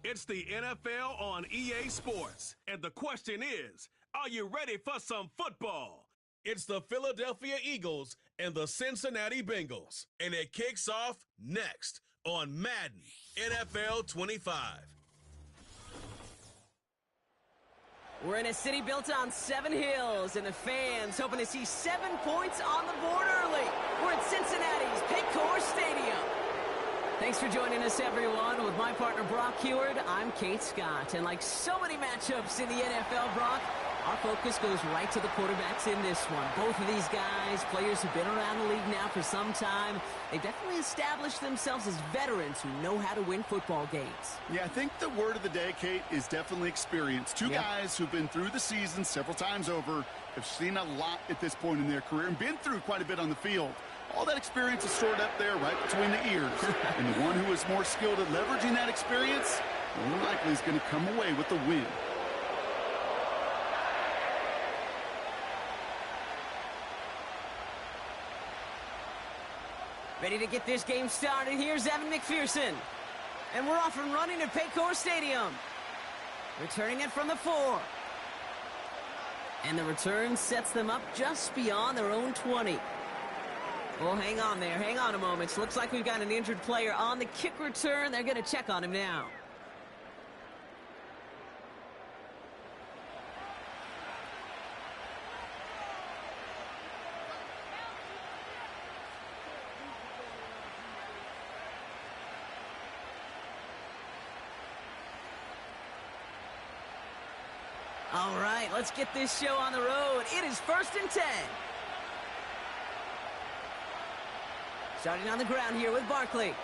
It's the NFL on EA Sports. And the question is, are you ready for some football? It's the Philadelphia Eagles and the Cincinnati Bengals. And it kicks off next on Madden NFL 25. We're in a city built on 7 hills, and the fans hoping to see 7 points on the board early. We're at Cincinnati's Paycor Stadium. Thanks for joining us, everyone. With my partner, Brock Heward, I'm Kate Scott. And like so many matchups in the NFL, Brock, our focus goes right to the quarterbacks in this one. Both of these guys, players who've been around the league now for some time, they've definitely established themselves as veterans who know how to win football games. Yeah, I think the word of the day, Kate, is definitely experience. Two guys who've been through the season several times over, have seen a lot at this point in their career and been through quite a bit on the field. All that experience is stored up there right between the ears. And the one who is more skilled at leveraging that experience, more likely is going to come away with the win. Ready to get this game started. Here's Evan McPherson. And we're off and running at Paycor Stadium. Returning it from the 4. And the return sets them up just beyond their own 20. Well, hang on there. Hang on a moment. Looks like we've got an injured player on the kick return. They're going to check on him now. All right, let's get this show on the road. It is 1st and 10. Starting on the ground here with Barkley.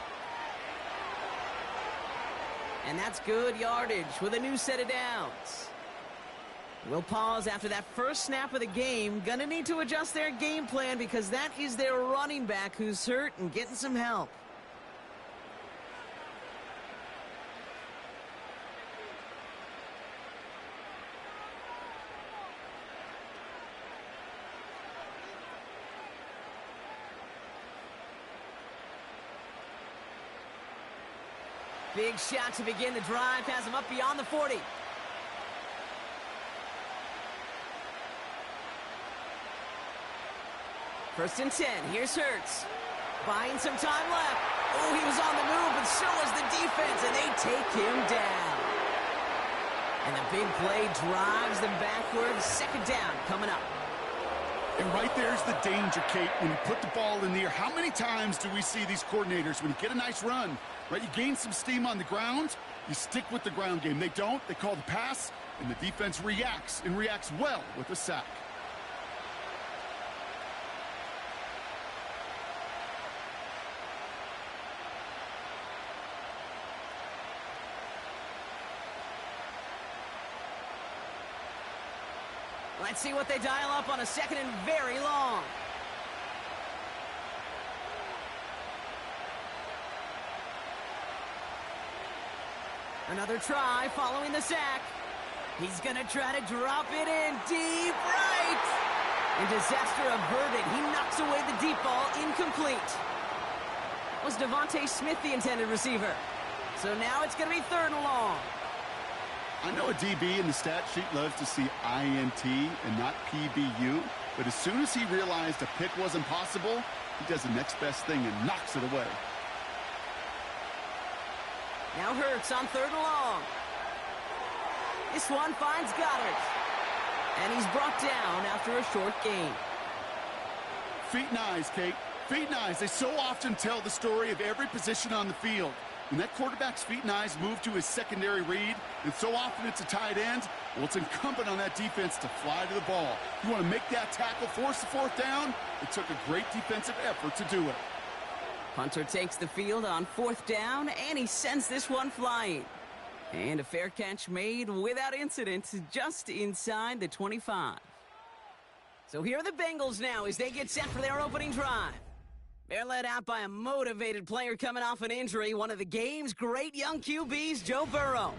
And that's good yardage with a new set of downs. We'll pause after that first snap of the game. Gonna need to adjust their game plan because that is their running back who's hurt and getting some help. Big shot to begin the drive. Has him up beyond the 40. First and 10. Here's Hurts. Buying some time left. Oh, he was on the move, but so was the defense, and they take him down. And the big play drives them backward. 2nd down coming up. And right there's the danger, Kate, when you put the ball in the air. How many times do we see these coordinators, when you get a nice run, right, you gain some steam on the ground, you stick with the ground game. They don't, they call the pass, and the defense reacts, and reacts well with a sack. Let's see what they dial up on a 2nd and very long. Another try following the sack. He's going to try to drop it in deep right. And disaster averted. He knocks away the deep ball, incomplete. Was Devontae Smith the intended receiver? So now it's going to be 3rd and long. I know a DB in the stat sheet loves to see INT and not PBU, but as soon as he realized a pick wasn't possible, he does the next best thing and knocks it away. Now Hurts on 3rd and long. This one finds Goddard. And he's brought down after a short gain. Feet and eyes, Kate. Feet and eyes. They so often tell the story of every position on the field. When that quarterback's feet and eyes move to his secondary read, and so often it's a tight end, well, it's incumbent on that defense to fly to the ball. You want to make that tackle, force the 4th down? It took a great defensive effort to do it. Hunter takes the field on 4th down, and he sends this one flying. And a fair catch made without incident just inside the 25. So here are the Bengals now as they get set for their opening drive. They're led out by a motivated player coming off an injury, one of the game's great young QBs, Joe Burrow.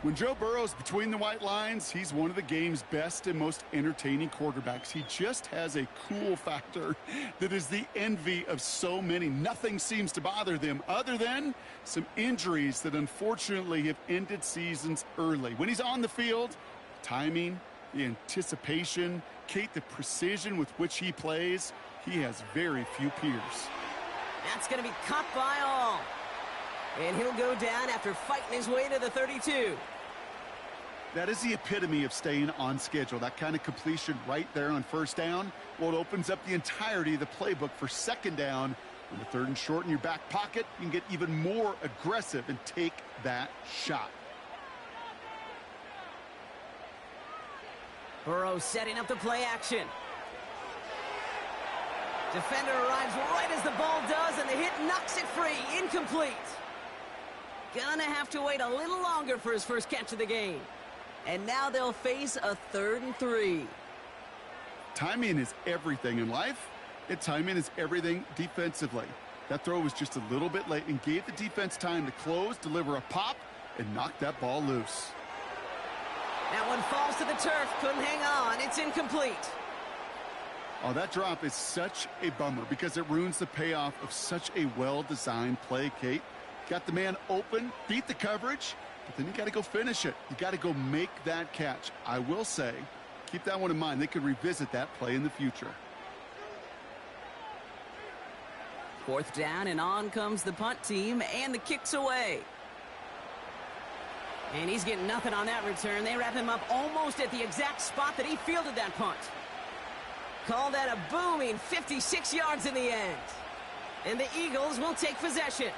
When Joe Burrow's between the white lines, he's one of the game's best and most entertaining quarterbacks. He just has a cool factor that is the envy of so many. Nothing seems to bother them other than some injuries that unfortunately have ended seasons early. When he's on the field, timing, the anticipation, Kate, the precision with which he plays, he has very few peers. That's going to be caught by all. And he'll go down after fighting his way to the 32. That is the epitome of staying on schedule. That kind of completion right there on first down. Well, it opens up the entirety of the playbook for second down. On the third and short in your back pocket, you can get even more aggressive and take that shot. Burrow setting up the play action. Defender arrives right as the ball does, and the hit knocks it free. Incomplete. Gonna have to wait a little longer for his first catch of the game. And now they'll face a 3rd and 3. Timing is everything in life, and timing is everything defensively. That throw was just a little bit late and gave the defense time to close, deliver a pop, and knock that ball loose. That one falls to the turf. Couldn't hang on. It's incomplete. Oh, that drop is such a bummer because it ruins the payoff of such a well-designed play, Kate. Got the man open, beat the coverage, but then you got to go finish it. You got to go make that catch. I will say, keep that one in mind. They could revisit that play in the future. 4th down, and on comes the punt team, and the kick's away. And he's getting nothing on that return. They wrap him up almost at the exact spot that he fielded that punt. Call that a booming 56 yards in the end. And the Eagles will take possession.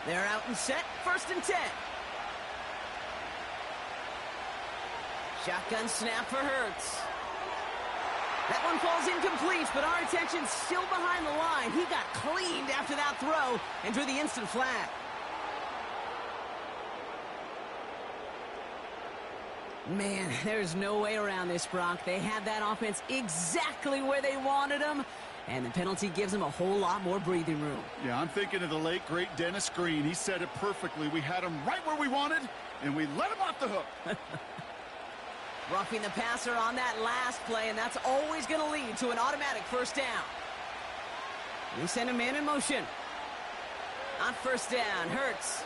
They're out and set, 1st and 10. Shotgun snap for Hurts. That one falls incomplete, but our attention's still behind the line. He got cleaned after that throw and drew the instant flag. Man, there's no way around this, Brock. They had that offense exactly where they wanted them, and the penalty gives them a whole lot more breathing room. Yeah, I'm thinking of the late, great Dennis Green. He said it perfectly. We had him right where we wanted, and we let him off the hook. Roughing the passer on that last play, and that's always going to lead to an automatic 1st down. We send a man in motion. On 1st down, Hurts.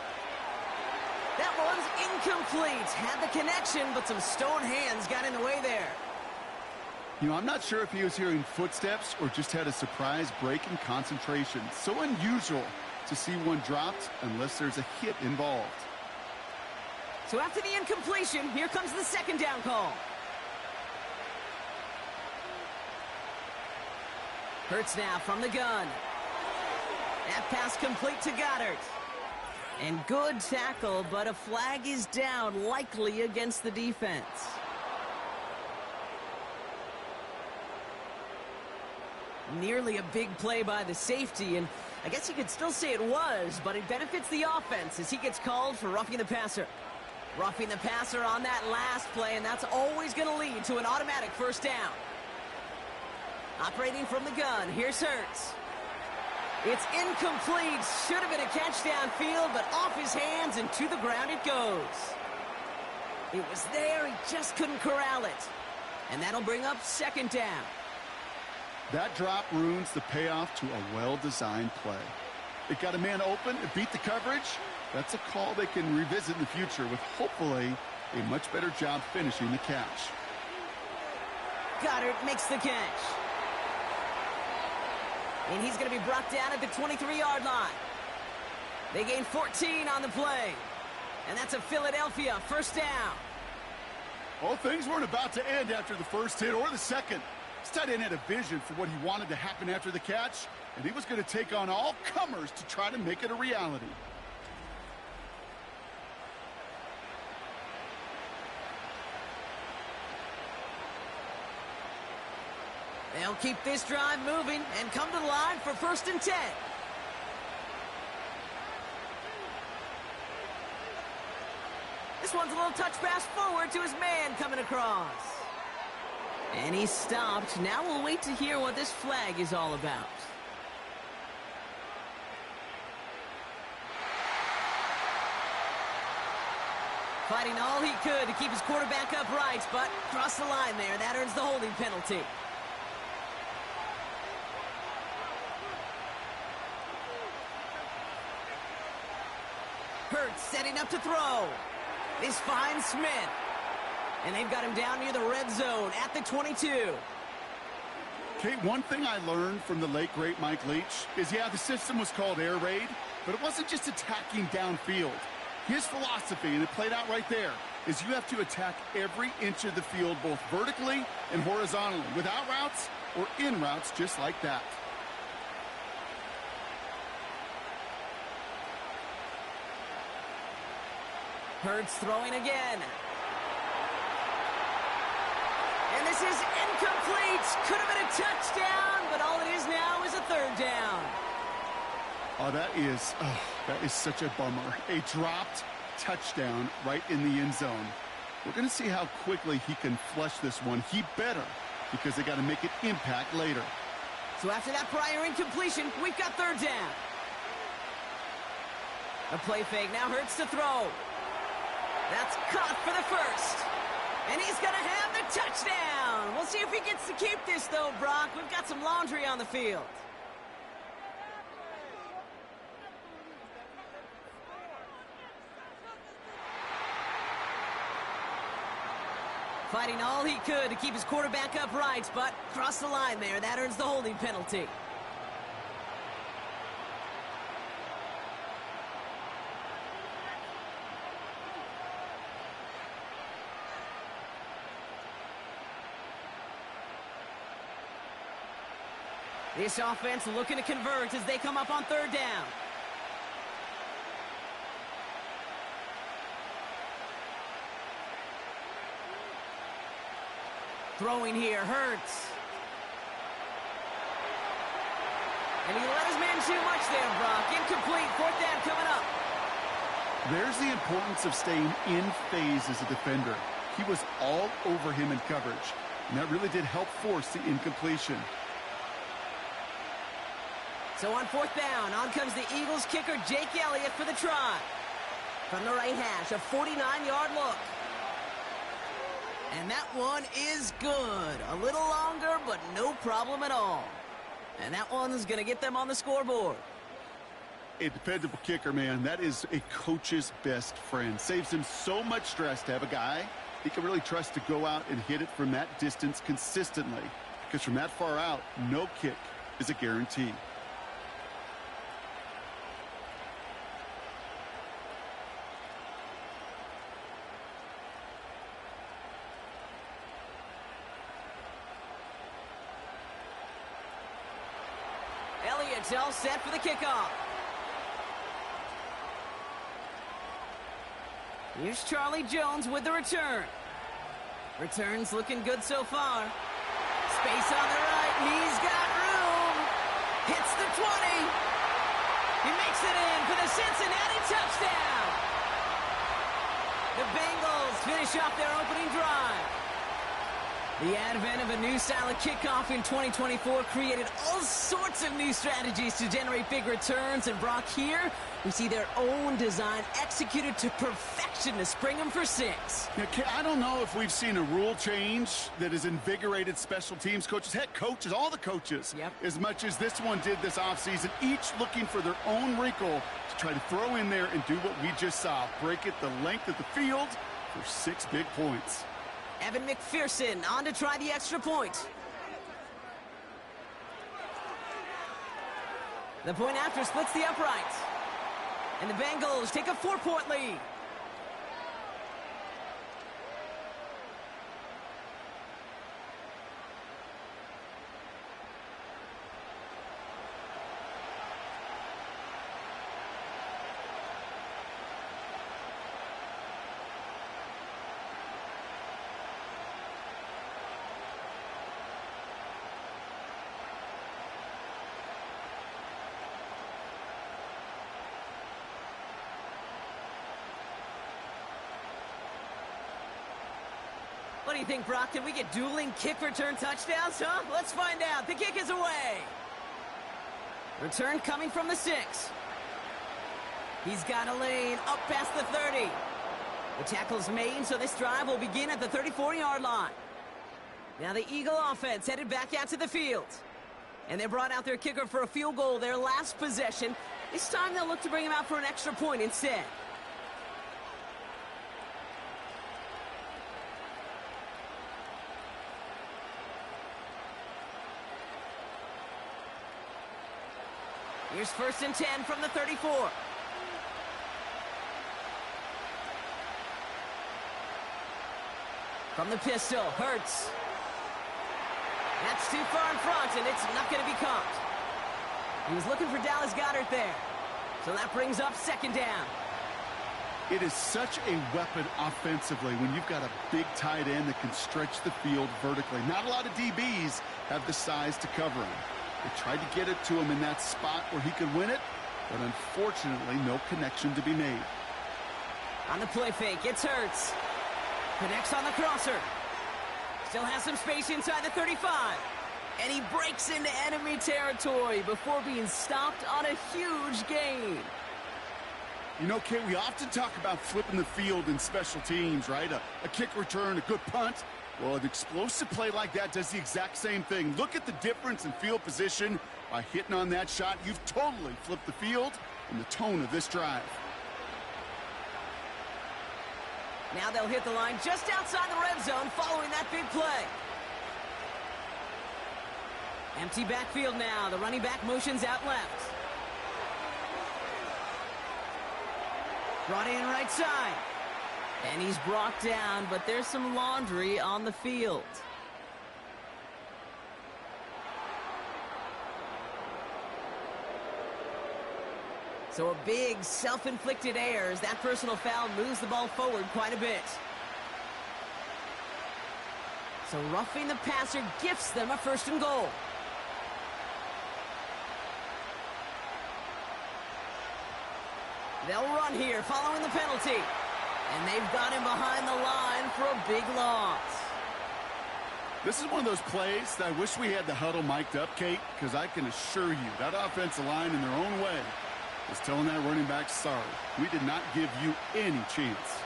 That one's incomplete. Had the connection, but some stone hands got in the way there. You know, I'm not sure if he was hearing footsteps or just had a surprise break in concentration. So unusual to see one dropped unless there's a hit involved. So after the incompletion, here comes the 2nd down call. Hurts now from the gun. That pass complete to Goddard. And good tackle, but a flag is down, likely against the defense. Nearly a big play by the safety, and I guess you could still say it was, but it benefits the offense as he gets called for roughing the passer. Roughing the passer on that last play, and that's always going to lead to an automatic 1st down. Operating from the gun, here's Hurts. It's incomplete. Should have been a catch downfield, but off his hands and to the ground it goes. It was there, he just couldn't corral it. And that'll bring up 2nd down. That drop ruins the payoff to a well-designed play. It got a man open, it beat the coverage. That's a call they can revisit in the future with hopefully a much better job finishing the catch. Goddard makes the catch. And he's going to be brought down at the 23-yard line. They gain 14 on the play. And that's a Philadelphia 1st down. Well, things weren't about to end after the first hit or the second. This tight end had a vision for what he wanted to happen after the catch, and he was going to take on all comers to try to make it a reality. They'll keep this drive moving and come to the line for 1st and 10. This one's a little touch pass forward to his man coming across. And he stopped. Now we'll wait to hear what this flag is all about. Fighting all he could to keep his quarterback upright, but crossed the line there. That earns the holding penalty. Hurts setting up to throw. This finds Smith. And they've got him down near the red zone at the 22. Okay, one thing I learned from the late, great Mike Leach is, yeah, the system was called air raid, but it wasn't just attacking downfield. His philosophy, and it played out right there, is you have to attack every inch of the field, both vertically and horizontally, without routes or in routes, just like that. Hurts throwing again. And this is incomplete. Could have been a touchdown, but all it is now is a third down. Oh, that is such a bummer. A dropped touchdown right in the end zone. We're going to see how quickly he can flush this one. He better, because they got to make it impact later. So after that prior incompletion, we've got third down. A play fake now. Hurts to throw. That's caught for the first. And he's going to have the touchdown. We'll see if he gets to keep this, though, Brock. We've got some laundry on the field. Fighting all he could to keep his quarterback upright, but crossed the line there. That earns the holding penalty. This offense looking to convert as they come up on third down. Throwing here, Hurts. And he let his man too much there, Brock. Incomplete, fourth down coming up. There's the importance of staying in phase as a defender. He was all over him in coverage, and that really did help force the incompletion. So on fourth down, on comes the Eagles kicker, Jake Elliott, for the try. From the right hash, a 49-yard look. And that one is good. A little longer, but no problem at all. And that one's going to get them on the scoreboard. A dependable kicker, man. That is a coach's best friend. Saves him so much stress to have a guy he can really trust to go out and hit it from that distance consistently. Because from that far out, no kick is a guarantee. Elliott's all set for the kickoff. Here's Charlie Jones with the return. Return's looking good so far. Space on the right. He's got room. Hits the 20. He makes it in for the Cincinnati touchdown. The Bengals finish off their opening drive. The advent of a new style of kickoff in 2024 created all sorts of new strategies to generate big returns. And Brock, here we see their own design executed to perfection to spring them for 6. Yeah, I don't know if we've seen a rule change that has invigorated special teams coaches, head coaches, all the coaches, as much as this one did this offseason, each looking for their own wrinkle to try to throw in there and do what we just saw, break it the length of the field for 6 big points. Evan McPherson on to try the extra point. The point after splits the uprights. And the Bengals take a 4-point lead. do you think, Brock? Can we get dueling kick return touchdowns, huh? Let's find out. The kick is away. Return coming from the 6. He's got a lane up past the 30. The tackle's made, so this drive will begin at the 34-yard line. Now the Eagle offense headed back out to the field. And they brought out their kicker for a field goal their last possession. This time they'll look to bring him out for an extra point instead. Here's 1st and 10 from the 34. From the pistol, Hurts. That's too far in front, and it's not going to be caught. He was looking for Dallas Goedert there. So that brings up 2nd down. It is such a weapon offensively when you've got a big tight end that can stretch the field vertically. Not a lot of DBs have the size to cover him. They tried to get it to him in that spot where he could win it, but unfortunately, no connection to be made. On the play fake, it's Hurts. Connects on the crosser. Still has some space inside the 35. And he breaks into enemy territory before being stopped on a huge gain. You know, Kate, we often talk about flipping the field in special teams, right? A kick return, a good punt. Well, an explosive play like that does the exact same thing. Look at the difference in field position. By hitting on that shot, you've totally flipped the field and the tone of this drive. Now they'll hit the line just outside the red zone following that big play. Empty backfield now. The running back motions out left. Brought in right side. And he's brought down, but there's some laundry on the field. So a big self-inflicted error as that personal foul moves the ball forward quite a bit. So roughing the passer gifts them a 1st and goal. They'll run here following the penalty. And they've got him behind the line for a big loss. This is one of those plays that I wish we had the huddle mic'd up, Kate, because I can assure you that offensive line in their own way is telling that running back, sorry, we did not give you any chance.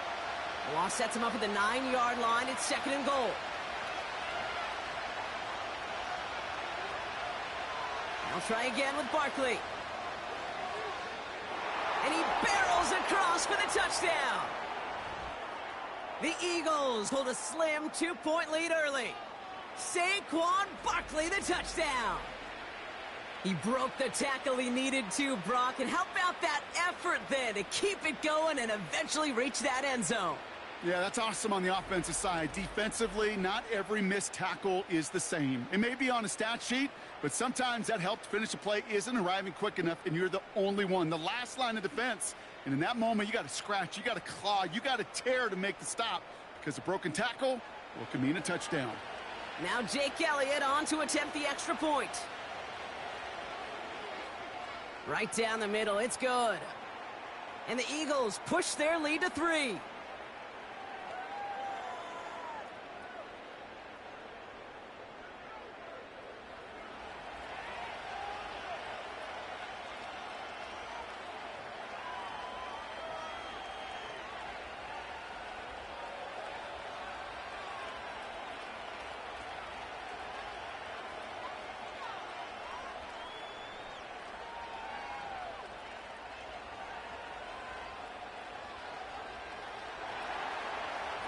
The loss sets him up at the 9-yard line. It's 2nd and goal. They'll try again with Barkley. And he barrels across for the touchdown. The Eagles hold a slim 2-point lead early. Saquon Barkley, the touchdown. He broke the tackle he needed to, Brock. And how about that effort then to keep it going and eventually reach that end zone? Yeah, that's awesome on the offensive side. Defensively, not every missed tackle is the same. It may be on a stat sheet, but sometimes that help to finish a play isn't arriving quick enough, and you're the only one. The last line of defense, and in that moment, you got to scratch, you got to claw, you got to tear to make the stop, because a broken tackle, well, can mean a touchdown. Now Jake Elliott on to attempt the extra point. Right down the middle, it's good. And the Eagles push their lead to 3.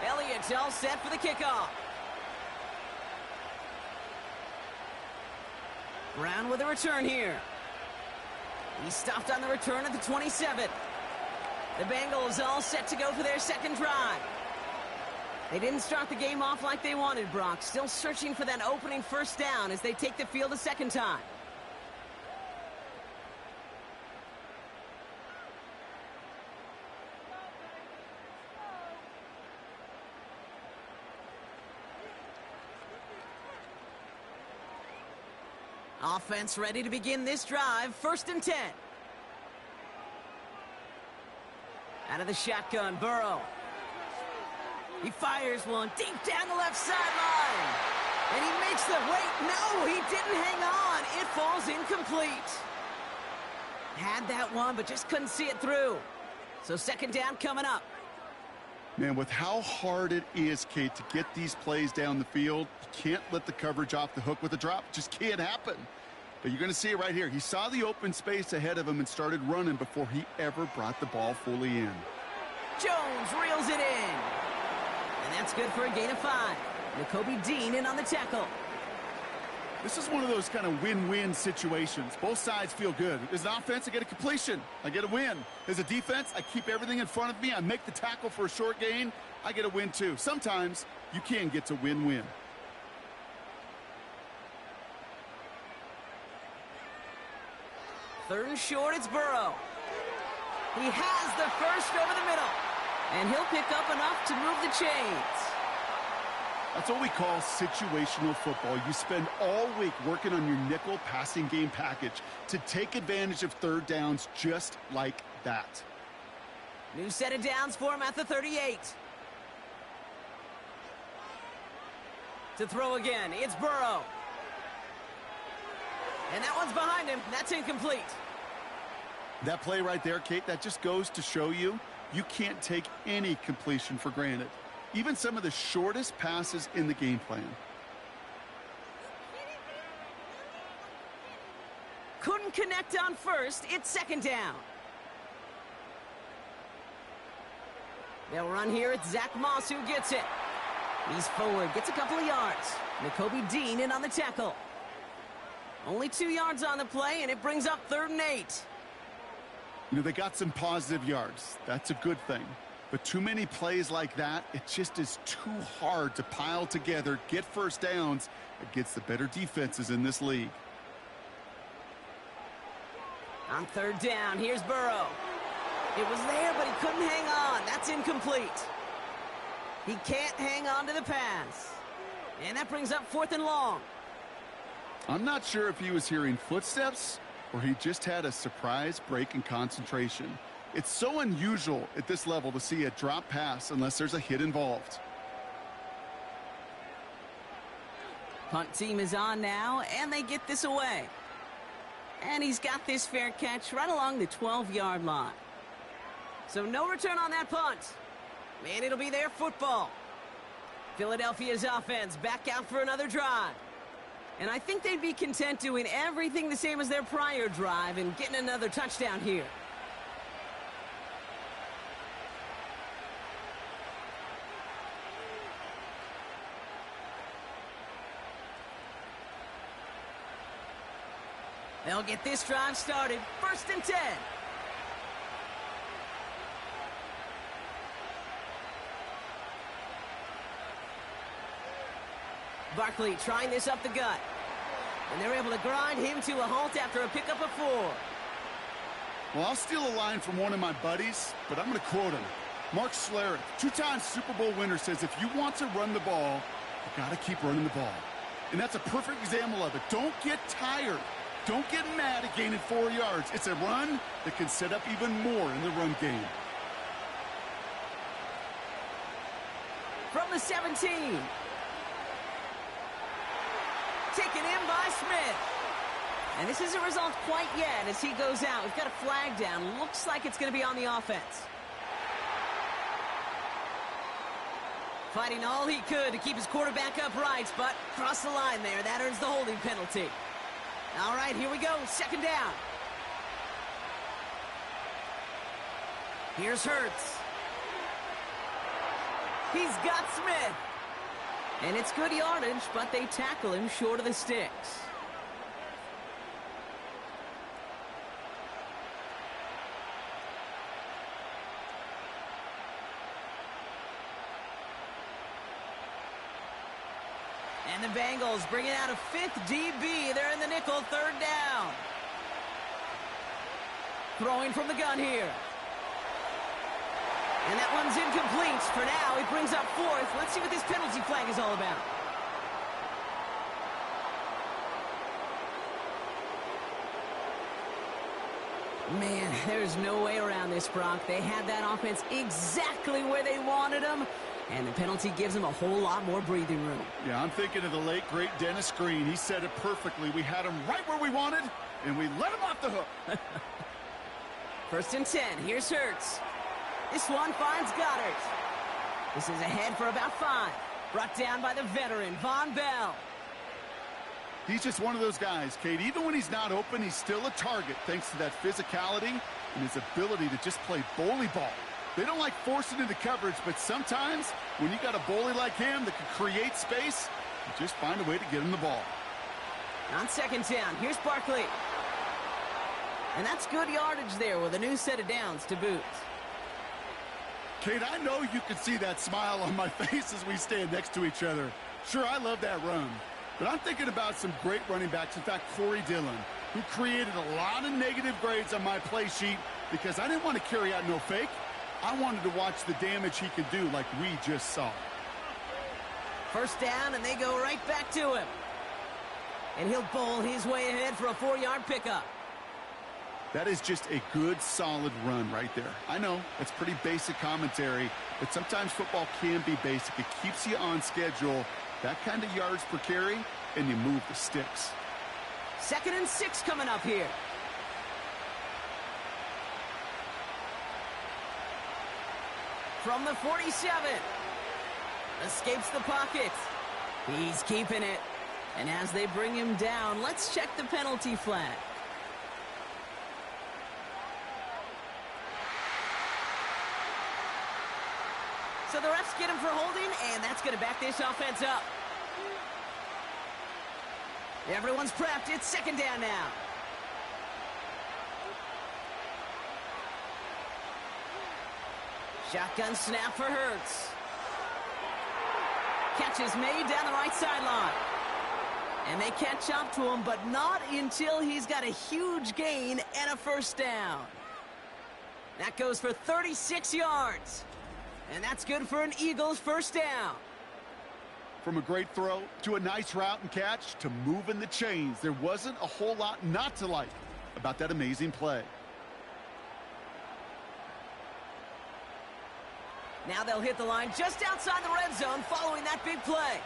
Elliott's all set for the kickoff. Brown with a return here. He stopped on the return at the 27. The Bengals all set to go for their second drive. They didn't start the game off like they wanted, Brock. Still searching for that opening first down as they take the field a second time. Offense ready to begin this drive. 1st and 10. Out of the shotgun, Burrow. He fires one deep down the left sideline. And he makes the... Wait, no, he didn't hang on. It falls incomplete. Had that one, but just couldn't see it through. So second down coming up. Man, with how hard it is, Kate, to get these plays down the field, you can't let the coverage off the hook with a drop. It just can't happen. But you're going to see it right here. He saw the open space ahead of him and started running before he ever brought the ball fully in. Jones reels it in. And that's good for a gain of 5. Nakobe Dean in on the tackle. This is one of those kind of win-win situations. Both sides feel good. As an offense, I get a completion. I get a win. As a defense, I keep everything in front of me. I make the tackle for a short gain. I get a win, too. Sometimes you can get to win-win. Third and short, it's Burrow. He has the first over the middle. And he'll pick up enough to move the chains. That's what we call situational football. You spend all week working on your nickel passing game package to take advantage of third downs just like that. New set of downs for him at the 38. To throw again, it's Burrow. And that one's behind him. That's incomplete. That play right there, Kate, that just goes to show you can't take any completion for granted. Even some of the shortest passes in the game plan. Couldn't connect on first. It's second down. They'll run here. It's Zach Moss who gets it. He's forward. Gets a couple of yards. Nakobe Dean in on the tackle. Only 2 yards on the play, and it brings up 3rd and 8. You know, they got some positive yards. That's a good thing. But too many plays like that, it just is too hard to pile together, get first downs against the better defenses in this league. On 3rd down, here's Burrow. It was there, but he couldn't hang on. That's incomplete. He can't hang on to the pass. And that brings up 4th and long. I'm not sure if he was hearing footsteps or he just had a surprise break in concentration. It's so unusual at this level to see a drop pass unless there's a hit involved. Punt team is on now, and they get this away. And he's got this fair catch right along the 12-yard line. So no return on that punt. And it'll be their football. Philadelphia's offense back out for another drive. And I think they'd be content doing everything the same as their prior drive and getting another touchdown here. They'll get this drive started. 1st and 10. Barkley trying this up the gut. And they're able to grind him to a halt after a pickup of 4. Well, I'll steal a line from one of my buddies, but I'm going to quote him. Mark Schlereth, 2-time Super Bowl winner, says if you want to run the ball, you got to keep running the ball. And that's a perfect example of it. Don't get tired. Don't get mad at gaining 4 yards. It's a run that can set up even more in the run game. From the 17. Taken in by Smith. And this isn't result quite yet as he goes out. We've got a flag down. Looks like it's going to be on the offense. Fighting all he could to keep his quarterback upright, but crossed the line there. That earns the holding penalty. All right, here we go. 2nd down. Here's Hurts. He's got Smith. And it's good yardage, but they tackle him short of the sticks. And the Bengals bringing out a 5th DB. They're in the nickel, 3rd down. Throwing from the gun here. And that one's incomplete. For now, he brings up 4th. Let's see what this penalty flag is all about. Man, there's no way around this, Brock. They had that offense exactly where they wanted them. And the penalty gives him a whole lot more breathing room. Yeah, I'm thinking of the late, great Dennis Green. He said it perfectly. We had him right where we wanted, and we let him off the hook. 1st and 10. Here's Hurts. This one finds Goddard. This is ahead for about 5. Brought down by the veteran, Von Bell. He's just one of those guys, Kate. Even when he's not open, he's still a target thanks to that physicality and his ability to just play bully ball. They don't like forcing into coverage, but sometimes when you got a bully like him that can create space, you just find a way to get him the ball. On 2nd down, here's Barkley. And that's good yardage there with a new set of downs to boot. Kate, I know you can see that smile on my face as we stand next to each other. Sure, I love that run. But I'm thinking about some great running backs. In fact, Corey Dillon, who created a lot of negative grades on my play sheet because I didn't want to carry out no fake. I wanted to watch the damage he could do like we just saw. 1st down, and they go right back to him. And he'll bowl his way ahead for a 4-yard pickup. That is just a good, solid run right there. I know, it's pretty basic commentary, but sometimes football can be basic. It keeps you on schedule, that kind of yards per carry, and you move the sticks. 2nd and 6 coming up here. From the 47. Escapes the pocket. He's keeping it. And as they bring him down, let's check the penalty flag. So the refs get him for holding, and that's going to back this offense up. Everyone's prepped. It's 2nd down now. Shotgun snap for Hurts. Catch is made down the right sideline. And they catch up to him, but not until he's got a huge gain and a 1st down. That goes for 36 yards. And that's good for an Eagles 1st down. From a great throw to a nice route and catch to moving the chains, there wasn't a whole lot not to like about that amazing play. Now they'll hit the line just outside the red zone following that big play.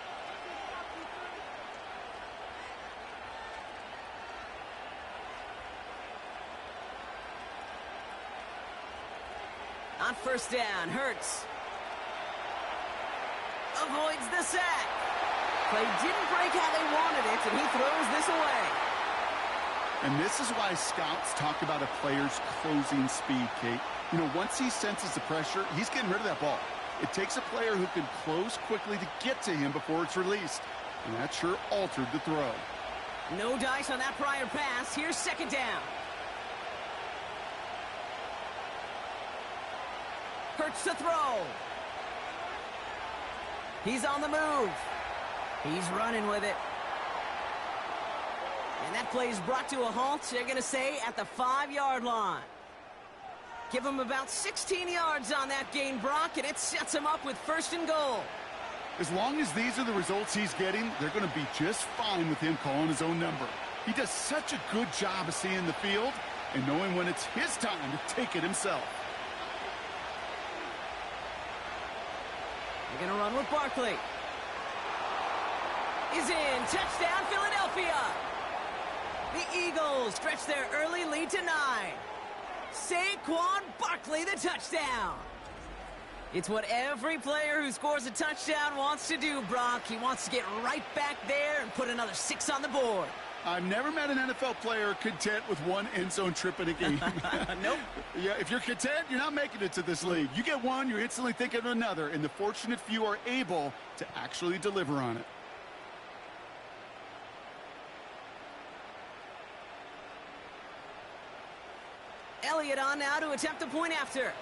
On 1st down, Hurts avoids the sack. Play didn't break how they wanted it, and he throws this away. And this is why scouts talk about a player's closing speed, Kate. You know, once he senses the pressure, he's getting rid of that ball. It takes a player who can close quickly to get to him before it's released. And that sure altered the throw. No dice on that prior pass. Here's 2nd down. Hurts to throw. He's on the move. He's running with it. And that play is brought to a halt, they're going to say, at the 5-yard line. Give him about 16 yards on that gain, Brock, and it sets him up with 1st and goal. As long as these are the results he's getting, they're going to be just fine with him calling his own number. He does such a good job of seeing the field and knowing when it's his time to take it himself. They're going to run with Barkley. He's in. Touchdown, Philadelphia. The Eagles stretch their early lead to 9. Saquon Barkley, the touchdown. It's what every player who scores a touchdown wants to do, Brock. He wants to get right back there and put another 6 on the board. I've never met an NFL player content with one end zone trip in a game. Nope. Yeah, if you're content, you're not making it to this league. You get one, you're instantly thinking of another, and the fortunate few are able to actually deliver on it. Elliott on now to attempt the point after.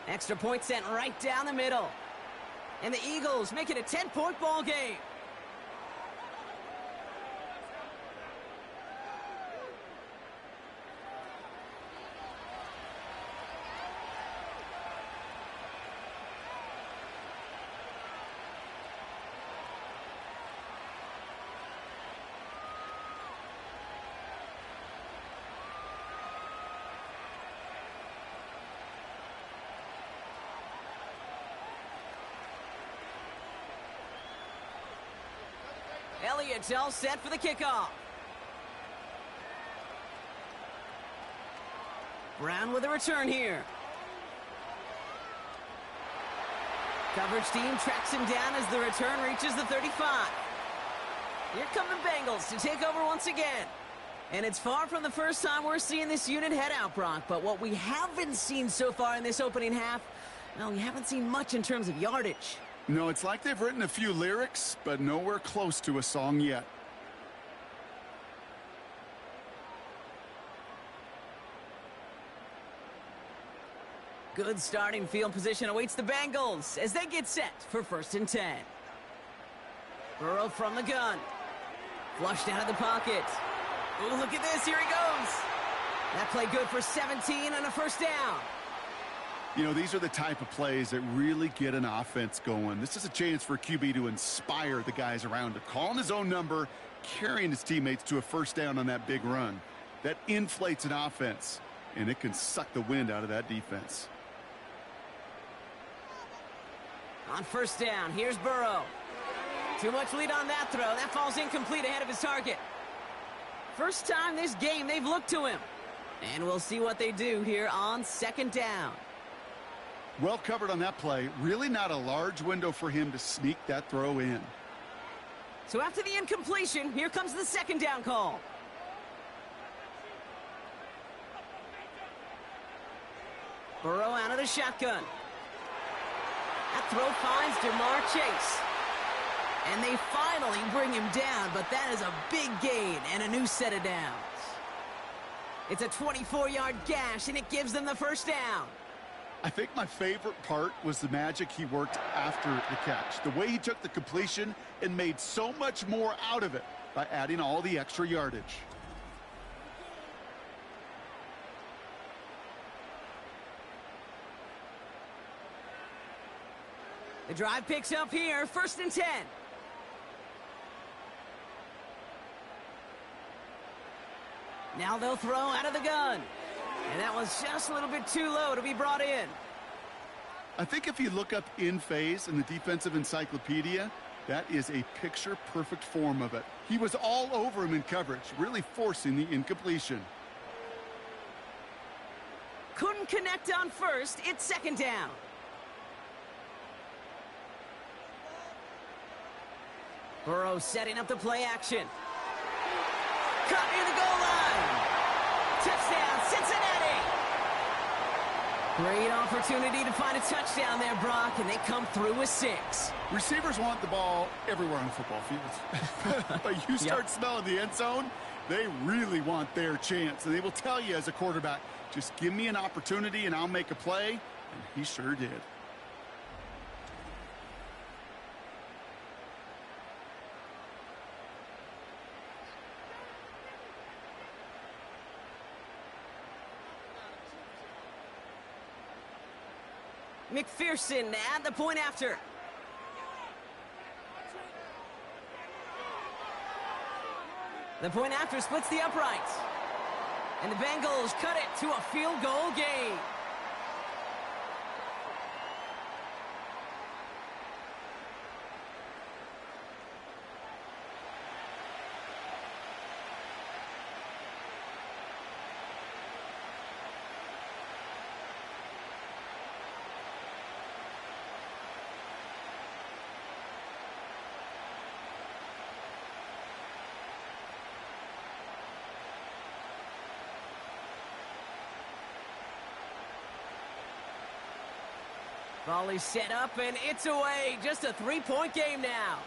Extra point sent right down the middle. And the Eagles make it a 10-point ball game. Elliott's all set for the kickoff. Brown with a return here. Coverage team tracks him down as the return reaches the 35. Here come the Bengals to take over once again. And it's far from the first time we're seeing this unit head out, Brock. But what we haven't seen so far in this opening half, well, we haven't seen much in terms of yardage. No, it's like they've written a few lyrics, but nowhere close to a song yet. Good starting field position awaits the Bengals as they get set for 1st and 10. Burrow from the gun. Flushed out of the pocket. Oh, look at this. Here he goes. That play good for 17 and a first down. You know, these are the type of plays that really get an offense going. This is a chance for a QB to inspire the guys around him. Calling his own number, carrying his teammates to a first down on that big run. That inflates an offense, and it can suck the wind out of that defense. On 1st down, here's Burrow. Too much lead on that throw. That falls incomplete ahead of his target. First time this game they've looked to him. And we'll see what they do here on 2nd down. Well covered on that play. Really not a large window for him to sneak that throw in. So after the incompletion, here comes the 2nd down call. Burrow out of the shotgun. That throw finds Jamar Chase. And they finally bring him down, but that is a big gain and a new set of downs. It's a 24-yard gash, and it gives them the first down. I think my favorite part was the magic he worked after the catch. The way he took the completion and made so much more out of it by adding all the extra yardage. The drive picks up here, 1st and 10. Now they'll throw out of the gun. And that was just a little bit too low to be brought in. I think if you look up in phase in the defensive encyclopedia, that is a picture-perfect form of it. He was all over him in coverage, really forcing the incompletion. Couldn't connect on 1st. It's 2nd down. Burrow setting up the play action. Caught near the goal line. Touchdown, Cincinnati. Great opportunity to find a touchdown there, Brock, and they come through with 6. Receivers want the ball everywhere on the football field. But you start smelling the end zone, they really want their chance. And they will tell you as a quarterback, just give me an opportunity and I'll make a play. And he sure did. McPherson at the point after. The point after splits the uprights. And the Bengals cut it to a field goal game. Volley set up, and it's away. Just a 3-point game now.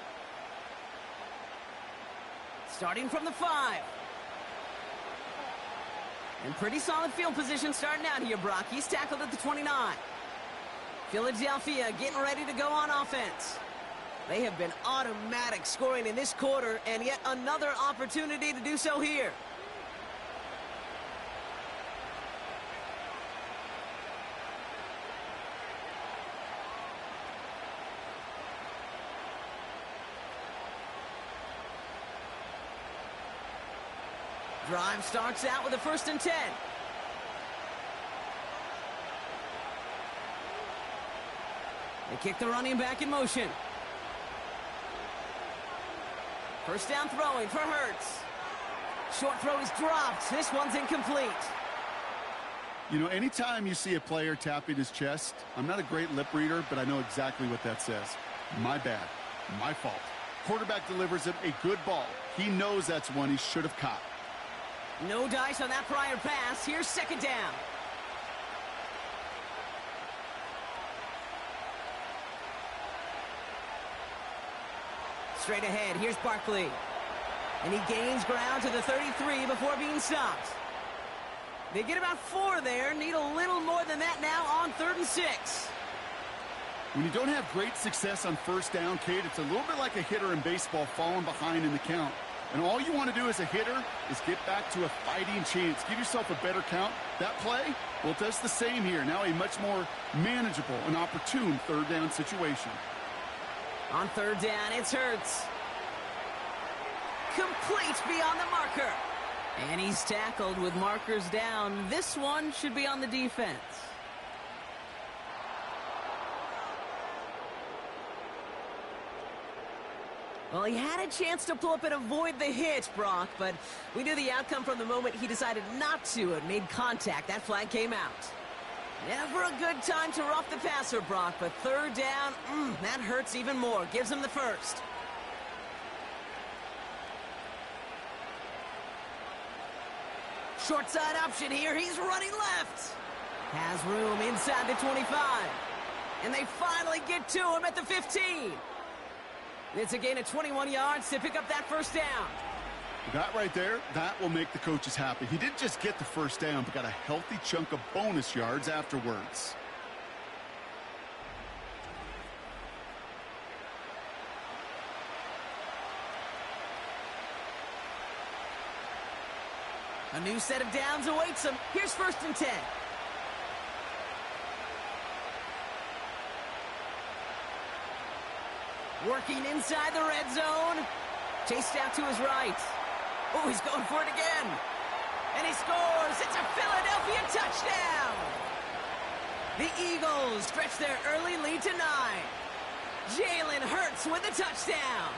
Starting from the 5. And pretty solid field position starting out here, Brock. He's tackled at the 29. Philadelphia getting ready to go on offense. They have been automatic scoring in this quarter, and yet another opportunity to do so here. Drive starts out with a 1st and 10. They kick the running back in motion. First down throwing for Hurts. Short throw is dropped. This one's incomplete. You know, anytime you see a player tapping his chest, I'm not a great lip reader, but I know exactly what that says. My bad. My fault. Quarterback delivers him a good ball. He knows that's one he should have caught. No dice on that prior pass. Here's second down. Straight ahead, here's Barkley. And he gains ground to the 33 before being stopped. They get about 4 there. Need a little more than that now on 3rd and 6. When you don't have great success on first down, Kate, it's a little bit like a hitter in baseball falling behind in the count. And all you want to do as a hitter is get back to a fighting chance. Give yourself a better count. That play, well, it does the same here. Now a much more manageable and opportune 3rd down situation. On 3rd down, it's Hurts. Complete beyond the marker. And he's tackled with markers down. This one should be on the defense. Well, he had a chance to pull up and avoid the hit, Brock, but we knew the outcome from the moment he decided not to and made contact. That flag came out. Never a good time to rough the passer, Brock, but 3rd down, that hurts even more. Gives him the first. Short side option here. He's running left. Has room inside the 25. And they finally get to him at the 15. It's a gain of 21 yards to pick up that first down. That right there, that will make the coaches happy. He didn't just get the first down, but got a healthy chunk of bonus yards afterwards. A new set of downs awaits him. Here's 1st and 10. Working inside the red zone. Chased out to his right. Oh, he's going for it again. And he scores. It's a Philadelphia touchdown. The Eagles stretch their early lead to 9. Jalen Hurts with a touchdown.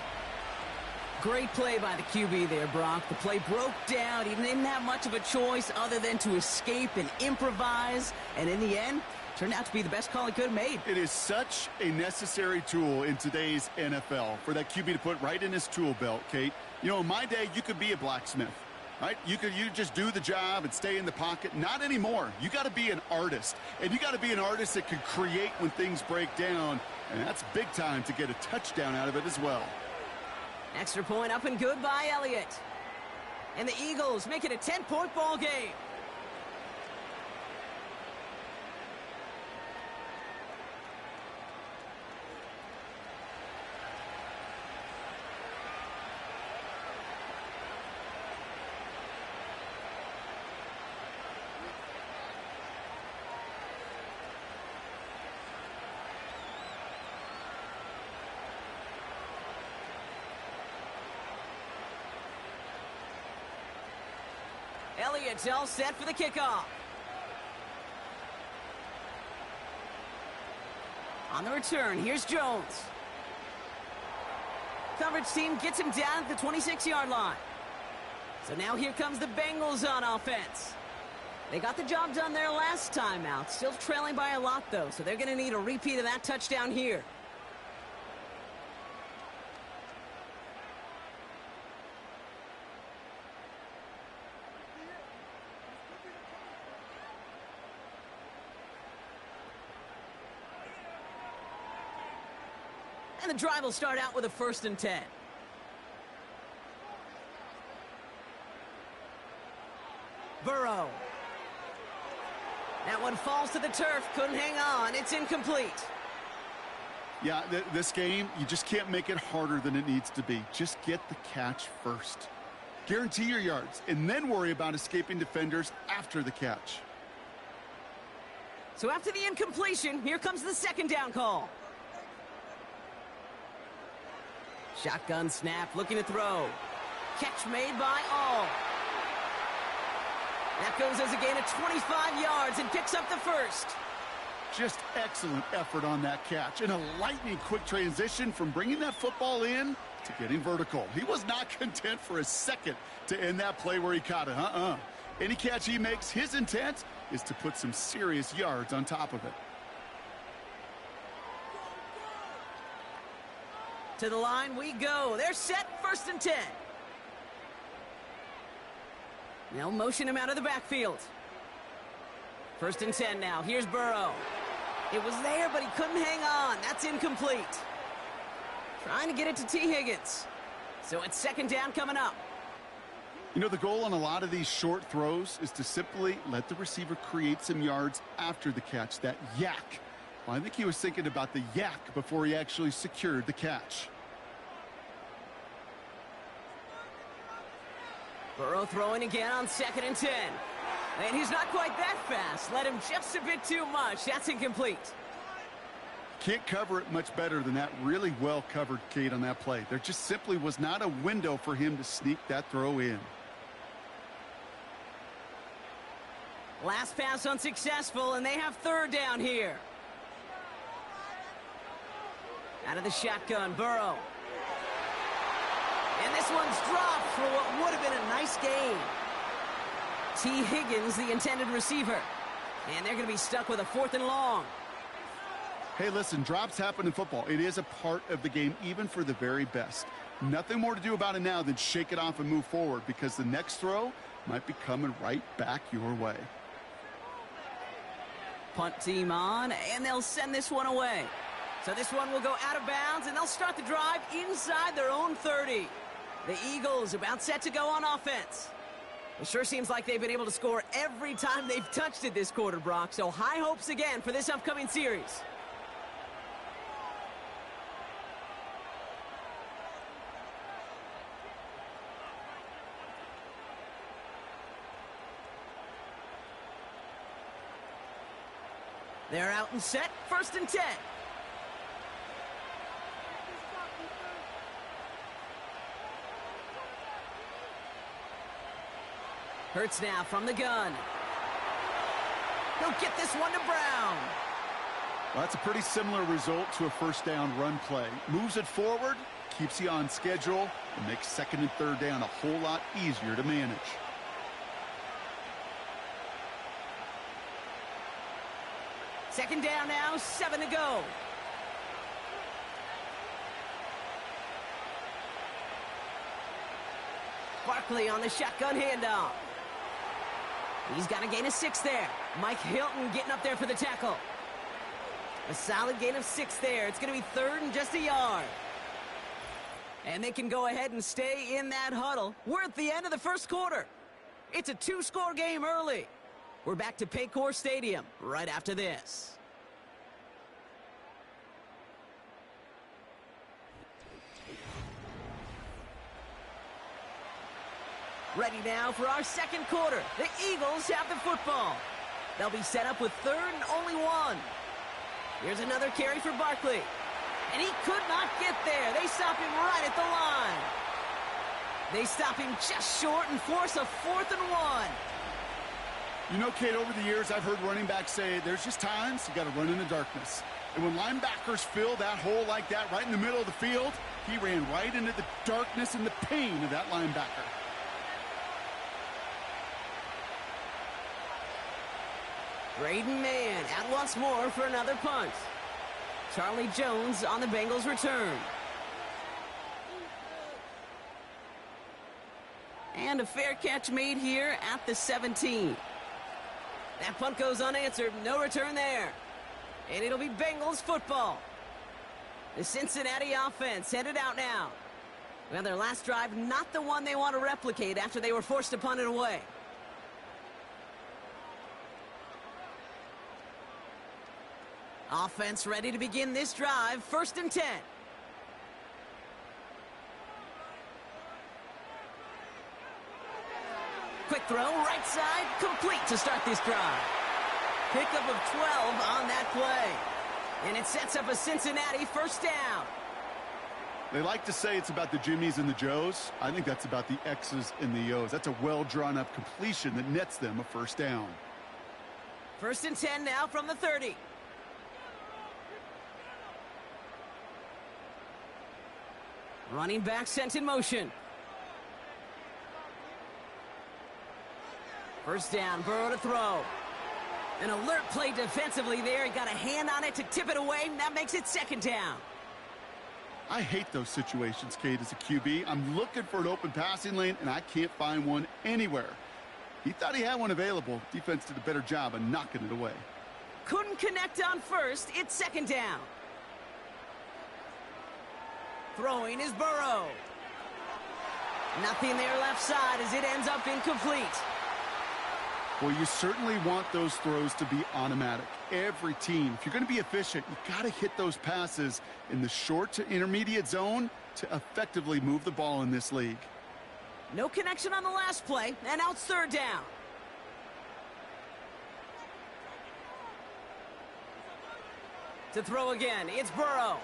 Great play by the QB there, Brock. The play broke down. He didn't have much of a choice other than to escape and improvise. And in the end, turned out to be the best call he could have made. It is such a necessary tool in today's NFL for that QB to put right in his tool belt, Kate. You know, in my day, you could be a blacksmith, right? You just do the job and stay in the pocket. Not anymore. You got to be an artist. And you got to be an artist that can create when things break down. And that's big time to get a touchdown out of it as well. Extra point up and good by Elliott. And the Eagles make it a 10-point ball game. Elliott's all set for the kickoff. On the return, here's Jones. Coverage team gets him down at the 26-yard line. So now here comes the Bengals on offense. They got the job done there last time out. Still trailing by a lot, though, so they're going to need a repeat of that touchdown here. And the drive will start out with a 1st and 10. Burrow. That one falls to the turf. Couldn't hang on. It's incomplete. Yeah, this game, you just can't make it harder than it needs to be. Just get the catch first. Guarantee your yards, and then worry about escaping defenders after the catch. So after the incompletion, here comes the 2nd down call. Shotgun snap, looking to throw. Catch made by All. That goes as a gain of 25 yards and picks up the first. Just excellent effort on that catch. And a lightning quick transition from bringing that football in to getting vertical. He was not content for a second to end that play where he caught it. Any catch he makes, his intent is to put some serious yards on top of it. To the line we go. They're set, 1st and 10. They'll motion him out of the backfield. 1st and 10 now. Here's Burrow. It was there, but he couldn't hang on. That's incomplete. Trying to get it to T. Higgins. So it's 2nd down coming up. You know, the goal on a lot of these short throws is to simply let the receiver create some yards after the catch, that yak. Well, I think he was thinking about the yak before he actually secured the catch. Burrow throwing again on 2nd and 10. And he's not quite that fast. Let him just a bit too much. That's incomplete. Can't cover it much better than that. Really well covered, Kate, on that play. There just simply was not a window for him to sneak that throw in. Last pass unsuccessful, and they have 3rd down here. Out of the shotgun, Burrow. And this one's dropped for what would have been a nice gain. T. Higgins, the intended receiver. And they're going to be stuck with a 4th and long. Hey, listen, drops happen in football. It is a part of the game, even for the very best. Nothing more to do about it now than shake it off and move forward, because the next throw might be coming right back your way. Punt team on, and they'll send this one away. So this one will go out of bounds, and they'll start the drive inside their own 30. The Eagles about set to go on offense. It sure seems like they've been able to score every time they've touched it this quarter, Brock. So high hopes again for this upcoming series. They're out and set, 1st and 10. Hurts now from the gun. He'll get this one to Brown. Well, that's a pretty similar result to a 1st down run play. Moves it forward, keeps you on schedule, and makes 2nd and 3rd down a whole lot easier to manage. Second down now, 7 to go. Barkley on the shotgun handoff. He's got a gain of 6 there. Mike Hilton getting up there for the tackle. A solid gain of 6 there. It's going to be 3rd and just a yard. And they can go ahead and stay in that huddle. We're at the end of the 1st quarter. It's a 2-score game early. We're back to Paycor Stadium right after this. Ready now for our 2nd quarter. The Eagles have the football. They'll be set up with 3rd and only 1. Here's another carry for Barkley. And he could not get there. They stop him right at the line. They stop him just short and force a 4th and 1. You know, Kate, over the years, I've heard running backs say there's just times you got to run in the darkness. And when linebackers fill that hole like that right in the middle of the field, he ran right into the darkness and the pain of that linebacker. Braden Mann out once more for another punt. Charlie Jones on the Bengals return. And a fair catch made here at the 17. That punt goes unanswered. No return there. And it'll be Bengals football. The Cincinnati offense headed out now. Well, their last drive, not the one they want to replicate after they were forced to punt it away. Offense ready to begin this drive. 1st and 10. Quick throw, right side, complete to start this drive. Pickup of 12 on that play. And it sets up a Cincinnati 1st down. They like to say it's about the Jimmies and the Joes. I think that's about the X's and the O's. That's a well-drawn-up completion that nets them a 1st down. 1st and 10 now from the 30. Running back sent in motion. First down, Burrow to throw. An alert play defensively there. He got a hand on it to tip it away. That makes it second down. I hate those situations, Kate, as a QB. I'm looking for an open passing lane, and I can't find one anywhere. He thought he had one available. Defense did a better job of knocking it away. Couldn't connect on first. It's second down. Throwing is Burrow. Nothing there left side as it ends up incomplete. Well, you certainly want those throws to be automatic. Every team, if you're going to be efficient, you got to hit those passes in the short to intermediate zone to effectively move the ball in this league. No connection on the last play, and now it's third down. To throw again, it's Burrow.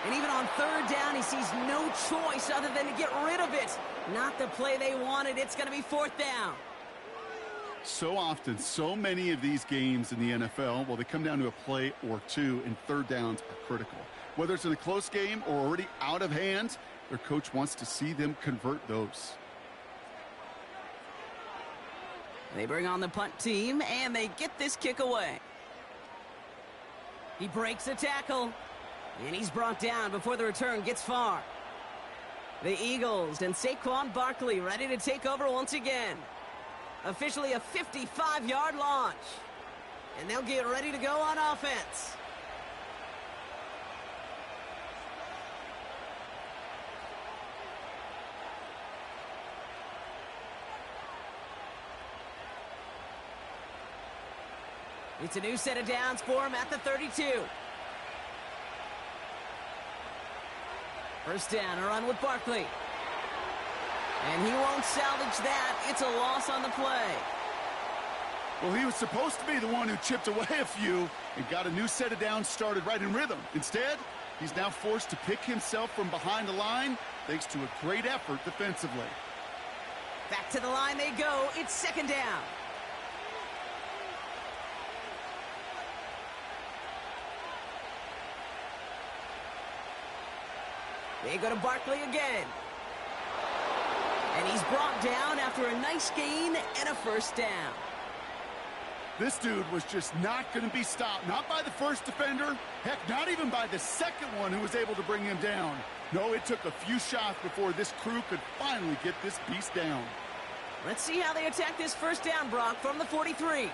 And even on third down, he sees no choice other than to get rid of it. Not the play they wanted. It's going to be fourth down. So often, so many of these games in the NFL, well, they come down to a play or two, and third downs are critical. Whether it's in a close game or already out of hand, their coach wants to see them convert those. They bring on the punt team, and they get this kick away. He breaks a tackle. And he's brought down before the return gets far. The Eagles and Saquon Barkley ready to take over once again. Officially a 55-yard launch. And they'll get ready to go on offense. It's a new set of downs for him at the 32. First down, a run with Barkley. And he won't salvage that. It's a loss on the play. Well, he was supposed to be the one who chipped away a few and got a new set of downs started right in rhythm. Instead, he's now forced to pick himself from behind the line thanks to a great effort defensively. Back to the line they go. It's second down. They go to Barkley again. And he's brought down after a nice gain and a first down. This dude was just not going to be stopped. Not by the first defender. Heck, not even by the second one who was able to bring him down. No, it took a few shots before this crew could finally get this beast down. Let's see how they attack this first down, Brock, from the 43.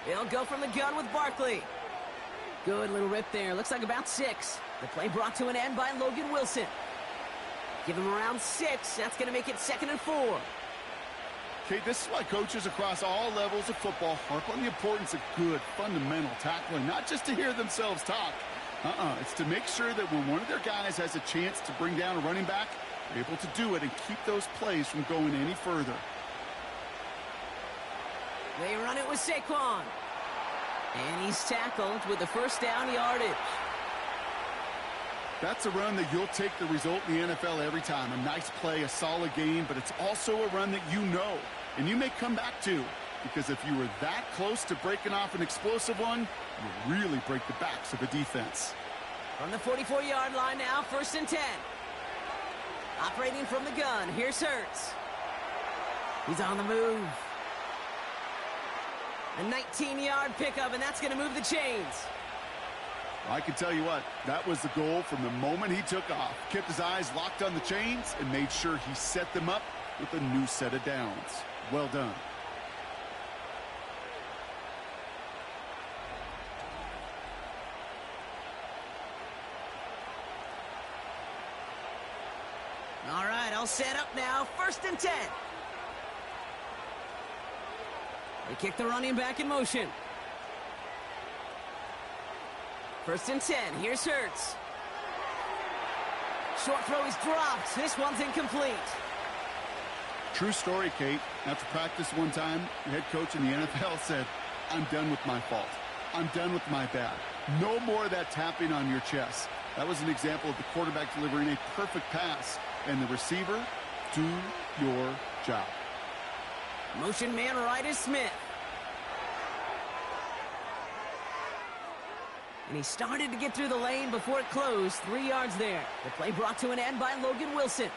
They'll go from the gun with Barkley. Good little rip there. Looks like about 6. The play brought to an end by Logan Wilson. Give him around 6. That's going to make it 2nd and 4. Okay, this is why coaches across all levels of football harp on the importance of good, fundamental tackling, not just to hear themselves talk. It's to make sure that when one of their guys has a chance to bring down a running back, they're able to do it and keep those plays from going any further. They run it with Saquon. And he's tackled with the first down yardage. That's a run that you'll take the result in the NFL every time. A nice play, a solid game, but it's also a run that you know and you may come back to, because if you were that close to breaking off an explosive one, you really break the backs of the defense. From the 44-yard line now, 1st and 10. Operating from the gun, here's Hurts. He's on the move. A 19-yard pickup, and that's going to move the chains. I can tell you what, that was the goal from the moment he took off. Kept his eyes locked on the chains and made sure he set them up with a new set of downs. Well done. All right, all set up now. 1st and 10. They kick the running back in motion. 1st and 10. Here's Hurts. Short throw is dropped. This one's incomplete. True story, Kate. After practice one time, the head coach in the NFL said, "I'm done with my fault. I'm done with my bad. No more of that tapping on your chest." That was an example of the quarterback delivering a perfect pass. And the receiver, do your job. Motion man right is Smith. And he started to get through the lane before it closed. 3 yards there. The play brought to an end by Logan Wilson.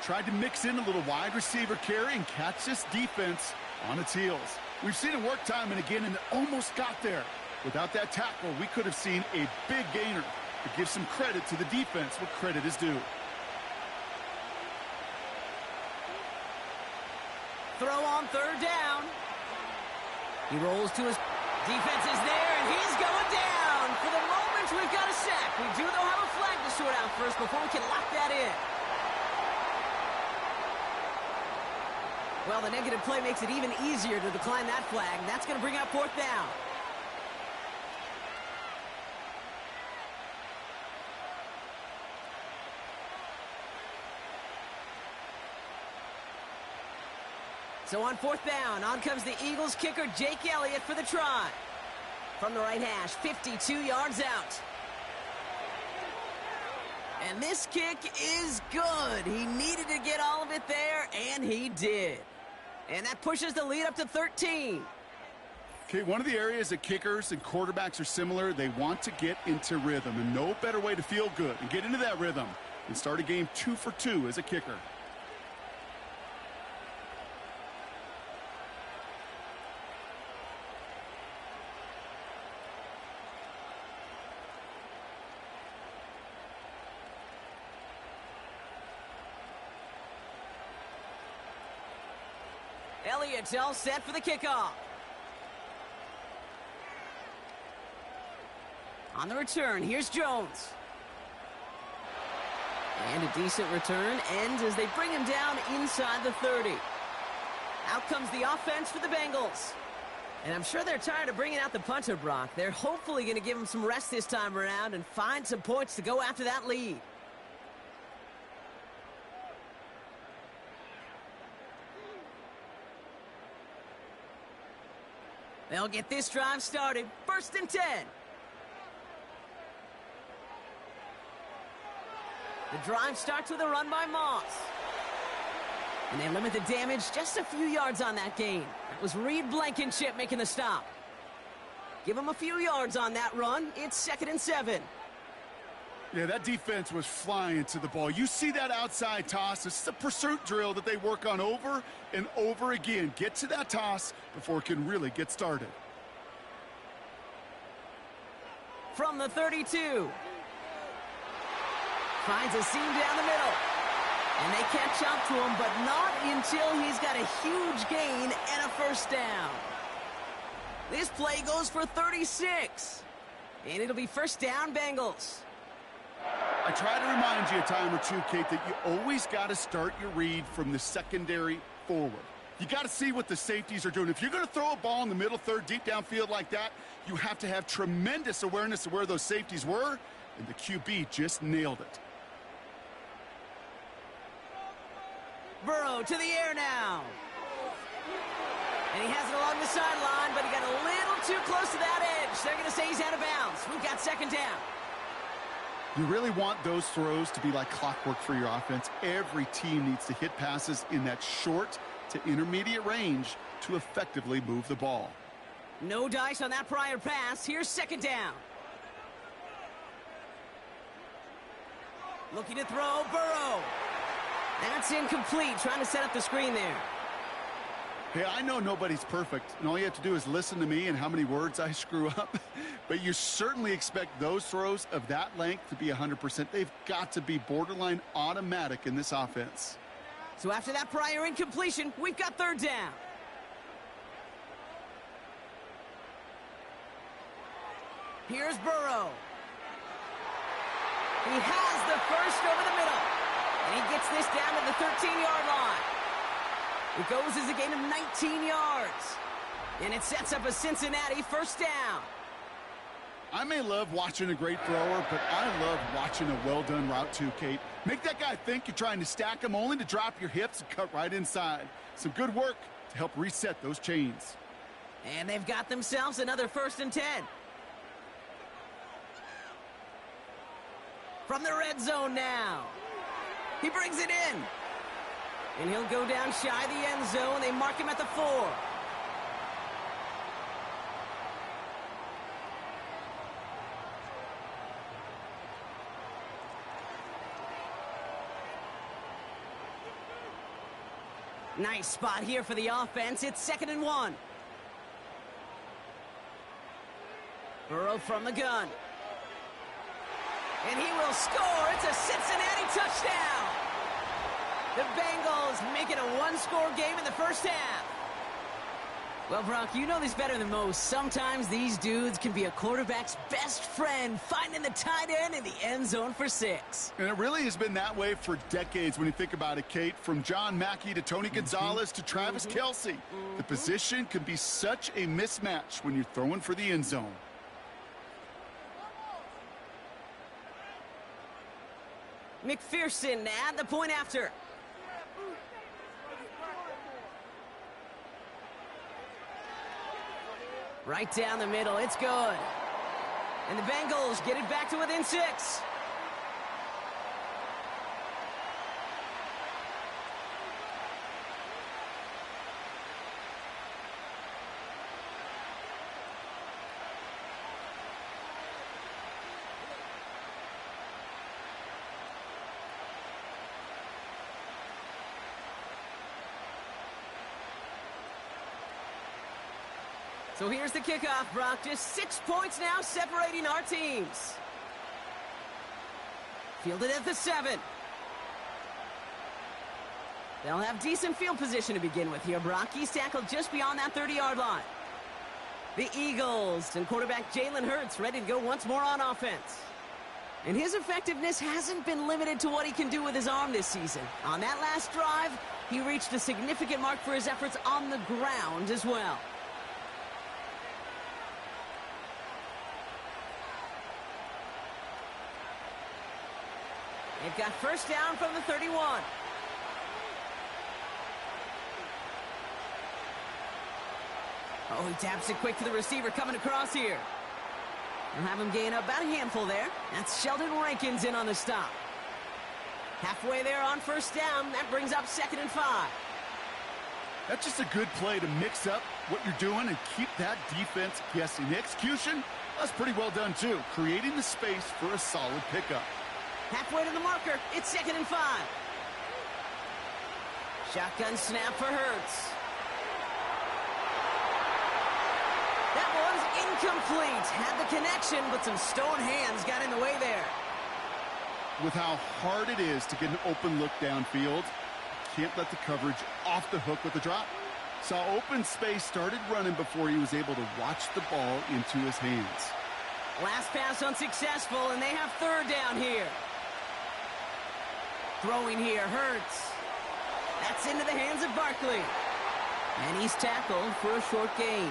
Tried to mix in a little wide receiver carry and catch this defense on its heels. We've seen it work time and again, and it almost got there. Without that tackle, we could have seen a big gainer. To give some credit to the defense where credit is due. Throw on third down. He rolls to his... Defense is there, and he's going down. For the moment, we've got a sack. We do, though, have a flag to sort out first before we can lock that in. Well, the negative play makes it even easier to decline that flag. That's going to bring up fourth down. So on fourth down, on comes the Eagles kicker, Jake Elliott, for the try. From the right hash, 52 yards out. And this kick is good. He needed to get all of it there, and he did. And that pushes the lead up to 13. Okay, one of the areas that kickers and quarterbacks are similar, they want to get into rhythm. And no better way to feel good and get into that rhythm than start a game 2 for 2 as a kicker. Elliott's all set for the kickoff. On the return, here's Jones. And a decent return ends as they bring him down inside the 30. Out comes the offense for the Bengals. And I'm sure they're tired of bringing out the punter, Brock. They're hopefully going to give him some rest this time around and find some points to go after that lead. They'll get this drive started. 1st and 10. The drive starts with a run by Moss. And they limit the damage just a few yards on that gain. That was Reed Blankenship making the stop. Give him a few yards on that run. It's 2nd and 7. Yeah, that defense was flying to the ball. You see that outside toss. This is a pursuit drill that they work on over and over again. Get to that toss before it can really get started. From the 32. Finds a seam down the middle. And they catch up to him, but not until he's got a huge gain and a first down. This play goes for 36. And it'll be first down, Bengals. I try to remind you a time or two, Kate, that you always got to start your read from the secondary forward. You got to see what the safeties are doing. If you're going to throw a ball in the middle third, deep downfield like that, you have to have tremendous awareness of where those safeties were, and the QB just nailed it. Burrow to the air now. And he has it along the sideline, but he got a little too close to that edge. They're going to say he's out of bounds. We've got 2nd down. You really want those throws to be like clockwork for your offense. Every team needs to hit passes in that short to intermediate range to effectively move the ball. No dice on that prior pass. Here's 2nd down. Looking to throw, Burrow. That's incomplete, trying to set up the screen there. Hey, I know nobody's perfect, and all you have to do is listen to me and how many words I screw up. But you certainly expect those throws of that length to be 100%. They've got to be borderline automatic in this offense. So after that prior incompletion, we've got 3rd down. Here's Burrow. He has the first over the middle. And he gets this down to the 13-yard line. It goes as a gain of 19 yards. And it sets up a Cincinnati first down. I may love watching a great thrower, but I love watching a well-done route too, Kate. Make that guy think you're trying to stack him only to drop your hips and cut right inside. Some good work to help reset those chains. And they've got themselves another 1st and 10. From the red zone now. He brings it in. And he'll go down shy of the end zone. They mark him at the 4. Nice spot here for the offense. It's 2nd and 1. Burrow from the gun. And he will score. It's a Cincinnati touchdown. The Bengals make it a one-score game in the first half. Well, Brock, you know this better than most. Sometimes these dudes can be a quarterback's best friend, finding the tight end in the end zone for 6. And it really has been that way for decades when you think about it, Kate. From John Mackey to Tony Gonzalez to Travis Kelce. The position can be such a mismatch when you're throwing for the end zone. McPherson at the point after. Right down the middle, it's good. And the Bengals get it back to within 6. So here's the kickoff, Brock. Just 6 points now separating our teams. Fielded at the 7. They'll have decent field position to begin with here, Brock. He's tackled just beyond that 30-yard line. The Eagles and quarterback Jalen Hurts ready to go once more on offense. And his effectiveness hasn't been limited to what he can do with his arm this season. On that last drive, he reached a significant mark for his efforts on the ground as well. They've got first down from the 31. Oh, he taps it quick to the receiver coming across here. They'll have him gain up about a handful there. That's Sheldon Rankins in on the stop. Halfway there on first down. That brings up 2nd and 5. That's just a good play to mix up what you're doing and keep that defense guessing. The execution, that's pretty well done too. Creating the space for a solid pickup. Halfway to the marker, it's 2nd and 5. Shotgun snap for Hurts. That one's incomplete. Had the connection, but some stone hands got in the way there. With how hard it is to get an open look downfield, can't let the coverage off the hook with the drop. Saw open space, started running before he was able to watch the ball into his hands. Last pass unsuccessful, and they have third down here. Throwing here, Hurts. That's into the hands of Barkley. And he's tackled for a short gain.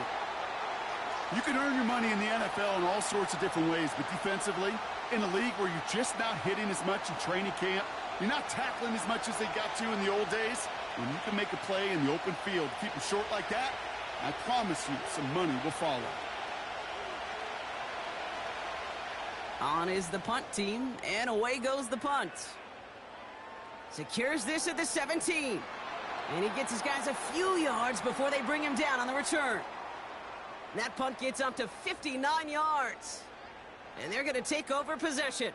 You can earn your money in the NFL in all sorts of different ways, but defensively, in a league where you're just not hitting as much in training camp, you're not tackling as much as they got to in the old days, when you can make a play in the open field, keep it short like that, I promise you some money will follow. On is the punt team, and away goes the punt. Secures this at the 17. And he gets his guys a few yards before they bring him down on the return. That punt gets up to 59 yards. And they're going to take over possession.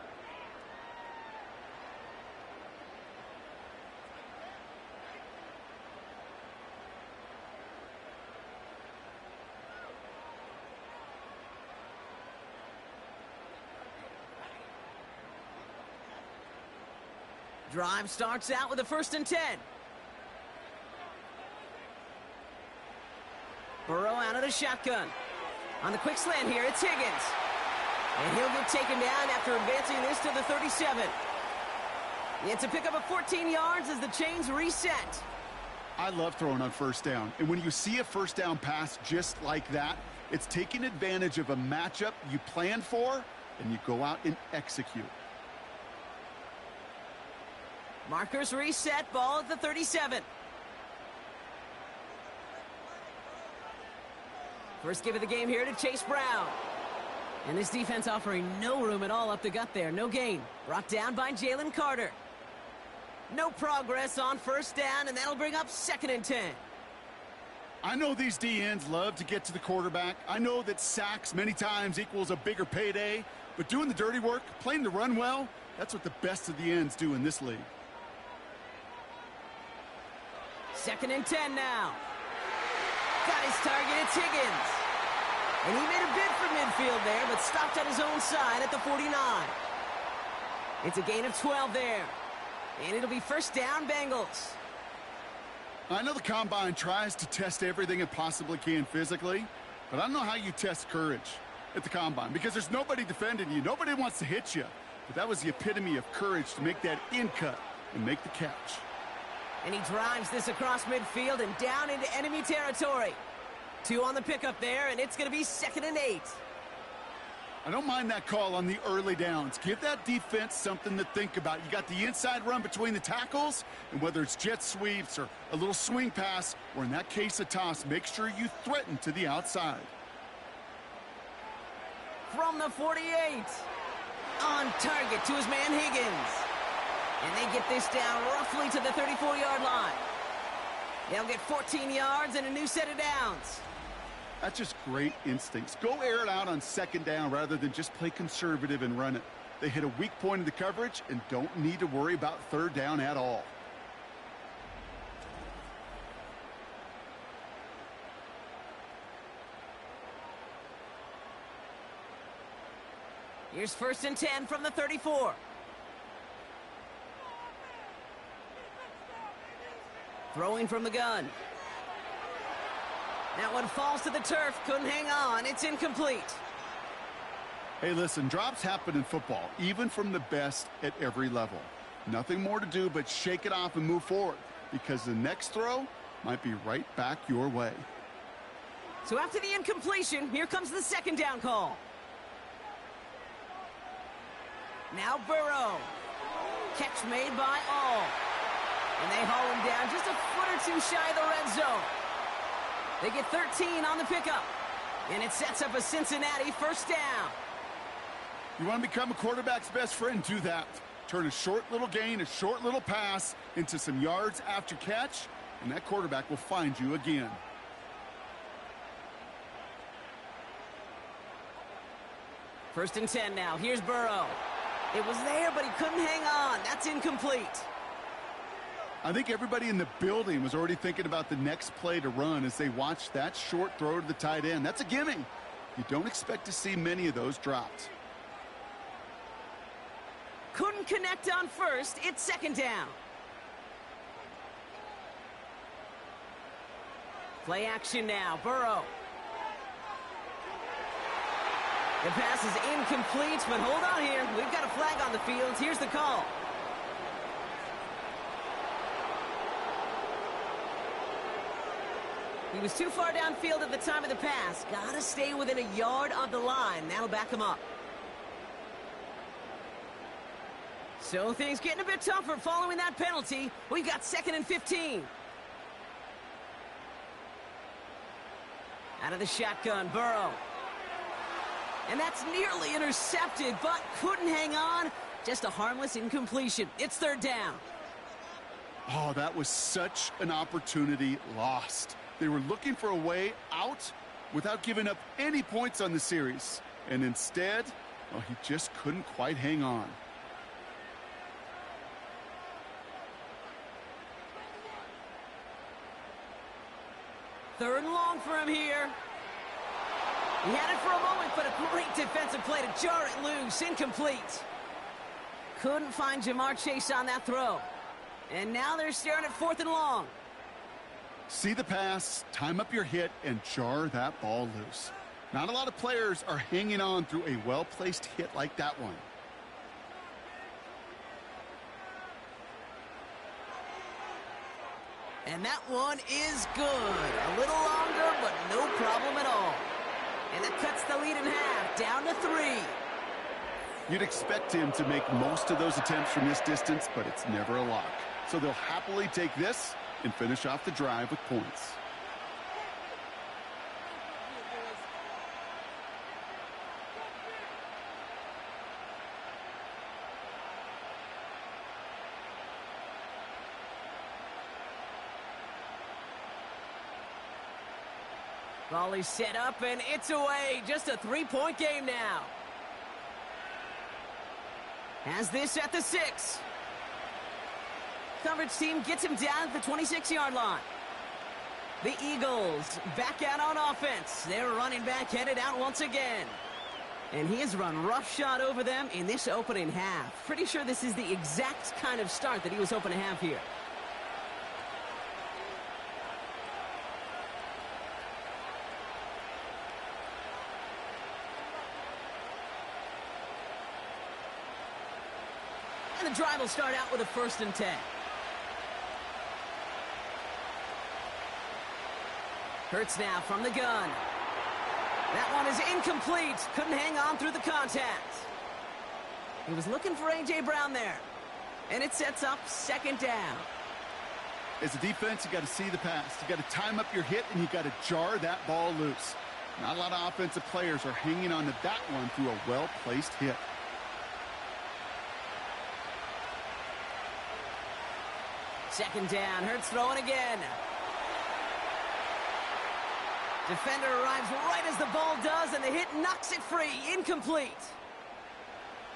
Drive starts out with a 1st and 10. Burrow out of the shotgun. On the quick slant here, it's Higgins. And he'll get taken down after advancing this to the 37. It's a pickup of 14 yards as the chains reset. I love throwing on first down. And when you see a first down pass just like that, it's taking advantage of a matchup you planned for, and you go out and execute. Markers reset, ball at the 37. First give of the game here to Chase Brown. And this defense offering no room at all up the gut there. No gain. Brought down by Jalen Carter. No progress on first down, and that'll bring up 2nd and 10. I know these DNs love to get to the quarterback. I know that sacks many times equals a bigger payday. But doing the dirty work, playing the run well, that's what the best of the ends do in this league. 2nd and 10 now. Got his target, it's Higgins. And he made a bid for midfield there, but stopped on his own side at the 49. It's a gain of 12 there. And it'll be 1st down, Bengals. I know the Combine tries to test everything it possibly can physically, but I don't know how you test courage at the Combine, because there's nobody defending you. Nobody wants to hit you. But that was the epitome of courage to make that in cut and make the catch. And he drives this across midfield and down into enemy territory. 2 on the pickup there, and it's going to be 2nd and 8. I don't mind that call on the early downs. Give that defense something to think about. You got the inside run between the tackles, and whether it's jet sweeps or a little swing pass, or in that case a toss, make sure you threaten to the outside. From the 48. On target to his man Higgins. And they get this down roughly to the 34-yard line. They'll get 14 yards and a new set of downs. That's just great instincts. Go air it out on 2nd down rather than just play conservative and run it. They hit a weak point in the coverage and don't need to worry about 3rd down at all. Here's 1st and 10 from the 34. Throwing from the gun. That one falls to the turf. Couldn't hang on. It's incomplete. Hey, listen, drops happen in football, even from the best at every level. Nothing more to do but shake it off and move forward, because the next throw might be right back your way. So after the incompletion, here comes the 2nd down call. Now Burrow. Catch made by all. And they haul him down just a foot or 2 shy of the red zone. They get 13 on the pickup. And it sets up a Cincinnati 1st down. You want to become a quarterback's best friend? Do that. Turn a short little gain, a short little pass into some yards after catch, and that quarterback will find you again. First and 10 now. Here's Burrow. It was there, but he couldn't hang on. That's incomplete. I think everybody in the building was already thinking about the next play to run as they watched that short throw to the tight end. That's a gimme. You don't expect to see many of those dropped. Couldn't connect on 1st. It's 2nd down. Play action now. Burrow. The pass is incomplete, but hold on here. We've got a flag on the field. Here's the call. He was too far downfield at the time of the pass. Gotta stay within a yard of the line. That'll back him up. So things getting a bit tougher following that penalty. We've got 2nd and 15. Out of the shotgun, Burrow. And that's nearly intercepted, but couldn't hang on. Just a harmless incompletion. It's 3rd down. Oh, that was such an opportunity lost. They were looking for a way out without giving up any points on the series. And instead, well, he just couldn't quite hang on. Third and long for him here. He had it for a moment, but a great defensive play to jar it loose. Incomplete. Couldn't find Jamar Chase on that throw. And now they're staring at 4th and long. See the pass, time up your hit, and jar that ball loose. Not a lot of players are hanging on through a well-placed hit like that one. And that one is good. A little longer, but no problem at all. And that cuts the lead in half, down to 3. You'd expect him to make most of those attempts from this distance, but it's never a lock. So they'll happily take this and finish off the drive with points. Volley set up, and it's away. Just a 3-point game now. Has this at the 6. Coverage team gets him down at the 26-yard line. The Eagles back out on offense. Their running back headed out once again. And he has run roughshod over them in this opening half. Pretty sure this is the exact kind of start that he was hoping to have here. And the drive will start out with a 1st and 10. Hurts now from the gun. That one is incomplete. Couldn't hang on through the contact. He was looking for A.J. Brown there. And it sets up 2nd down. As a defense, you got to see the pass. You got to time up your hit, and you got to jar that ball loose. Not a lot of offensive players are hanging on to that one through a well-placed hit. Second down. Hurts throwing again. Defender arrives right as the ball does, and the hit knocks it free. Incomplete.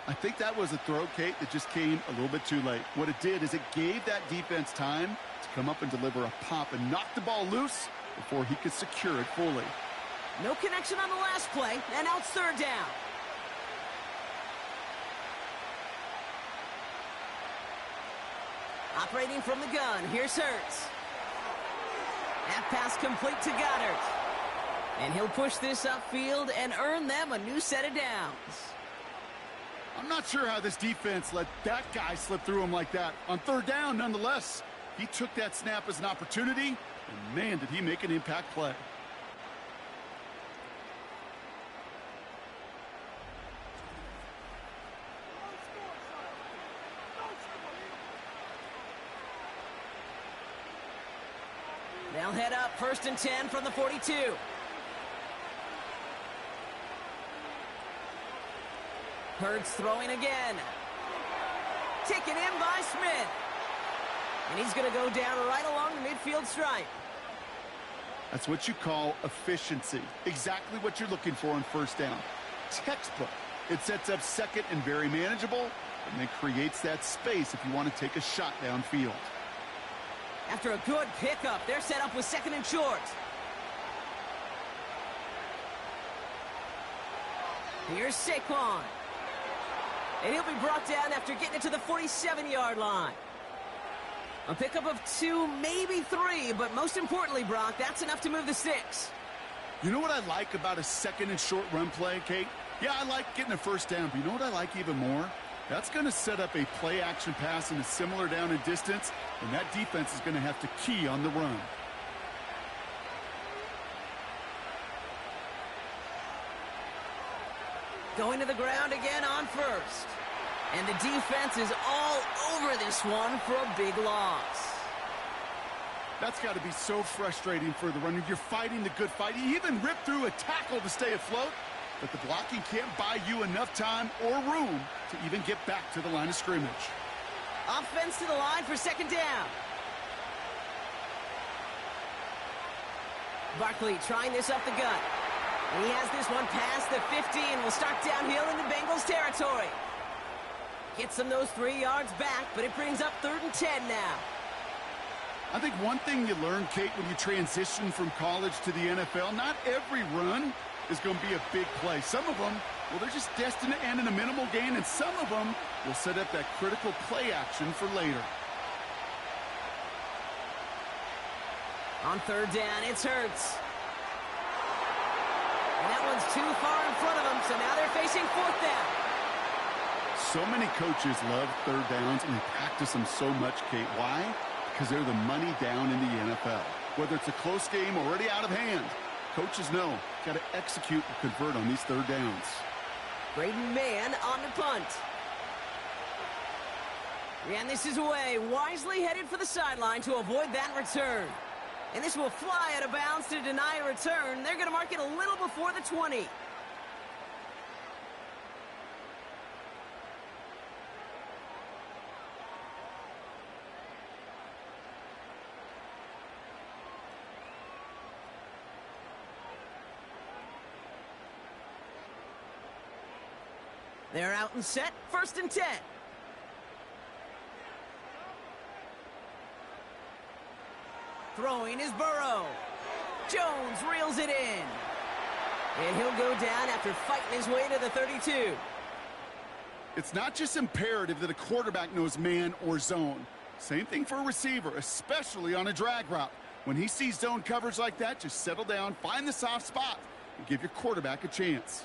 I think that was a throw, Kate, that just came a little bit too late. What it did is it gave that defense time to come up and deliver a pop and knock the ball loose before he could secure it fully. No connection on the last play, and now it's 3rd down. Operating from the gun, here's Hurts. That pass complete to Goddard. And he'll push this upfield and earn them a new set of downs. I'm not sure how this defense let that guy slip through him like that. On 3rd down, nonetheless, he took that snap as an opportunity, and man, did he make an impact play. They'll head up 1st and 10 from the 42. Hurts throwing again. Taken in by Smith. And he's going to go down right along the midfield stripe. That's what you call efficiency. Exactly what you're looking for on 1st down. Textbook. It sets up 2nd and very manageable, and then creates that space if you want to take a shot downfield. After a good pickup, they're set up with 2nd and short. Here's Saquon. And he'll be brought down after getting it to the 47-yard line. A pickup of 2, maybe 3, but most importantly, Brock, that's enough to move the sticks. You know what I like about a 2nd and short run play, Kate? Yeah, I like getting a 1st down, but you know what I like even more? That's going to set up a play-action pass in a similar down and distance, and that defense is going to have to key on the run. Going to the ground again on 1st. And the defense is all over this one for a big loss. That's got to be so frustrating for the runner. You're fighting the good fight. You even ripped through a tackle to stay afloat, but the blocking can't buy you enough time or room to even get back to the line of scrimmage. Offense to the line for 2nd down. Barkley trying this up the gut. And he has this one past the 50 and will start downhill into Bengals territory. Gets them those 3 yards back, but it brings up 3rd and 10 now. I think one thing you learn, Kate, when you transition from college to the NFL, not every run is going to be a big play. Some of them, well, they're just destined to end in a minimal gain, and some of them will set up that critical play action for later. On 3rd down, it's Hurts. And that one's too far in front of them, so now they're facing 4th down. So many coaches love 3rd downs, and they practice them so much, Kate. Why? Because they're the money down in the NFL. Whether it's a close game already out of hand, coaches know, got to execute and convert on these 3rd downs. Braden Mann on the punt. And this is away, wisely headed for the sideline to avoid that return. And this will fly out of bounds to deny a return. They're going to mark it a little before the 20. They're out and set, 1st and 10. Throwing is Burrow. Jones reels it in. And he'll go down after fighting his way to the 32. It's not just imperative that a quarterback knows man or zone. Same thing for a receiver, especially on a drag route. When he sees zone coverage like that, just settle down, find the soft spot, and give your quarterback a chance.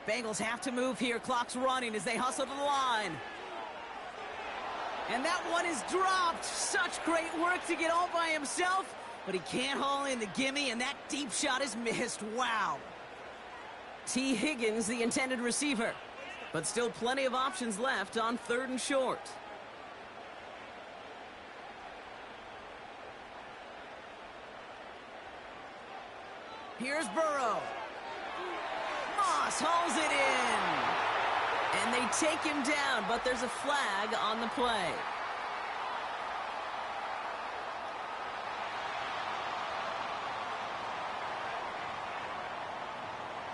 Bengals have to move here. Clock's running as they hustle to the line. And that one is dropped. Such great work to get all by himself, but he can't haul in the gimme, and that deep shot is missed. Wow. T. Higgins, the intended receiver, but still plenty of options left on 3rd and short. Here's Burrow. Moss hauls it in. And they take him down, but there's a flag on the play.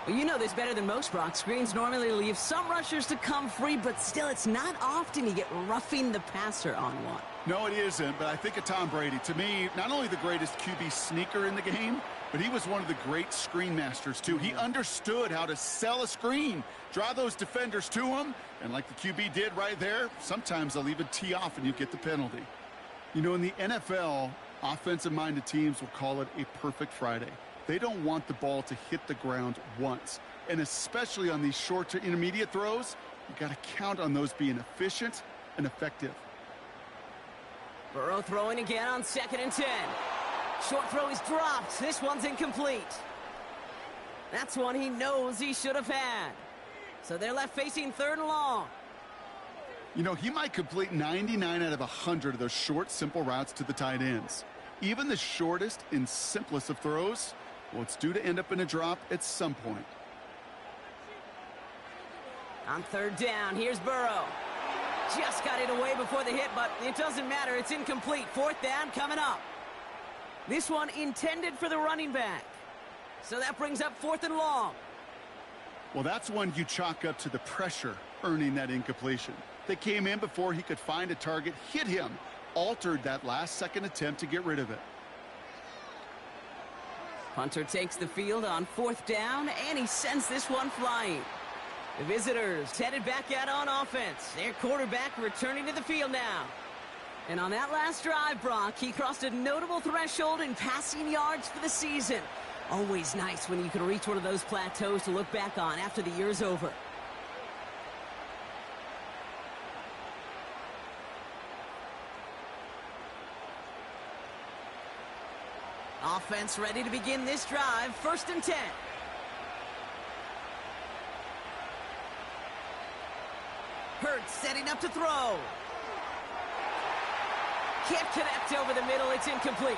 Well, you know this better than most, Brock. Screens normally leave some rushers to come free, but still, it's not often you get roughing the passer on one. No, it isn't, but I think of Tom Brady. To me, not only the greatest QB sneaker in the game, but he was one of the great screen masters, too. He understood how to sell a screen, draw those defenders to him, and like the QB did right there, sometimes they'll even tee off and you get the penalty. You know, in the NFL, offensive-minded teams will call it a perfect Friday. They don't want the ball to hit the ground once, and especially on these short to intermediate throws, you got to count on those being efficient and effective. Burrow throwing again on 2nd and 10. Short throw is dropped. This one's incomplete. That's one he knows he should have had. So they're left facing 3rd and long. You know, he might complete 99 out of 100 of those short, simple routes to the tight ends. Even the shortest and simplest of throws, well, it's due to end up in a drop at some point. On 3rd down, here's Burrow. Just got it away before the hit, but it doesn't matter. It's incomplete. 4th down coming up. This one intended for the running back. So that brings up 4th and long. Well, that's one you chalk up to the pressure earning that incompletion. They came in before he could find a target, hit him, altered that last-second attempt to get rid of it. Hunter takes the field on 4th down, and he sends this one flying. The visitors headed back out on offense. Their quarterback returning to the field now. And on that last drive, Brock, he crossed a notable threshold in passing yards for the season. Always nice when you can reach one of those plateaus to look back on after the year's over. Offense ready to begin this drive. 1st and 10. Hurts setting up to throw. Can't connect over the middle. It's incomplete.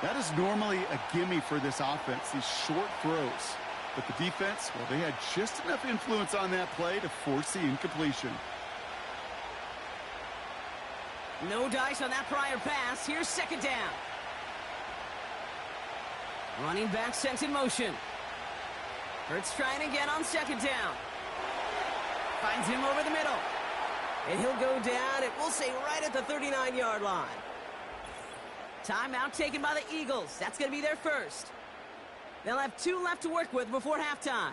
That is normally a gimme for this offense, these short throws. But the defense, well, they had just enough influence on that play to force the incompletion. No dice on that prior pass. Here's 2nd down. Running back sent in motion. Hurts trying again on 2nd down. Finds him over the middle. And he'll go down, and we'll say right at the 39-yard line. Timeout taken by the Eagles. That's going to be their first. They'll have 2 left to work with before halftime.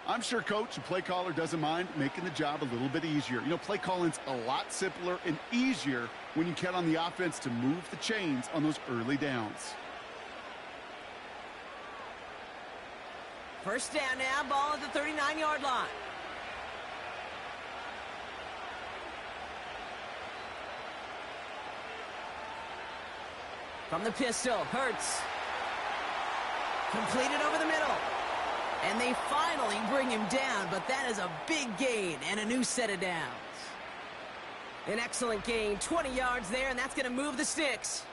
I'm sure coach and play caller doesn't mind making the job a little bit easier. You know, play calling's a lot simpler and easier when you count on the offense to move the chains on those early downs. 1st down now, ball at the 39-yard line. From the pistol, Hurts. Completed over the middle. And they finally bring him down, but that is a big gain and a new set of downs. An excellent gain, 20 yards there, and that's going to move the sticks.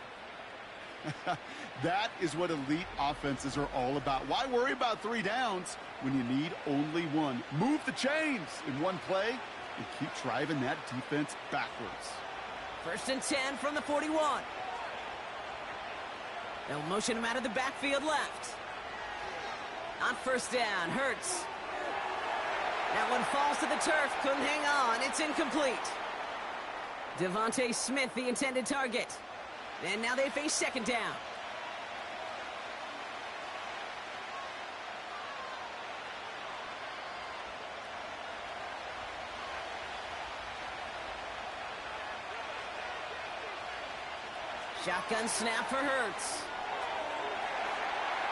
That is what elite offenses are all about. Why worry about 3 downs when you need only 1? Move the chains in one play and keep driving that defense backwards. 1st and 10 from the 41. They'll motion him out of the backfield left. On 1st down, Hurts. That one falls to the turf, couldn't hang on. It's incomplete. Devontae Smith, the intended target. And now they face 2nd down. Shotgun snap for Hurts.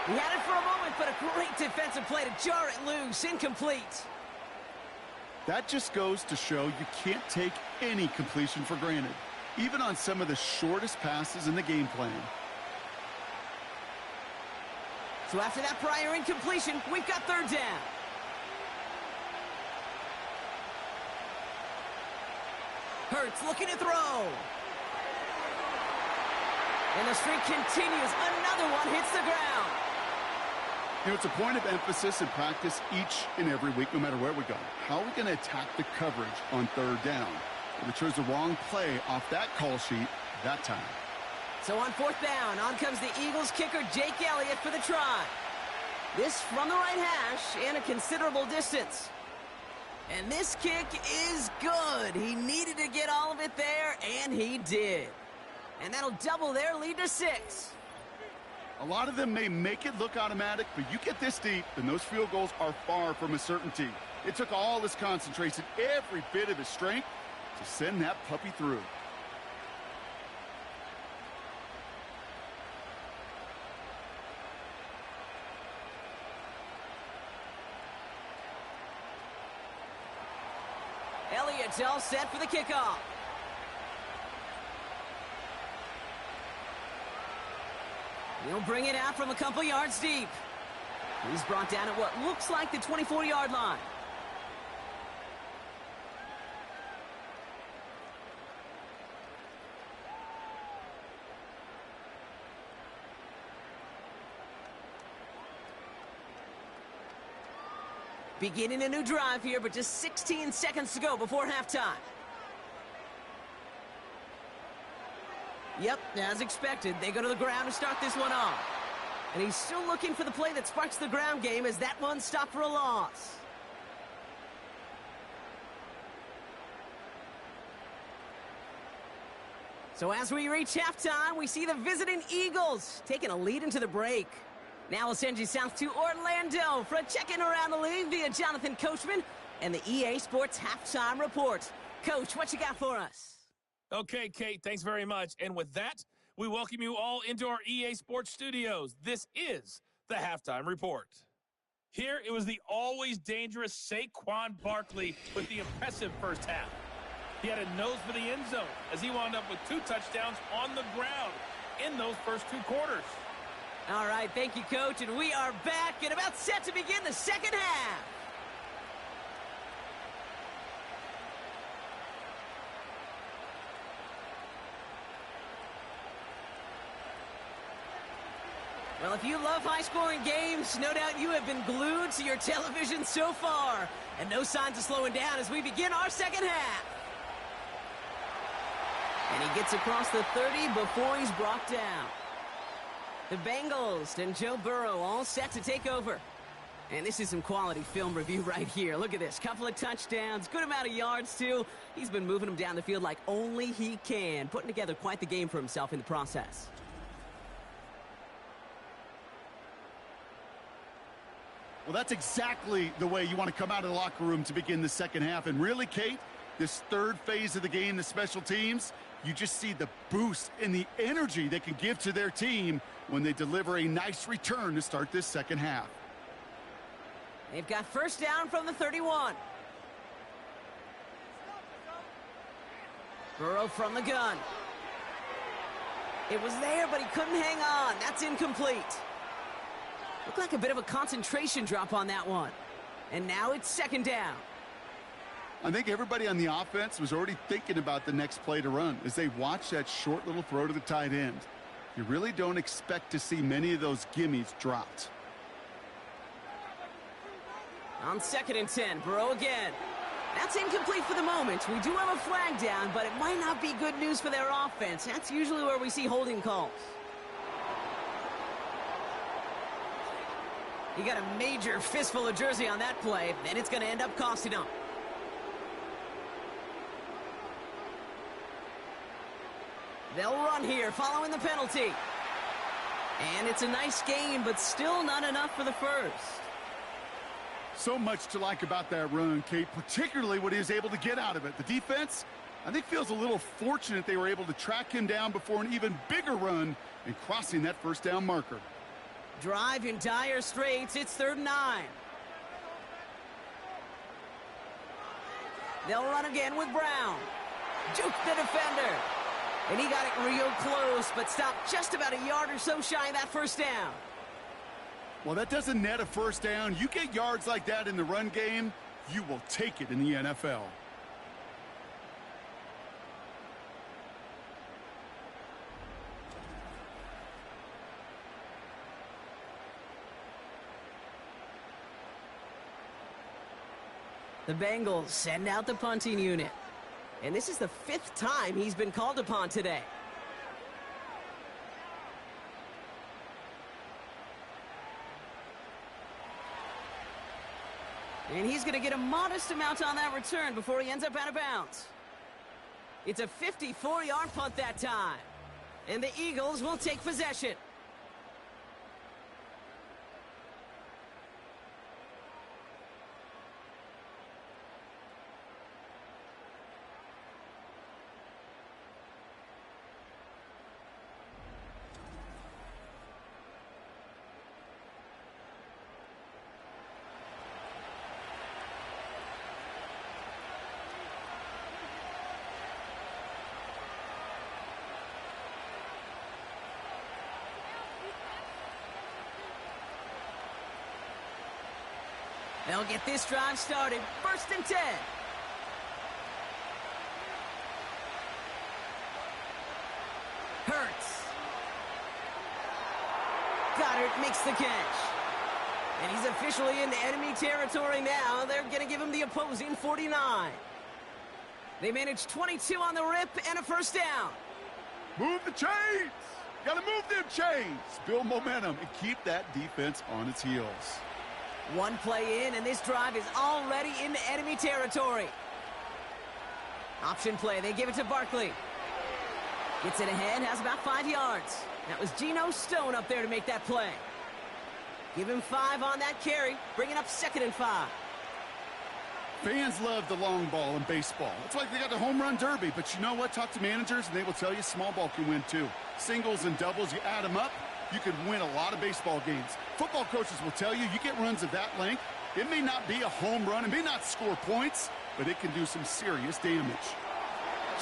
He had it for a moment, but a great defensive play to jar it loose. Incomplete. That just goes to show you can't take any completion for granted, even on some of the shortest passes in the game plan. So after that prior incompletion, we've got third down. Hurts looking to throw. And the streak continues. Another one hits the ground. You know, it's a point of emphasis in practice each and every week, no matter where we go. How are we going to attack the coverage on third down? We chose the wrong play off that call sheet that time. So on fourth down, on comes the Eagles kicker, Jake Elliott, for the try. This from the right hash and a considerable distance. And this kick is good. He needed to get all of it there, and he did. And that'll double their lead to 6. A lot of them may make it look automatic, but you get this deep, and those field goals are far from a certainty. It took all his concentration, every bit of his strength, to send that puppy through. Elliott's all set for the kickoff. He'll bring it out from a couple yards deep. He's brought down at what looks like the 24-yard line. Beginning a new drive here, but just 16 seconds to go before halftime. Yep, as expected, they go to the ground to start this one off. And he's still looking for the play that sparks the ground game as that one stopped for a loss. So as we reach halftime, we see the visiting Eagles taking a lead into the break. Now we'll send you south to Orlando for a check-in around the league via Jonathan Coachman and the EA Sports Halftime Report. Coach, what you got for us? Okay, Kate, thanks very much. And with that, we welcome you all into our EA Sports studios. This is the Halftime Report. Here, it was the always dangerous Saquon Barkley with the impressive first half. He had a nose for the end zone as he wound up with 2 touchdowns on the ground in those first 2 quarters. All right, thank you, Coach, and we are back and about set to begin the second half. Well, if you love high-scoring games, no doubt you have been glued to your television so far. And no signs of slowing down as we begin our second half. And he gets across the 30 before he's brought down. The Bengals and Joe Burrow all set to take over. And this is some quality film review right here. Look at this. Couple of touchdowns, good amount of yards, too. He's been moving them down the field like only he can, putting together quite the game for himself in the process. Well, that's exactly the way you want to come out of the locker room to begin the second half. And really, Kate, this third phase of the game, the special teams, you just see the boost and the energy they can give to their team when they deliver a nice return to start this second half. They've got first down from the 31. Burrow from the gun. It was there, but he couldn't hang on. That's incomplete. Looked like a bit of a concentration drop on that one. And now it's second down. I think everybody on the offense was already thinking about the next play to run as they watch that short little throw to the tight end. You really don't expect to see many of those gimmies dropped. On 2nd and 10, Burrow again. That's incomplete for the moment. We do have a flag down, but it might not be good news for their offense. That's usually where we see holding calls. He got a major fistful of jersey on that play, and it's going to end up costing him. They'll run here following the penalty. And it's a nice gain, but still not enough for the first. So much to like about that run, Kate, particularly what he was able to get out of it. The defense, I think feels a little fortunate they were able to track him down before an even bigger run and crossing that first down marker. Drive in dire straits. It's 3rd and 9. They'll run again with Brown. Juke the defender. And he got it real close, but stopped just about a yard or so shy of that first down. Well, that doesn't net a first down. You get yards like that in the run game, you will take it in the NFL. The Bengals send out the punting unit. And this is the 5th time he's been called upon today. And he's going to get a modest amount on that return before he ends up out of bounds. It's a 54-yard punt that time. And the Eagles will take possession. They'll get this drive started. 1st and 10. Hurts. Goddard makes the catch. And he's officially in enemy territory now. They're going to give him the opposing 49. They managed 22 on the rip and a first down. Move the chains. Got to move them chains. Build momentum and keep that defense on its heels. One play in, and this drive is already into enemy territory. Option play. They give it to Barkley. Gets it ahead, has about 5 yards. That was Geno Stone up there to make that play. Give him 5 on that carry, bringing up 2nd and 5. Fans love the long ball in baseball. It's like they got the home run derby, but you know what? Talk to managers, and they will tell you small ball can win too. Singles and doubles, you add them up, you could win a lot of baseball games. Football coaches will tell you get runs of that length. It may not be a home run, it may not score points, but it can do some serious damage.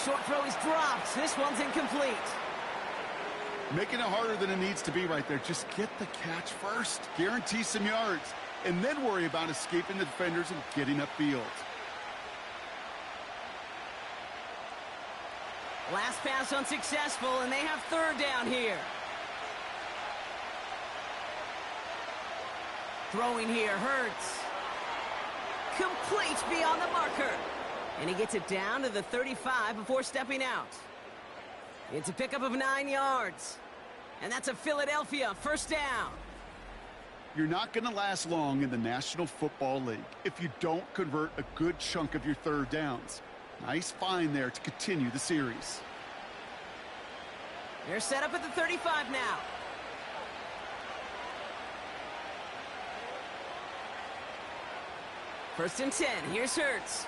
Short throw is dropped. This one's incomplete. Making it harder than it needs to be right there. Just get the catch first. Guarantee some yards. And then worry about escaping the defenders and getting upfield. Last pass unsuccessful, and they have 3rd down here. Throwing here, Hurts. Complete beyond the marker. And he gets it down to the 35 before stepping out. It's a pickup of 9 yards. And that's a Philadelphia first down. You're not going to last long in the National Football League if you don't convert a good chunk of your 3rd downs. Nice find there to continue the series. They're set up at the 35 now. First and 10. Here's Hurts.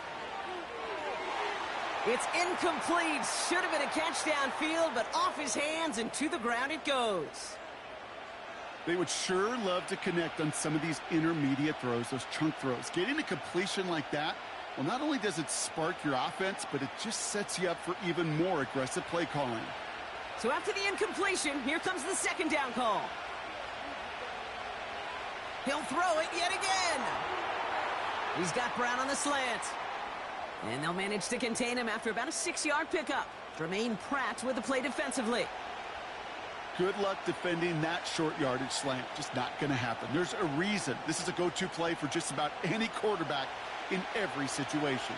It's incomplete. Should have been a catch downfield, but off his hands and to the ground it goes. They would sure love to connect on some of these intermediate throws, those chunk throws. Getting a completion like that, well, not only does it spark your offense, but it just sets you up for even more aggressive play calling. So after the incompletion, here comes the 2nd down call. He'll throw it yet again. He's got Brown on the slant. And they'll manage to contain him after about a 6-yard pickup. Jermaine Pratt with the play defensively. Good luck defending that short yardage slant. Just not going to happen. There's a reason this is a go-to play for just about any quarterback in every situation.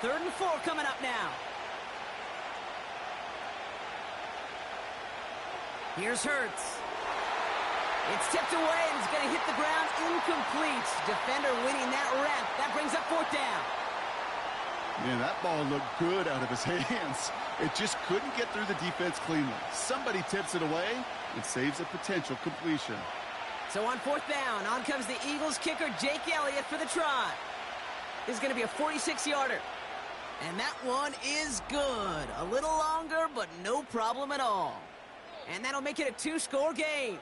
3rd and 4 coming up now. Here's Hurts. It's tipped away and it's going to hit the ground incomplete. Defender winning that rep. That brings up 4th down. Man, that ball looked good out of his hands. It just couldn't get through the defense cleanly. Somebody tips it away and saves a potential completion. So on 4th down, on comes the Eagles kicker, Jake Elliott, for the try. This is going to be a 46-yarder. And that one is good. A little longer, but no problem at all. And that'll make it a two-score game.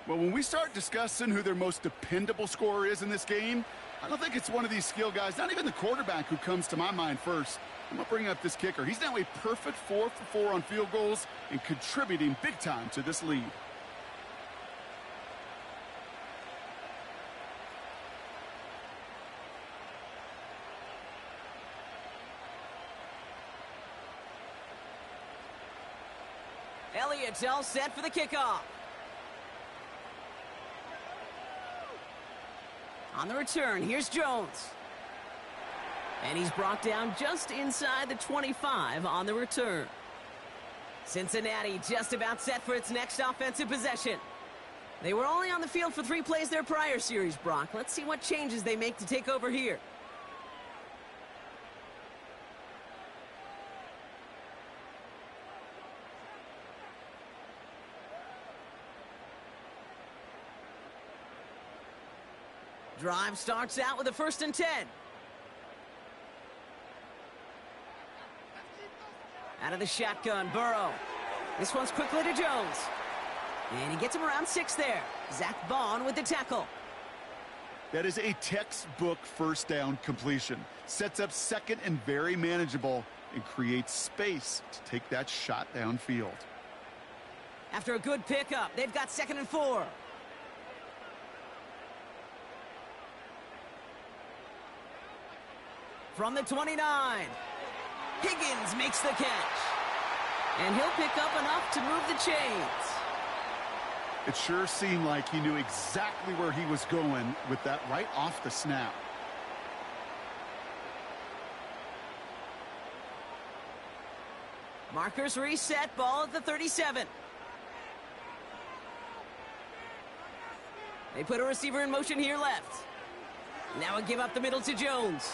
Well, when we start discussing who their most dependable scorer is in this game, I don't think it's one of these skill guys, not even the quarterback, who comes to my mind first. I'm going to bring up this kicker. He's now a perfect 4 for 4 on field goals and contributing big time to this lead. Elliott's all set for the kickoff. On the return, here's Jones. And he's brought down just inside the 25 on the return. Cincinnati just about set for its next offensive possession. They were only on the field for 3 plays their prior series, Brock. Let's see what changes they make to take over here. Drive starts out with a 1st and 10. Out of the shotgun, Burrow. This one's quickly to Jones. And he gets him around 6 there. Zach Bond with the tackle. That is a textbook first down completion. Sets up 2nd and very manageable and creates space to take that shot downfield. After a good pickup, they've got 2nd and 4. From the 29, Higgins makes the catch. And he'll pick up enough to move the chains. It sure seemed like he knew exactly where he was going with that right off the snap. Markers reset, ball at the 37. They put a receiver in motion here left. Now a give up the middle to Jones.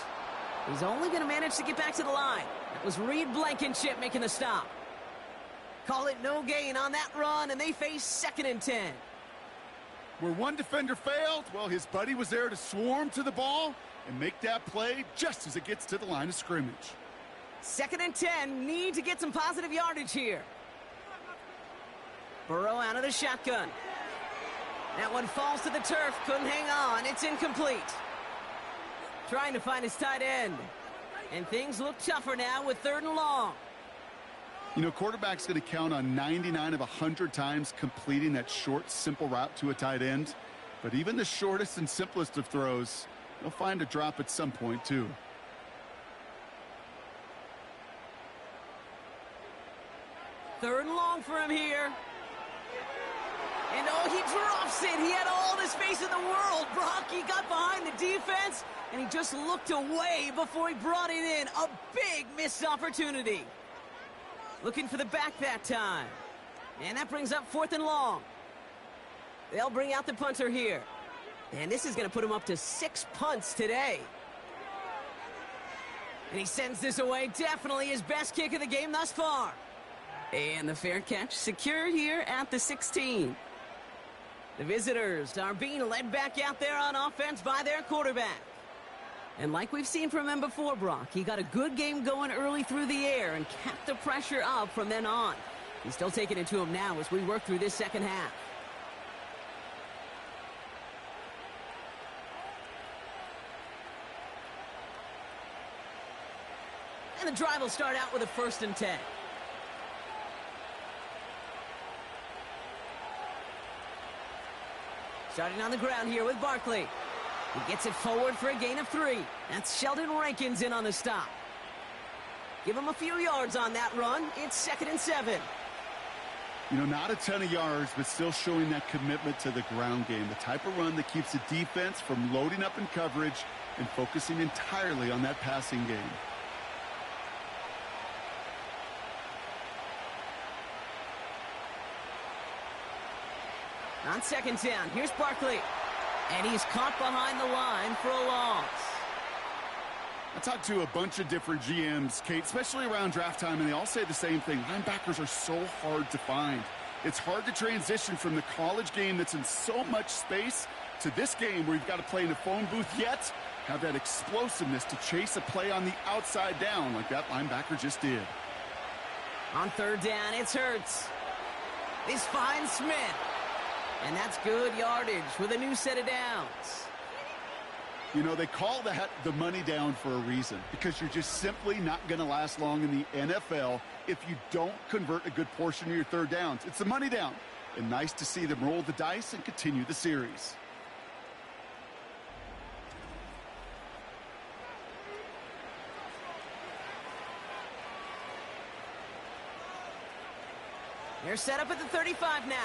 He's only going to manage to get back to the line. That was Reed Blankenship making the stop. Call it no gain on that run, and they face 2nd and 10. Where one defender failed, well, his buddy was there to swarm to the ball and make that play just as it gets to the line of scrimmage. 2nd and 10, need to get some positive yardage here. Burrow out of the shotgun. That one falls to the turf, couldn't hang on, it's incomplete. Trying to find his tight end. And things look tougher now with 3rd and long. You know, quarterback's going to count on 99 of 100 times completing that short, simple route to a tight end. But even the shortest and simplest of throws, he'll find a drop at some point, too. Third and long for him here. And oh, he drops it. He had all the space in the world, Brock. He got behind the defense, and he just looked away before he brought it in. A big missed opportunity. Looking for the back that time. And that brings up 4th and long. They'll bring out the punter here. And this is going to put him up to 6 punts today. And he sends this away. Definitely his best kick of the game thus far. And the fair catch secured here at the 16. The visitors are being led back out there on offense by their quarterback. And like we've seen from him before, Brock, he got a good game going early through the air and kept the pressure up from then on. He's still taking it to him now as we work through this second half. And the drive will start out with a 1st and 10. Starting on the ground here with Barkley. He gets it forward for a gain of 3. That's Sheldon Rankins in on the stop. Give him a few yards on that run. It's 2nd and 7. You know, not a ton of yards, but still showing that commitment to the ground game. The type of run that keeps the defense from loading up in coverage and focusing entirely on that passing game. On 2nd down, here's Barkley. And he's caught behind the line for a loss. I talked to a bunch of different GMs, Kate, especially around draft time, and they all say the same thing. Linebackers are so hard to find. It's hard to transition from the college game that's in so much space to this game where you've got to play in a phone booth, yet have that explosiveness to chase a play on the outside down like that linebacker just did. On third down, it's Hurts. This finds Smith. And that's good yardage with a new set of downs. You know, they call that the money down for a reason, because you're just simply not going to last long in the NFL if you don't convert a good portion of your third downs. It's the money down. And nice to see them roll the dice and continue the series. They're set up at the 35 now.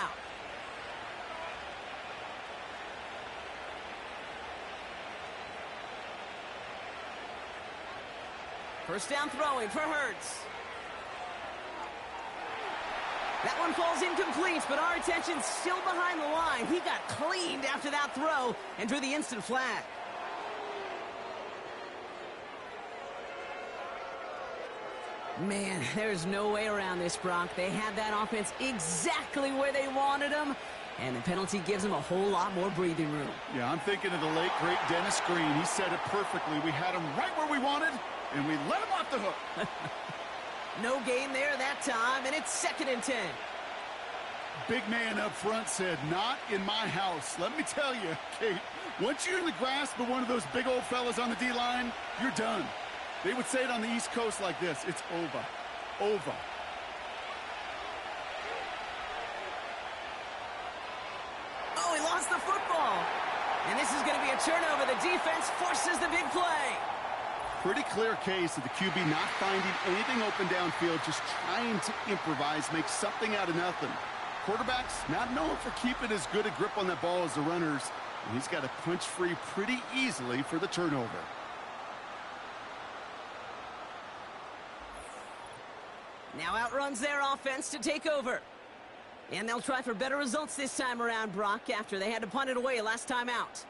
First down throwing for Hurts. That one falls incomplete, but our attention's still behind the line. He got cleaned after that throw and drew the instant flag. Man, there's no way around this, Brock. They had that offense exactly where they wanted them, and the penalty gives them a whole lot more breathing room. Yeah, I'm thinking of the late, great Dennis Green. He said it perfectly. We had him right where we wanted, and we let him off the hook. No gain there that time, and it's 2nd and 10. Big man up front said, not in my house. Let me tell you, Kate, once you're in the grasp of one of those big old fellas on the D-line, you're done. They would say it on the East Coast like this: it's over. Over. Oh, he lost the football. And this is going to be a turnover. The defense forces the big play. Pretty clear case of the QB not finding anything open downfield, just trying to improvise, make something out of nothing. Quarterbacks not known for keeping as good a grip on that ball as the runners, and he's got to punch free pretty easily for the turnover. Now outruns their offense to take over. And they'll try for better results this time around, Brock, after they had to punt it away last time out.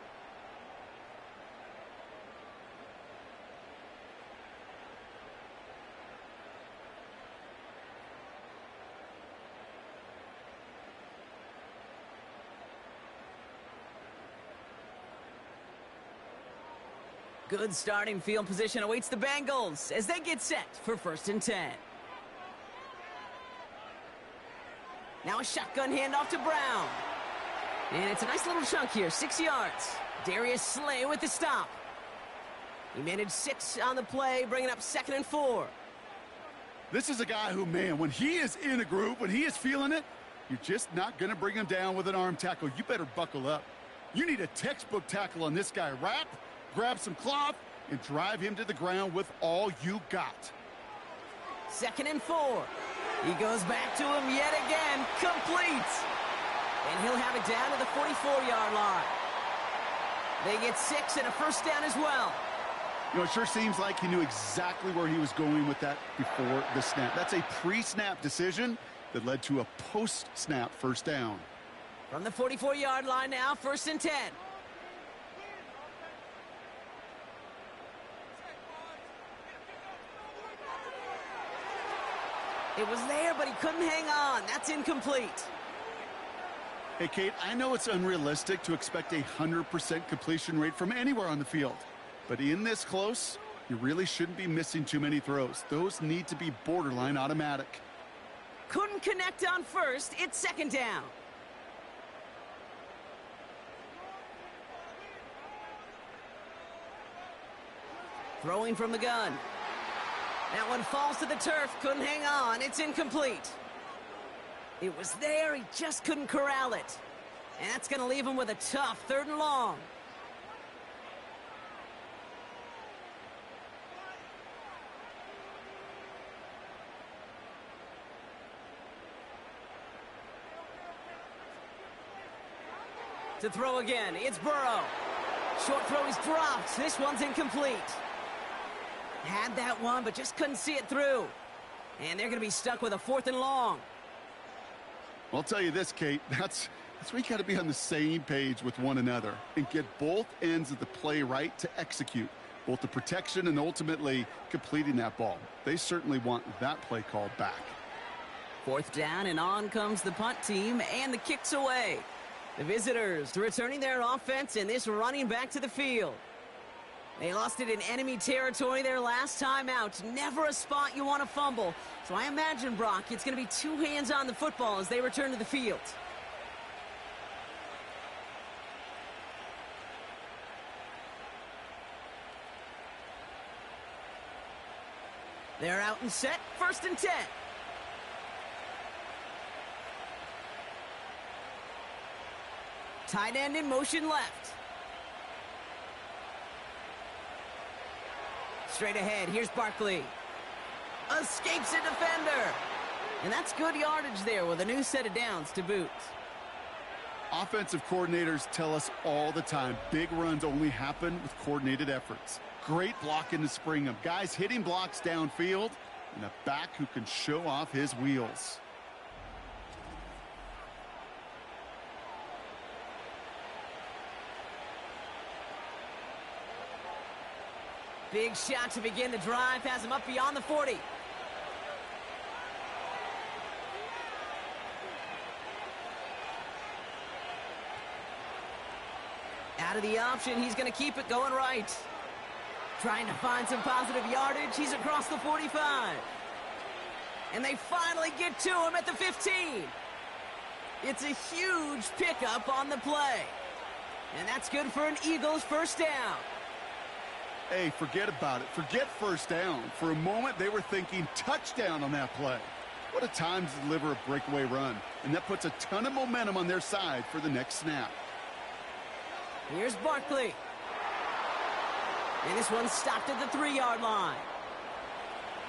Good starting field position awaits the Bengals as they get set for 1st and 10. Now a shotgun handoff to Brown. And it's a nice little chunk here, 6 yards. Darius Slay with the stop. He managed 6 on the play, bringing up 2nd and 4. This is a guy who, man, when he is in a groove, when he is feeling it, you're just not going to bring him down with an arm tackle. You better buckle up. You need a textbook tackle on this guy. Wrap, grab some cloth, and drive him to the ground with all you got. 2nd and 4. He goes back to him yet again, complete. And he'll have it down to the 44-yard line. They get 6 and a first down as well. You know, it sure seems like he knew exactly where he was going with that before the snap. That's a pre-snap decision that led to a post-snap first down. From the 44-yard line now, 1st and 10. It was there, but he couldn't hang on. That's incomplete. Hey, Kate, I know it's unrealistic to expect a 100% completion rate from anywhere on the field. But in this close, you really shouldn't be missing too many throws. Those need to be borderline automatic. Couldn't connect on first. It's 2nd down. Throwing from the gun. That one falls to the turf. Couldn't hang on. It's incomplete. It was there. He just couldn't corral it. And that's going to leave him with a tough 3rd and long. To throw again. It's Burrow. Short throw is dropped. This one's incomplete. Had that one, but just couldn't see it through. And they're going to be stuck with a 4th and long. I'll tell you this, Kate, that's where you got to be on the same page with one another and get both ends of the play right to execute, both the protection and ultimately completing that ball. They certainly want that play called back. 4th down, and on comes the punt team, and the kick's away. The visitors returning their offense, and this running back to the field. They lost it in enemy territory their last time out. Never a spot you want to fumble. So I imagine, Brock, it's going to be two hands on the football as they return to the field. They're out and set. 1st and 10. Tight end in motion left. Straight ahead, here's Barkley. Escapes a defender. And that's good yardage there with a new set of downs to boot. Offensive coordinators tell us all the time, big runs only happen with coordinated efforts. Great blocking to spring them. Guys hitting blocks downfield, and a back who can show off his wheels. Big shot to begin the drive. Has him up beyond the 40. Out of the option, he's going to keep it going right. Trying to find some positive yardage. He's across the 45. And they finally get to him at the 15. It's a huge pickup on the play. And that's good for an Eagles first down. Hey, forget about it. Forget first down. For a moment, they were thinking touchdown on that play. What a time to deliver a breakaway run. And that puts a ton of momentum on their side for the next snap. Here's Barkley. And this one's stopped at the 3-yard line.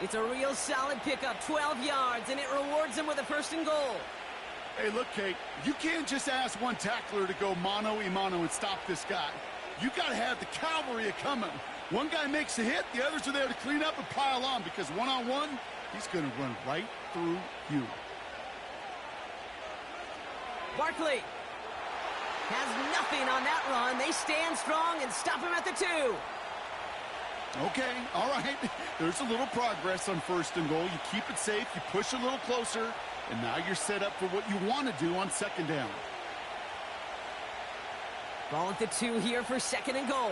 It's a real solid pickup, 12 yards, and it rewards him with a 1st and goal. Hey, look, Kate, you can't just ask one tackler to go mano-a-mano and stop this guy. You got to have the cavalry coming. One guy makes a hit, the others are there to clean up and pile on, because one-on-one, he's going to run right through you. Barkley has nothing on that run. They stand strong and stop him at the 2. Okay, all right. There's a little progress on 1st and goal. You keep it safe, you push a little closer, and now you're set up for what you want to do on 2nd down. Ball at the 2 here for 2nd and goal.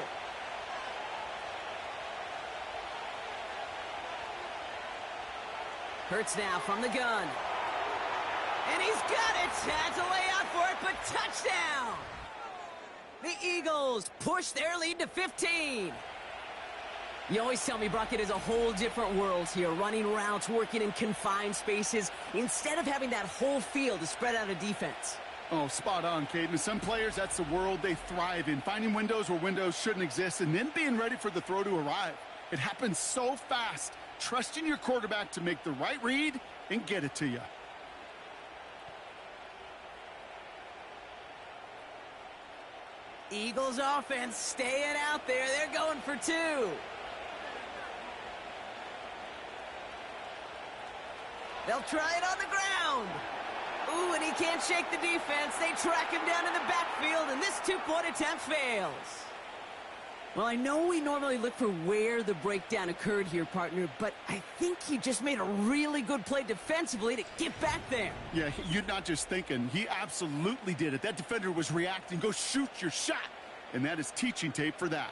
Hurts now from the gun. And he's got it. Had to lay out for it, but touchdown. The Eagles push their lead to 15. You always tell me, Brock, it is a whole different world here. Running routes, working in confined spaces, instead of having that whole field to spread out a defense. Oh, spot on, Caden. Some players, that's the world they thrive in. Finding windows where windows shouldn't exist and then being ready for the throw to arrive. It happens so fast. Trusting your quarterback to make the right read and get it to you. Eagles offense staying out there. They're going for 2. They'll try it on the ground. Ooh, and he can't shake the defense. They track him down in the backfield, and this 2-point attempt fails. Well, I know we normally look for where the breakdown occurred here, partner, but I think he just made a really good play defensively to get back there. Yeah, you're not just thinking. He absolutely did it. That defender was reacting. Go shoot your shot. And that is teaching tape for that.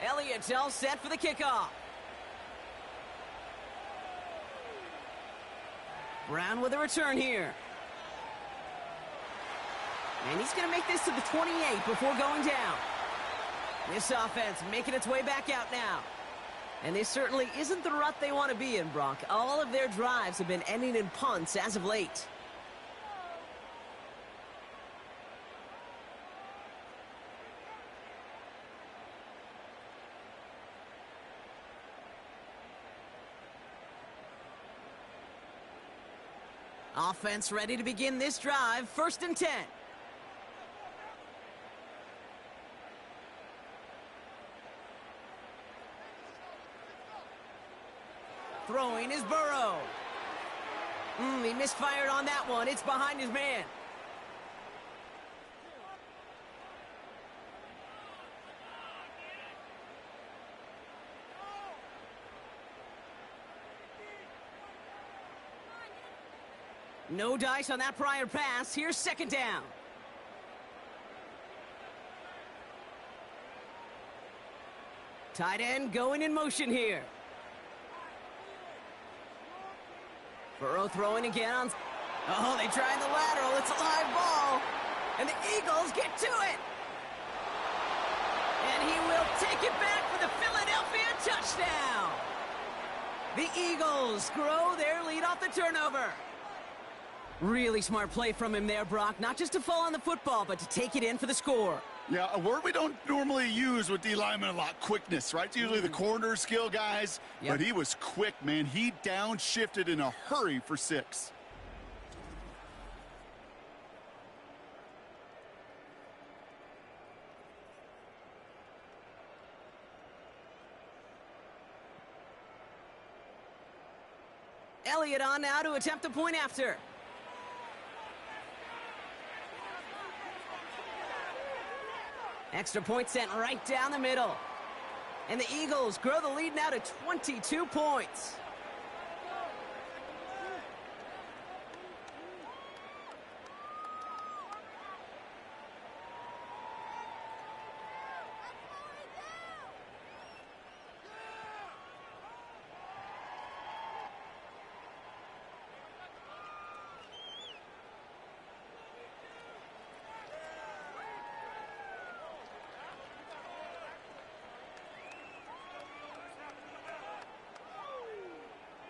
Elliott's all set for the kickoff. Brown with a return here. And he's going to make this to the 28 before going down. This offense making its way back out now. And this certainly isn't the rut they want to be in, Brock. All of their drives have been ending in punts as of late. Offense ready to begin this drive. 1st and 10. Throwing is Burrow. He misfired on that one. It's behind his man. No dice on that prior pass. Here's second down. Tight end going in motion here. Burrow throwing again on... Oh, they tried the lateral. It's a live ball. And the Eagles get to it. And he will take it back for the Philadelphia touchdown. The Eagles grow their lead off the turnover. Really smart play from him there, Brock. Not just to fall on the football, but to take it in for the score. Yeah, a word we don't normally use with D linemen a lot, quickness, right? It's usually the corner skill guys, but he was quick, man. He downshifted in a hurry for 6. Elliott on now to attempt the point after. Extra point sent right down the middle. And the Eagles grow the lead now to 22 points.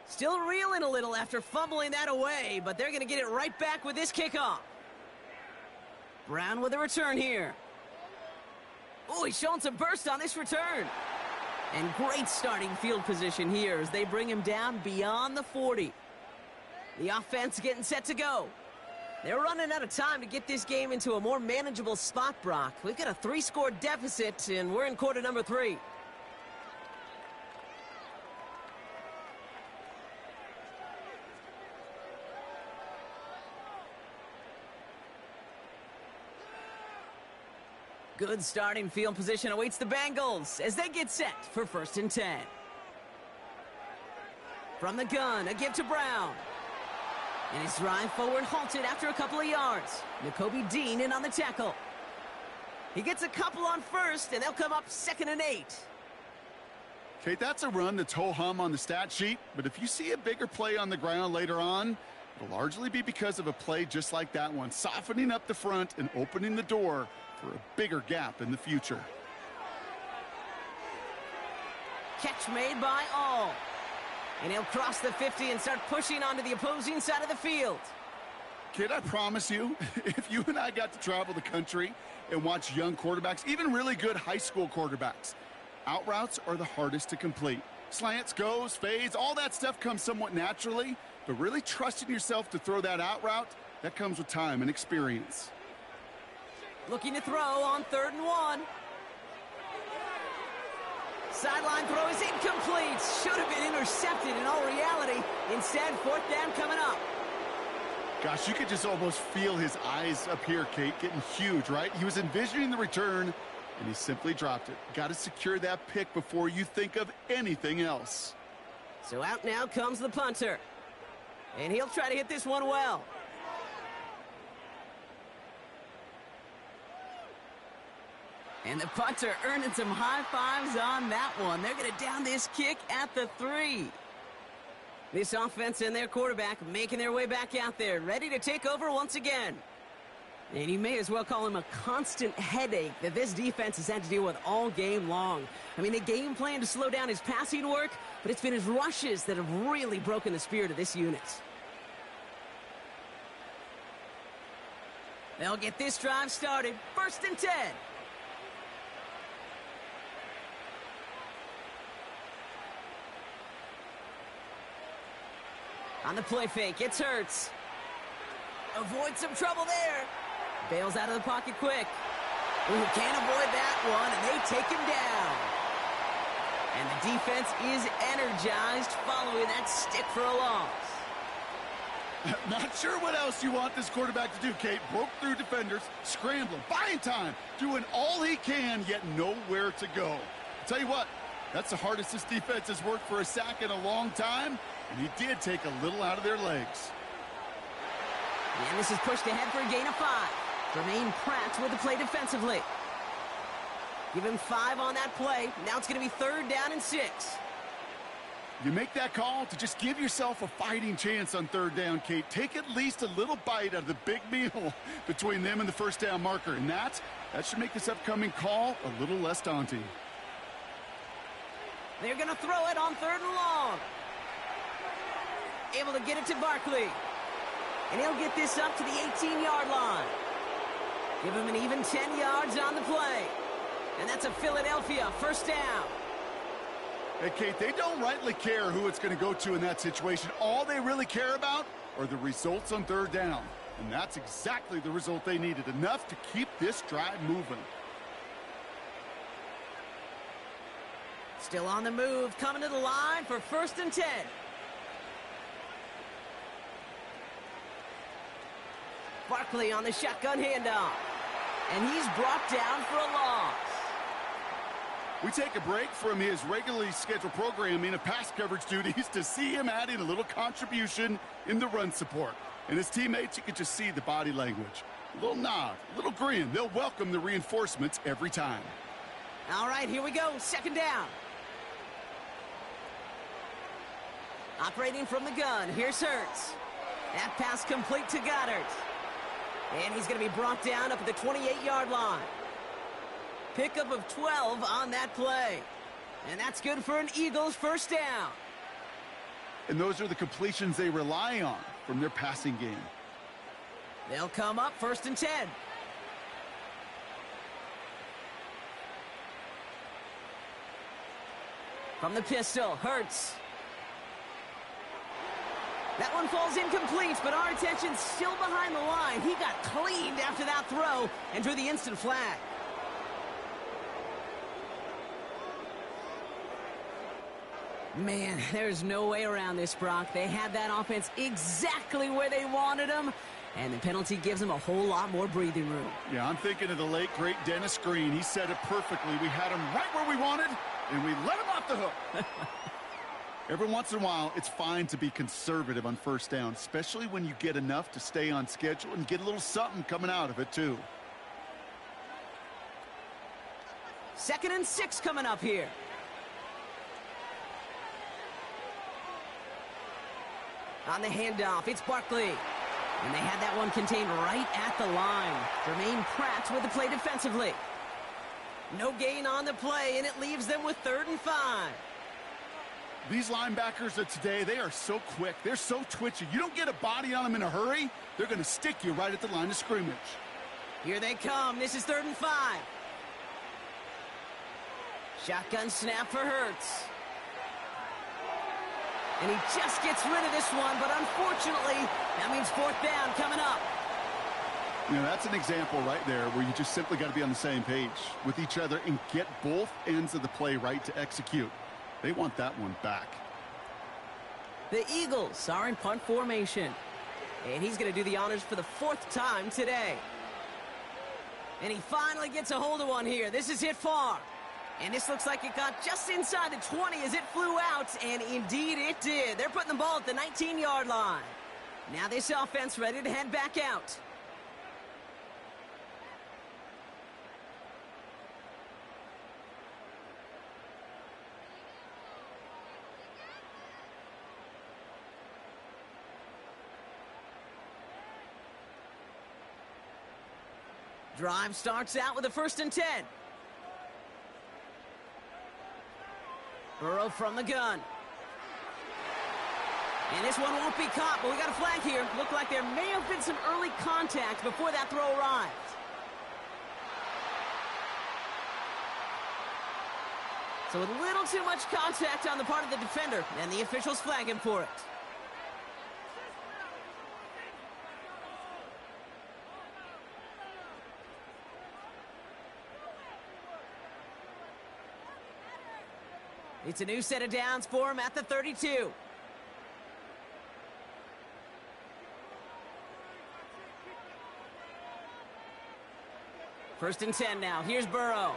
Still reeling a little after fumbling that away, but they're going to get it right back with this kickoff. Brown with a return here. Oh, he's showing some burst on this return. And great starting field position here as they bring him down beyond the 40. The offense getting set to go. They're running out of time to get this game into a more manageable spot, Brock. We've got a 3-score deficit, and we're in quarter number 3. Good starting field position awaits the Bengals as they get set for 1st and 10. From the gun, a give to Brown. And his drive forward halted after a couple of yards. Nakobe Dean in on the tackle. He gets a couple on first, and they'll come up 2nd and 8. Okay, that's a run that's ho-hum on the stat sheet, but if you see a bigger play on the ground later on, it'll largely be because of a play just like that one, softening up the front and opening the door for a bigger gap in the future. Catch made by All. And he'll cross the 50 and start pushing onto the opposing side of the field. Kid, I promise you, if you and I got to travel the country and watch young quarterbacks, even really good high school quarterbacks, out routes are the hardest to complete. Slants, goes, fades, all that stuff comes somewhat naturally, but really trusting yourself to throw that out route, that comes with time and experience. Looking to throw on 3rd and 1. Sideline throw is incomplete. Should have been intercepted in all reality. Instead, 4th down coming up. Gosh, you could just almost feel his eyes up here, Kate, getting huge, right? He was envisioning the return, and he simply dropped it. Got to secure that pick before you think of anything else. So out now comes the punter. And he'll try to hit this one well. And the punter earning some high fives on that one. They're going to down this kick at the 3. This offense and their quarterback making their way back out there, ready to take over once again. And you may as well call him a constant headache that this defense has had to deal with all game long. I mean, they game plan to slow down his passing work, but it's been his rushes that have really broken the spirit of this unit. They'll get this drive started. 1st and 10. On the play fake, it's Hurts. Avoid some trouble there. Bails out of the pocket quick. Ooh, can't avoid that one, and they take him down. And the defense is energized following that stick for a loss. Not sure what else you want this quarterback to do, Kate. Broke through defenders, scrambling, buying time, doing all he can, yet nowhere to go. I'll tell you what, that's the hardest this defense has worked for a sack in a long time, and he did take a little out of their legs. And this is pushed ahead for a gain of 5. Jermaine Pratt with the play defensively. Give him 5 on that play. Now it's going to be 3rd down and 6. You make that call to just give yourself a fighting chance on 3rd down, Kate. Take at least a little bite out of the big meal between them and the first down marker. And that should make this upcoming call a little less daunting. They're going to throw it on 3rd and long. Able to get it to Barkley. And he'll get this up to the 18-yard line. Give him an even 10 yards on the play. And that's a Philadelphia first down. Hey, Kate, they don't rightly care who it's going to go to in that situation. All they really care about are the results on 3rd down. And that's exactly the result they needed, enough to keep this drive moving. Still on the move, coming to the line for 1st and 10. Barkley on the shotgun handoff. And he's brought down for a loss. We take a break from his regularly scheduled programming of pass coverage duties to see him adding a little contribution in the run support. And his teammates, you can just see the body language. A little nod, a little grin. They'll welcome the reinforcements every time. All right, here we go. 2nd down. Operating from the gun. Here's Hurts. That pass complete to Goddard. And he's going to be brought down up at the 28-yard line. Pickup of 12 on that play. And that's good for an Eagles first down. And those are the completions they rely on from their passing game. They'll come up 1st and 10. From the pistol, Hurts. That one falls incomplete, but our attention's still behind the line. He got cleaned after that throw and drew the instant flag. Man, there's no way around this, Brock. They had that offense exactly where they wanted them, and the penalty gives them a whole lot more breathing room. Yeah, I'm thinking of the late, great Dennis Green. He said it perfectly. We had him right where we wanted, and we let him off the hook. Every once in a while, it's fine to be conservative on 1st down, especially when you get enough to stay on schedule and get a little something coming out of it, too. 2nd and 6 coming up here. On the handoff, it's Barkley. And they had that one contained right at the line. Jermaine Pratt with the play defensively. No gain on the play, and it leaves them with 3rd and 5. These linebackers of today, they are so quick. They're so twitchy. You don't get a body on them in a hurry, they're going to stick you right at the line of scrimmage. Here they come. This is 3rd and 5. Shotgun snap for Hurts. And he just gets rid of this one, but unfortunately, that means 4th down coming up. You know, that's an example right there where you just simply got to be on the same page with each other and get both ends of the play right to execute. They want that one back. The Eagles are in punt formation. And he's going to do the honors for the 4th time today. And he finally gets a hold of one here. This is hit far. And this looks like it got just inside the 20 as it flew out, and indeed it did. They're putting the ball at the 19-yard line. Now this offense ready to head back out. Drive starts out with a 1st and 10. Burrow from the gun. And this one won't be caught, but we got a flag here. Looked like there may have been some early contact before that throw arrived. So a little too much contact on the part of the defender, and the officials flag him for it. It's a new set of downs for him at the 32. First and 10 now. Here's Burrow.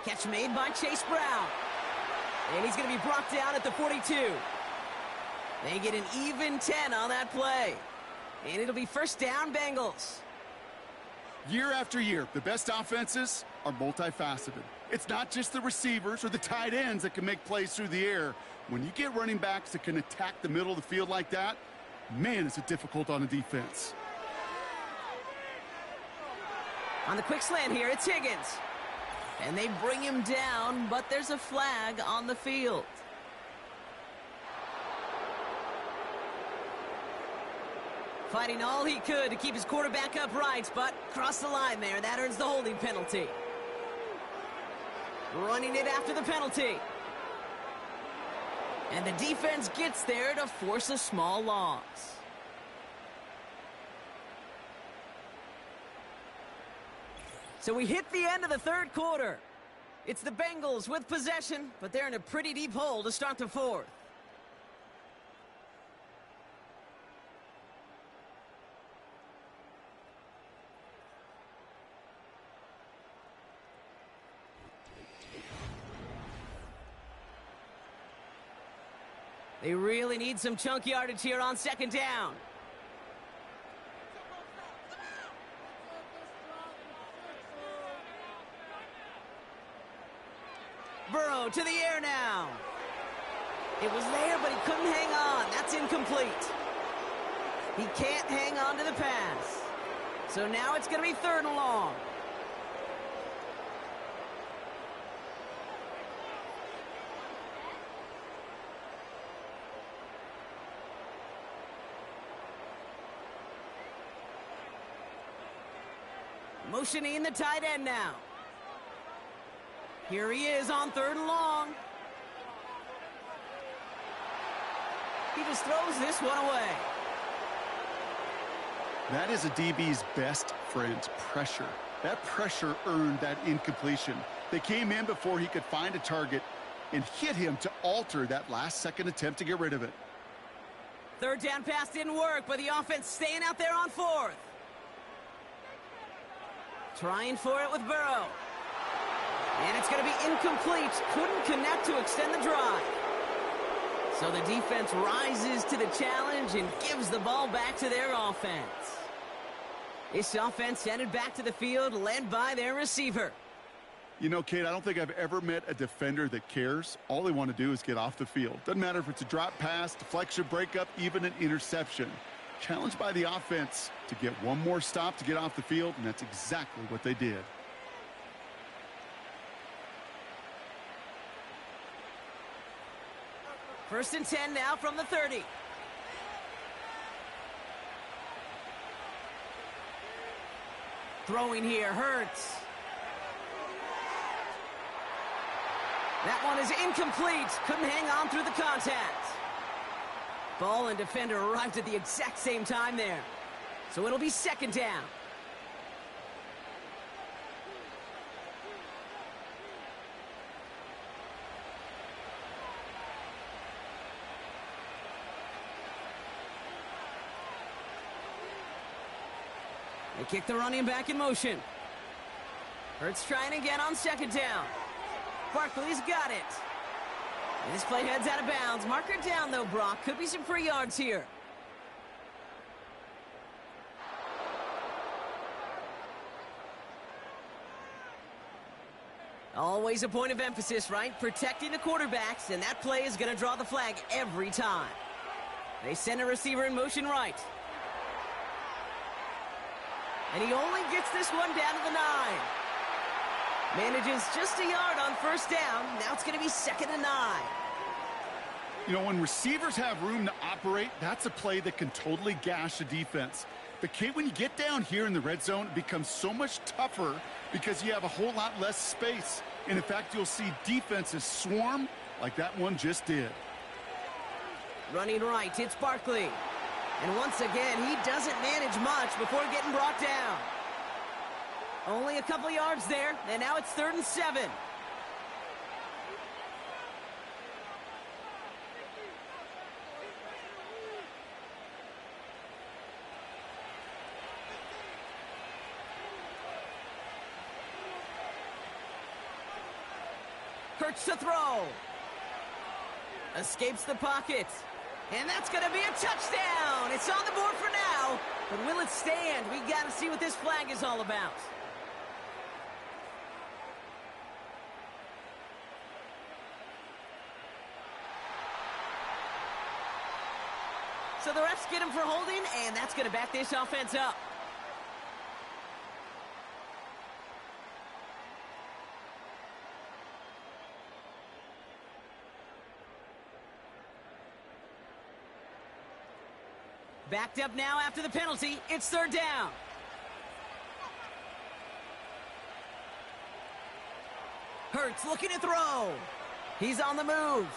Catch made by Chase Brown. And he's going to be brought down at the 42. They get an even 10 on that play. And it'll be first down, Bengals. Year after year, the best offenses are multifaceted. It's not just the receivers or the tight ends that can make plays through the air. When you get running backs that can attack the middle of the field like that, man, is it difficult on a defense. On the quick slant here, it's Higgins. And they bring him down, but there's a flag on the field. Fighting all he could to keep his quarterback upright, but crossed the line there. That earns the holding penalty. Running it after the penalty. And the defense gets there to force a small loss. So we hit the end of the third quarter. It's the Bengals with possession, but they're in a pretty deep hole to start the fourth. They really need some chunk yardage here on second down. Burrow to the air now. It was there, but he couldn't hang on. That's incomplete. He can't hang on to the pass. So now it's going to be third and long. Motioning the tight end now. Here he is on third and long. He just throws this one away. That is a DB's best friend, pressure. That pressure earned that incompletion. They came in before he could find a target and hit him to alter that last-second attempt to get rid of it. Third down pass didn't work, but the offense staying out there on fourth. Trying for it with Burrow. And it's going to be incomplete. Couldn't connect to extend the drive. So the defense rises to the challenge and gives the ball back to their offense. This offense headed back to the field, led by their receiver. You know, Kate, I don't think I've ever met a defender that cares. All they want to do is get off the field. Doesn't matter if it's a drop pass, deflection, breakup, even an interception. Challenged by the offense to get one more stop to get off the field, and that's exactly what they did. First and 10 now from the 30. Throwing here hurts. That one is incomplete. Couldn't hang on through the contact. Ball and defender arrived at the exact same time there. So it'll be second down. They kick the running back in motion. Hurts trying again on second down. Barkley's got it. And this play heads out of bounds. Marker down, though, Brock. Could be some free yards here. Always a point of emphasis, right? Protecting the quarterbacks, and that play is going to draw the flag every time. They send a receiver in motion right. And he only gets this one down to the 9. Manages just a yard on first down. Now it's going to be second and 9. You know, when receivers have room to operate, that's a play that can totally gash a defense. But, Kate, when you get down here in the red zone, it becomes so much tougher because you have a whole lot less space. And, in fact, you'll see defenses swarm like that one just did. Running right, it's Barkley. And once again, he doesn't manage much before getting brought down. Only a couple yards there, and now it's 3rd and 7. Hurts to throw. Escapes the pocket. And that's going to be a touchdown. It's on the board for now. But will it stand? We got to see what this flag is all about. So the refs get him for holding, and that's going to back this offense up. Backed up now after the penalty. It's third down. Hurts looking to throw. He's on the move.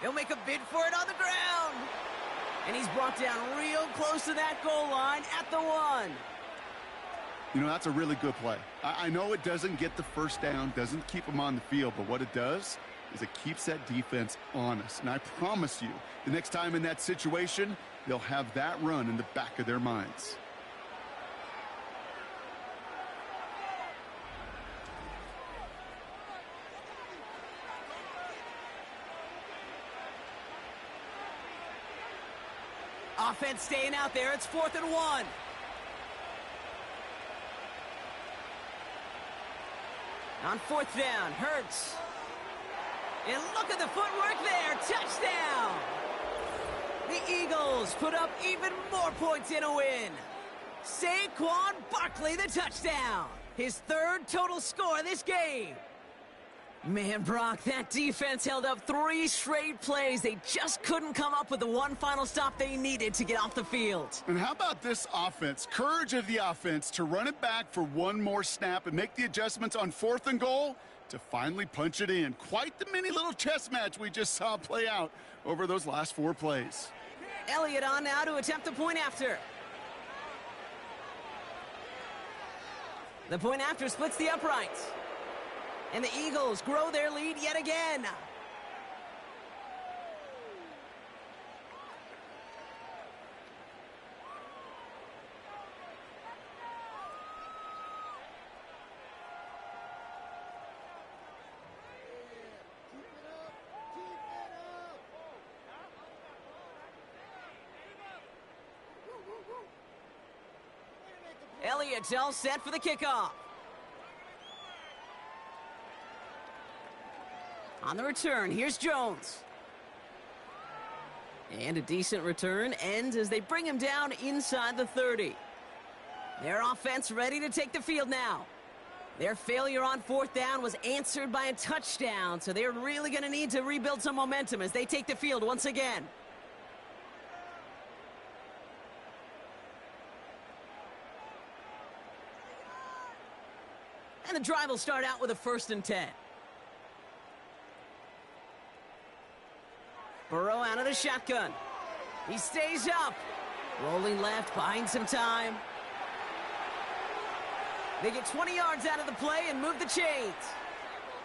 He'll make a bid for it on the ground. And he's brought down real close to that goal line at the 1. You know, that's a really good play. I know it doesn't get the first down, doesn't keep them on the field, but what it does is it keeps that defense honest. And I promise you, the next time in that situation, they'll have that run in the back of their minds. Offense staying out there. It's 4th and 1. On 4th down, Hurts. And look at the footwork there. Touchdown! The Eagles put up even more points in a win. Saquon Barkley, the touchdown. His 3rd total score this game. Man, Brock, that defense held up 3 straight plays. They just couldn't come up with the one final stop they needed to get off the field. And how about this offense? Courage of the offense to run it back for one more snap and make the adjustments on 4th and goal to finally punch it in. Quite the mini little chess match we just saw play out over those last 4 plays. Elliott on now to attempt the point after. The point after splits the uprights. And the Eagles grow their lead yet again. Elliott's all set for the kickoff. On the return, here's Jones. And a decent return ends as they bring him down inside the 30. Their offense ready to take the field now. Their failure on 4th down was answered by a touchdown, so they're really going to need to rebuild some momentum as they take the field once again. And the drive will start out with a 1st and 10. Burrow out of the shotgun. He stays up. Rolling left, buying some time. They get 20 yards out of the play and move the chains.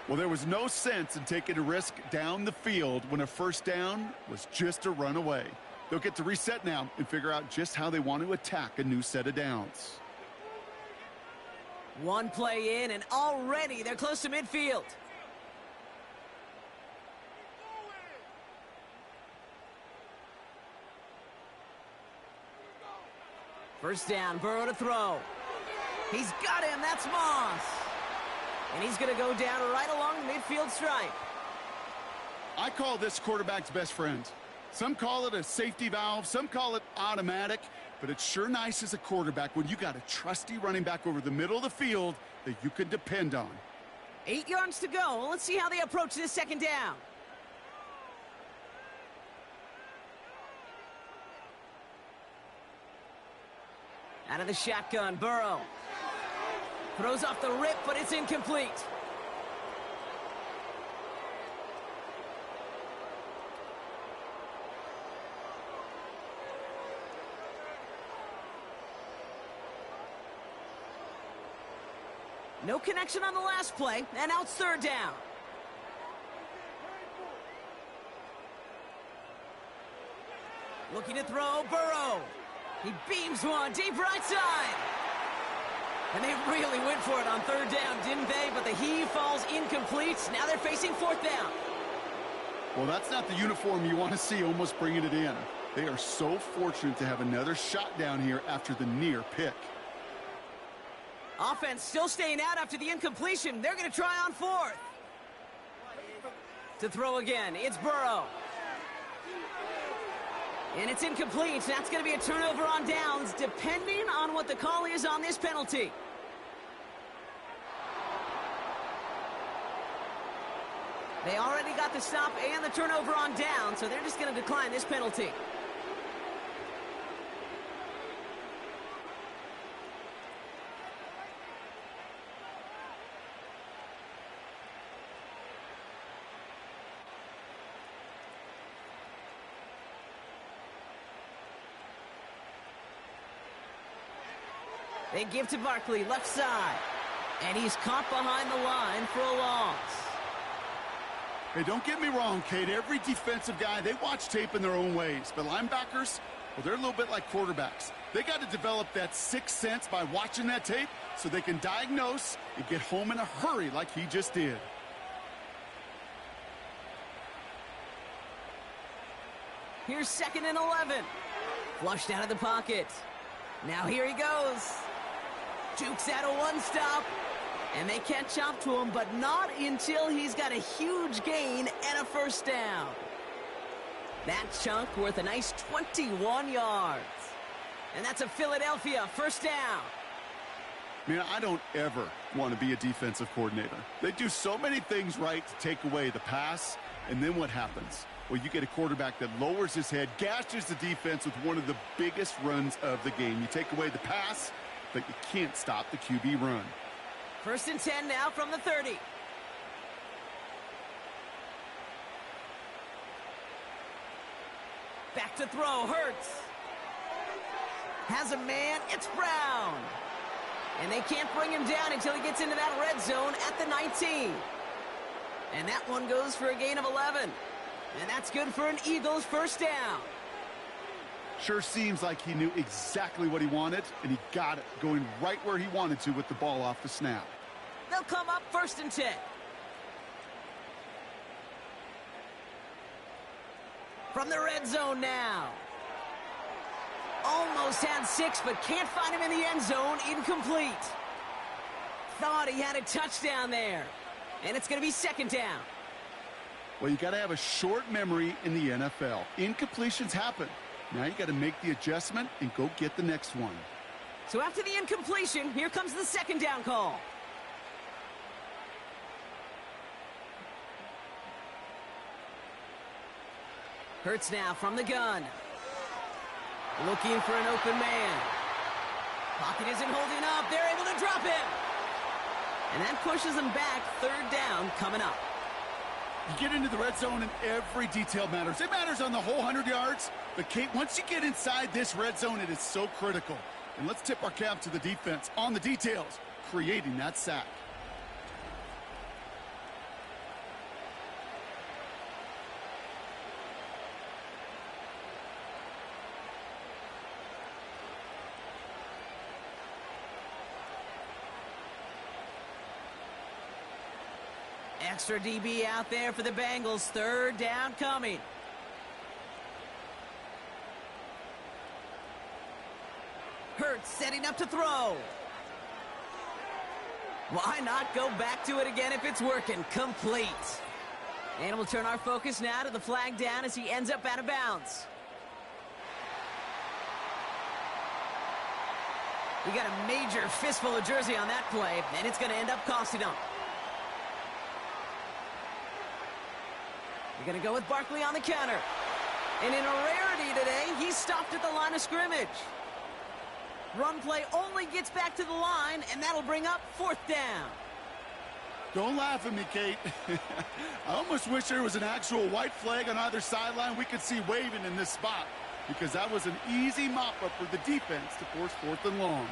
Well, there was no sense in taking a risk down the field when a 1st down was just a run away. They'll get to reset now and figure out just how they want to attack a new set of downs. One play in, and already they're close to midfield. First down, Burrow to throw. He's got him, that's Moss. And he's going to go down right along the midfield stripe. I call this quarterback's best friend. Some call it a safety valve, some call it automatic, but it's sure nice as a quarterback when you got a trusty running back over the middle of the field that you can depend on. 8 yards to go. Well, let's see how they approach this 2nd down. Out of the shotgun, Burrow. Throws off the rip, but it's incomplete. No connection on the last play, and now it's 3rd down. Looking to throw, Burrow. He beams one deep right side. And they really went for it on third down, didn't they? But the heave falls incomplete. Now they're facing fourth down. Well, that's not the uniform you want to see almost bringing it in. They are so fortunate to have another shot down here after the near pick. Offense still staying out after the incompletion. They're going to try on fourth. To throw again, it's Burrow. And it's incomplete. That's going to be a turnover on downs, depending on what the call is on this penalty. They already got the stop and the turnover on down, so they're just going to decline this penalty. They give to Barkley, left side. And he's caught behind the line for a loss. Hey, don't get me wrong, Kate. Every defensive guy, they watch tape in their own ways. But linebackers, well, they're a little bit like quarterbacks. They got to develop that sixth sense by watching that tape so they can diagnose and get home in a hurry like he just did. Here's 2nd and 11. Flushed out of the pocket. Now here he goes. Jukes out a one-stop. And they catch up to him, but not until he's got a huge gain and a first down. That chunk worth a nice 21 yards. And that's a Philadelphia first down. Man, I don't ever want to be a defensive coordinator. They do so many things right to take away the pass, and then what happens? Well, you get a quarterback that lowers his head, gashes the defense with one of the biggest runs of the game. You take away the pass, but you can't stop the QB run. 1st and 10 now from the 30. Back to throw, Hurts. Has a man, it's Brown. And they can't bring him down until he gets into that red zone at the 19. And that one goes for a gain of 11. And that's good for an Eagles first down. Sure seems like he knew exactly what he wanted, and he got it, going right where he wanted to with the ball off the snap. They'll come up 1st and 10. From the red zone now. Almost had 6, but can't find him in the end zone. Incomplete. Thought he had a touchdown there. And it's going to be 2nd down. Well, you got to have a short memory in the NFL. Incompletions happen. Now you got to make the adjustment and go get the next one. So after the incompletion, here comes the 2nd down call. Hurts now from the gun. Looking for an open man. Pocket isn't holding up. They're able to drop him. And that pushes them back. 3rd down coming up. You get into the red zone and every detail matters. It matters on the whole 100 yards. But, Kate, once you get inside this red zone, it is so critical. And let's tip our cap to the defense on the details, creating that sack. Extra DB out there for the Bengals. 3rd down coming. Hurts setting up to throw. Why not go back to it again if it's working? Complete. And we'll turn our focus now to the flag down as he ends up out of bounds. We got a major fistful of jersey on that play, and it's going to end up costing him. We're going to go with Barkley on the counter. And in a rarity today, he's stopped at the line of scrimmage. Run play only gets back to the line, and that'll bring up 4th down. Don't laugh at me, Kate. I almost wish there was an actual white flag on either sideline we could see waving in this spot, because that was an easy mop-up for the defense to force 4th and long.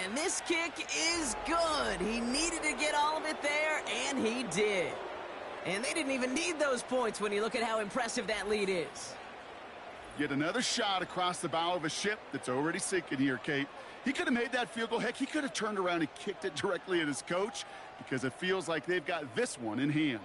And this kick is good. He needed to get all of it there, and he did. And they didn't even need those points when you look at how impressive that lead is. Yet another shot across the bow of a ship that's already sinking here, Kate. He could have made that field goal. Heck, he could have turned around and kicked it directly at his coach because it feels like they've got this one in hand.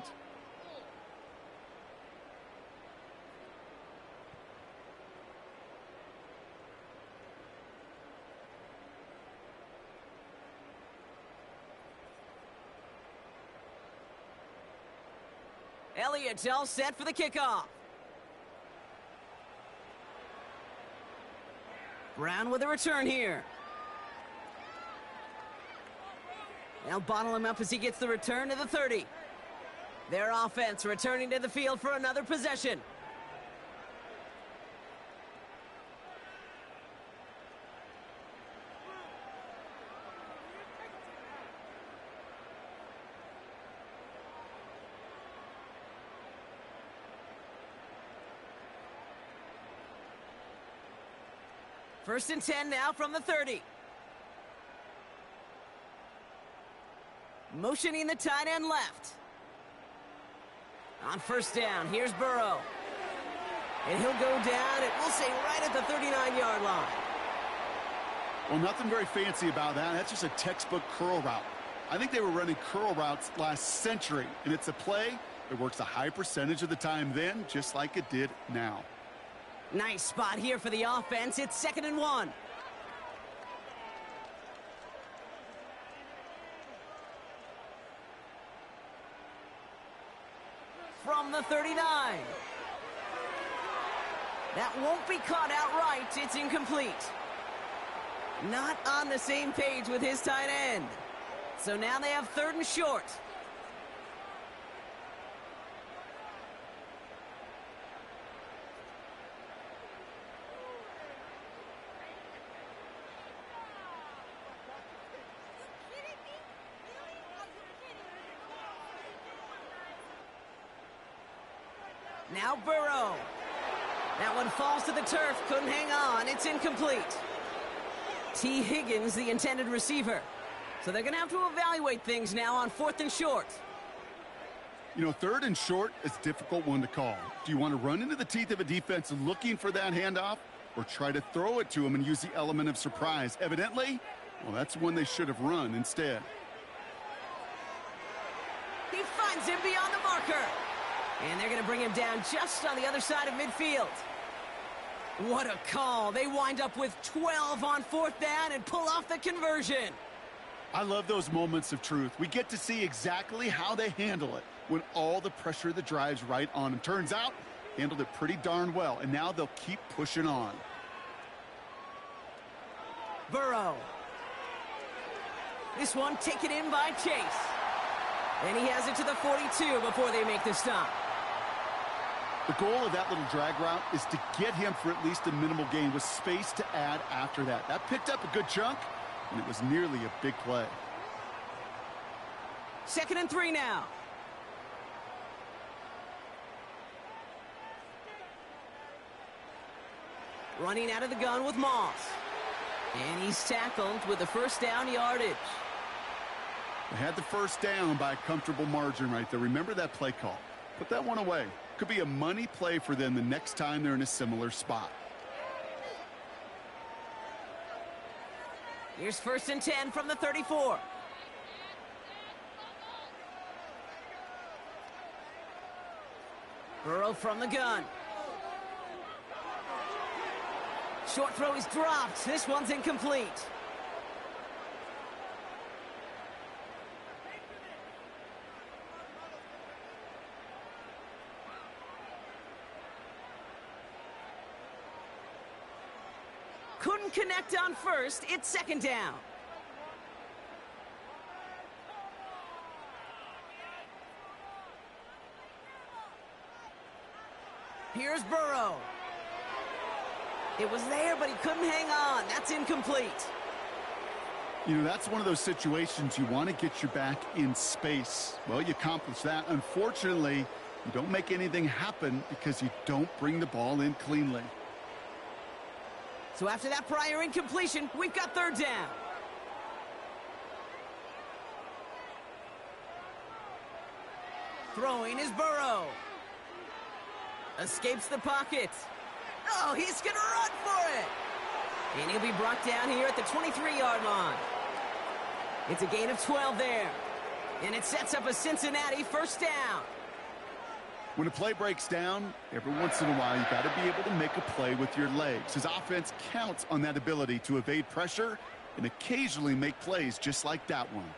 Elliott's all set for the kickoff. Brown with a return here. They'll bottle him up as he gets the return to the 30. Their offense returning to the field for another possession. First and 10 now from the 30. Motioning the tight end left. On first down, here's Burrow. And he'll go down, and we'll say right at the 39-yard line. Well, nothing very fancy about that. That's just a textbook curl route. I think they were running curl routes last century, and it's a play that works a high percentage of the time then, just like it did now. Nice spot here for the offense. It's 2nd and 1. From the 39. That won't be caught outright. It's incomplete. Not on the same page with his tight end. So now they have 3rd and short. Now Burrow. That one falls to the turf. Couldn't hang on. It's incomplete. T. Higgins, the intended receiver. So they're going to have to evaluate things now on 4th and short. You know, 3rd and short is a difficult one to call. Do you want to run into the teeth of a defense looking for that handoff, or try to throw it to him and use the element of surprise? Evidently, well, that's one they should have run instead. He finds him beyond the marker. And they're going to bring him down just on the other side of midfield. What a call. They wind up with 12 on 4th down and pull off the conversion. I love those moments of truth. We get to see exactly how they handle it when all the pressure that drives right on them. Turns out, handled it pretty darn well, and now they'll keep pushing on. Burrow. This one taken in by Chase. And he has it to the 42 before they make the stop. The goal of that little drag route is to get him for at least a minimal gain with space to add after that. That picked up a good chunk, and it was nearly a big play. 2nd and 3 now. Running out of the gun with Moss. And he's tackled with the 1st down yardage. They had the 1st down by a comfortable margin right there. Remember that play call. Put that one away. Could be a money play for them the next time they're in a similar spot. Here's 1st and 10 from the 34. Burrow from the gun. Short throw is dropped. This one's incomplete. Couldn't connect on 1st. It's 2nd down. Here's Burrow. It was there, but he couldn't hang on. That's incomplete. You know, that's one of those situations you want to get your back in space. Well, you accomplish that. Unfortunately, you don't make anything happen because you don't bring the ball in cleanly. So after that prior incompletion, we've got 3rd down. Throwing is Burrow. Escapes the pocket. Oh, he's going to run for it. And he'll be brought down here at the 23-yard line. It's a gain of 12 there. And it sets up a Cincinnati first down. When a play breaks down, every once in a while, you've got to be able to make a play with your legs. His offense counts on that ability to evade pressure and occasionally make plays just like that one.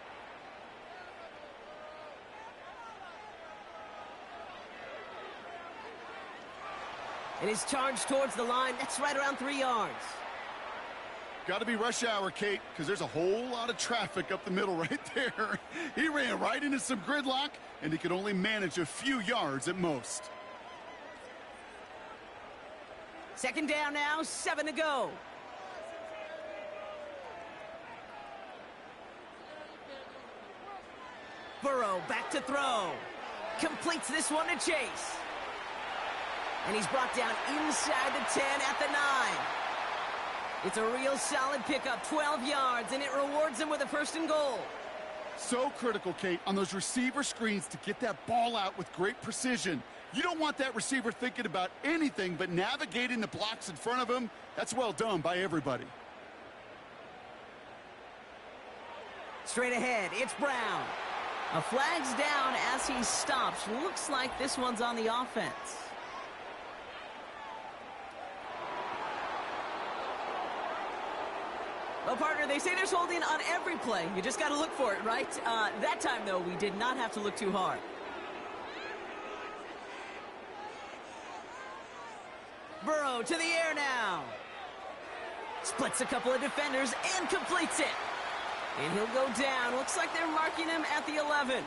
And his charge towards the line, that's right around 3 yards. Got to be rush hour, Kate, because there's a whole lot of traffic up the middle right there. He ran right into some gridlock, and he could only manage a few yards at most. Second down now, 7 to go. Burrow back to throw. Completes this one to Chase. And he's brought down inside the 10 at the 9. It's a real solid pickup, 12 yards, and it rewards him with a first and goal. So critical, Kate, on those receiver screens to get that ball out with great precision. You don't want that receiver thinking about anything but navigating the blocks in front of him. That's well done by everybody. Straight ahead, it's Brown. A flag's down as he stops. Looks like this one's on the offense. Well, partner, they say there's holding on every play. You just got to look for it, right? That time, though, we did not have to look too hard. Burrow to the air now. Splits a couple of defenders and completes it. And he'll go down. Looks like they're marking him at the 11.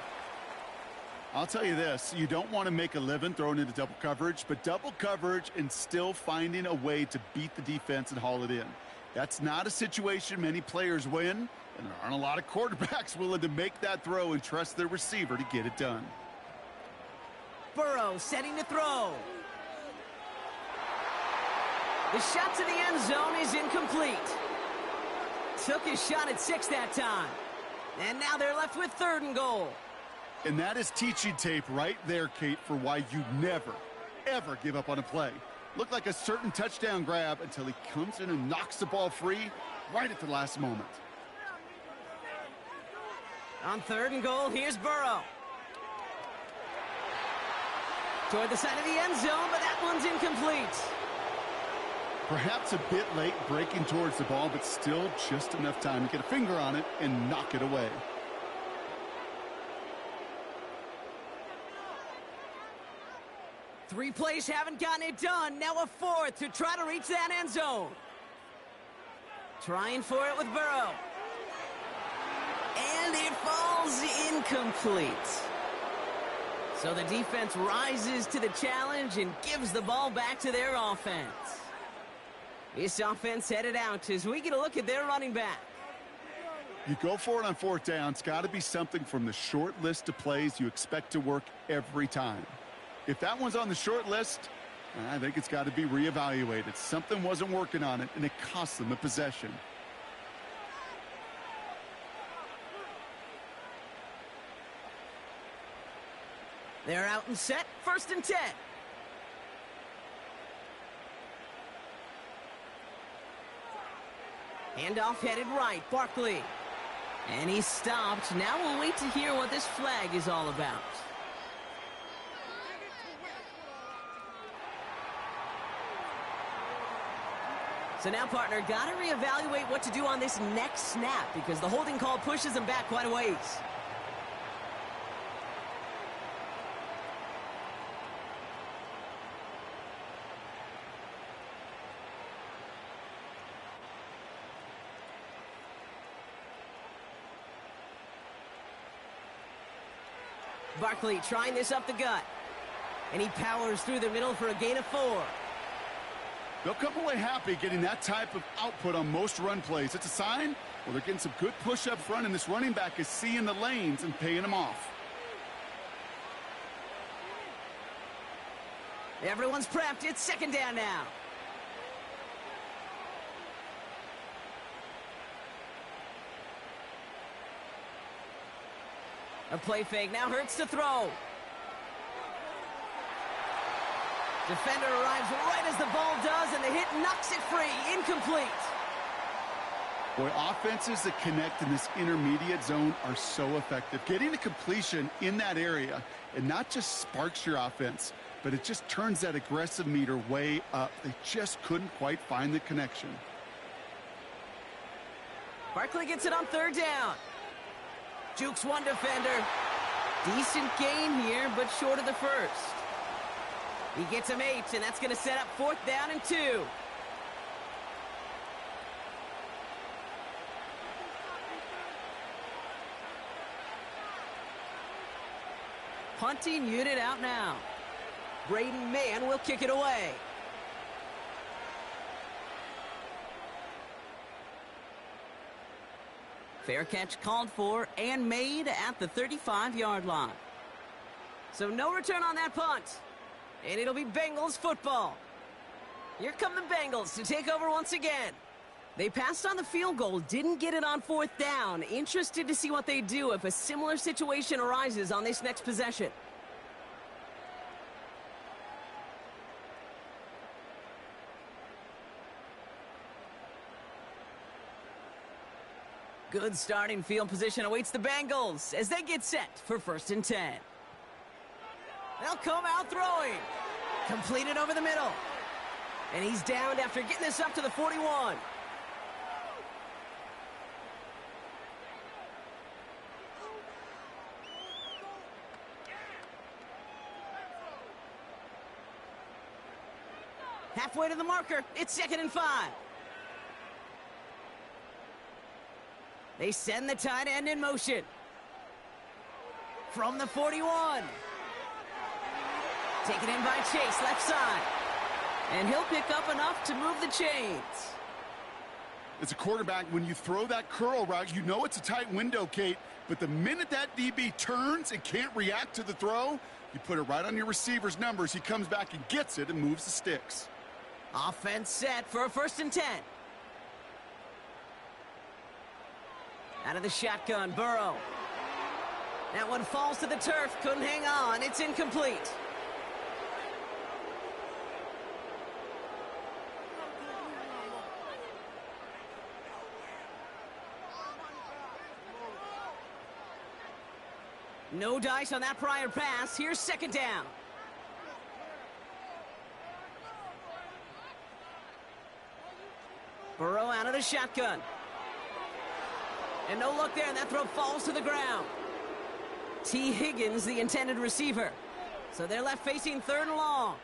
I'll tell you this, you don't want to make a living throwing into double coverage, but double coverage and still finding a way to beat the defense and haul it in. That's not a situation many players win, and there aren't a lot of quarterbacks willing to make that throw and trust their receiver to get it done. Burrow setting to throw. The shot to the end zone is incomplete. Took his shot at 6 that time. And now they're left with 3rd and goal. And that is teaching tape right there, Kate, for why you never, ever give up on a play. Looked like a certain touchdown grab until he comes in and knocks the ball free right at the last moment. On 3rd and goal, here's Burrow. Toward the side of the end zone, but that one's incomplete. Perhaps a bit late breaking towards the ball, but still just enough time to get a finger on it and knock it away. Three plays haven't gotten it done. Now a 4th to try to reach that end zone. Trying for it with Burrow. And it falls incomplete. So the defense rises to the challenge and gives the ball back to their offense. This offense headed out as we get a look at their running back. You go for it on 4th down. It's got to be something from the short list of plays you expect to work every time. If that one's on the short list, I think it's got to be reevaluated. Something wasn't working on it, and it cost them a possession. They're out and set, 1st and 10. Handoff headed right, Barkley. And he stopped. Now we'll wait to hear what this flag is all about. So now, partner, got to reevaluate what to do on this next snap because the holding call pushes him back quite a ways. Barkley trying this up the gut. And he powers through the middle for a gain of 4. They'll come away happy getting that type of output on most run plays. It's a sign, well, they're getting some good push up front, and this running back is seeing the lanes and paying them off. Everyone's prepped. It's 2nd down now. A play fake now hurts to throw. Defender arrives right as the ball does, and the hit knocks it free. Incomplete. Boy, offenses that connect in this intermediate zone are so effective. Getting a completion in that area, it not just sparks your offense, but it just turns that aggressive meter way up. They just couldn't quite find the connection. Barkley gets it on third down. Jukes one defender. Decent gain here, but short of the first. He gets him 8, and that's going to set up 4th down and 2. Punting unit out now. Braden Mann will kick it away. Fair catch called for and made at the 35-yard line. So no return on that punt. And it'll be Bengals football. Here come the Bengals to take over once again. They passed on the field goal, didn't get it on 4th down. Interested to see what they do if a similar situation arises on this next possession. Good starting field position awaits the Bengals as they get set for 1st and 10. They'll come out throwing. Completed over the middle. And he's downed after getting this up to the 41. Halfway to the marker. It's 2nd and 5. They send the tight end in motion. From the 41. Taken in by Chase, left side. And he'll pick up enough to move the chains. As a quarterback, when you throw that curl route, you know it's a tight window, Kate. But the minute that DB turns and can't react to the throw, you put it right on your receiver's numbers. He comes back and gets it and moves the sticks. Offense set for a 1st and 10. Out of the shotgun, Burrow. That one falls to the turf, couldn't hang on. It's incomplete. No dice on that prior pass. Here's 2nd down. Burrow out of the shotgun. And no look there, and that throw falls to the ground. T. Higgins, the intended receiver. So they're left facing 3rd and long.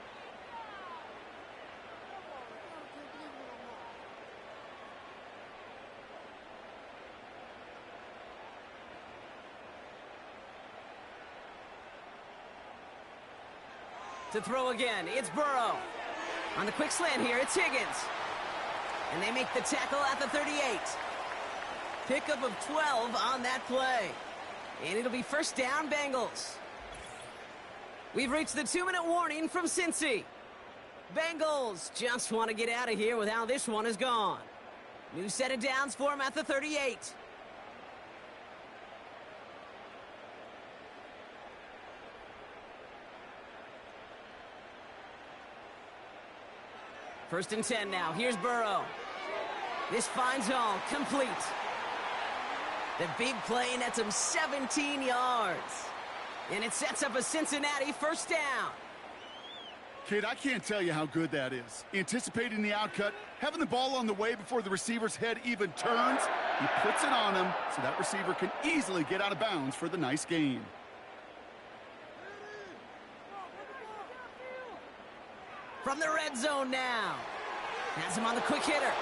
To throw again, it's Burrow. On the quick slant here, it's Higgins. And they make the tackle at the 38. Pickup of 12 on that play. And it'll be 1st down, Bengals. We've reached the 2-minute warning from Cincy. Bengals just want to get out of here with how this one is gone. New set of downs for them at the 38. First and 10 now. Here's Burrow. This finds all complete. The big play nets him 17 yards. And it sets up a Cincinnati 1st down. Kid, I can't tell you how good that is. Anticipating the outcut, having the ball on the way before the receiver's head even turns, he puts it on him so that receiver can easily get out of bounds for the nice gain. From the red zone now. Has him on the quick hitter.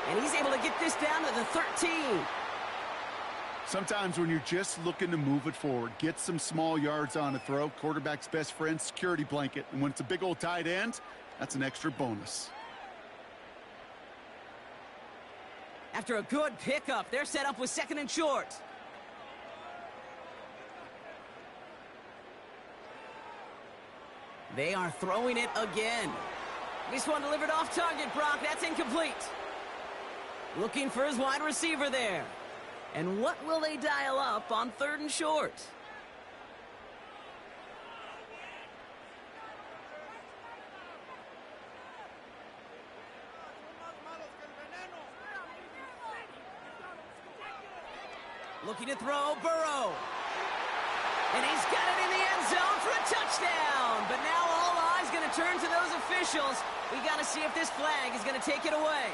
And he's able to get this down to the 13. Sometimes when you're just looking to move it forward, get some small yards on a throw, quarterback's best friend, security blanket. And when it's a big old tight end, that's an extra bonus. After a good pickup, they're set up with 2nd and short. They are throwing it again. This one delivered off target, Brock. That's incomplete. Looking for his wide receiver there. And what will they dial up on 3rd and short? Looking to throw, Burrow. And he's got it in the end zone for a touchdown. But now all eyes going to turn to those officials. We got to see if this flag is going to take it away.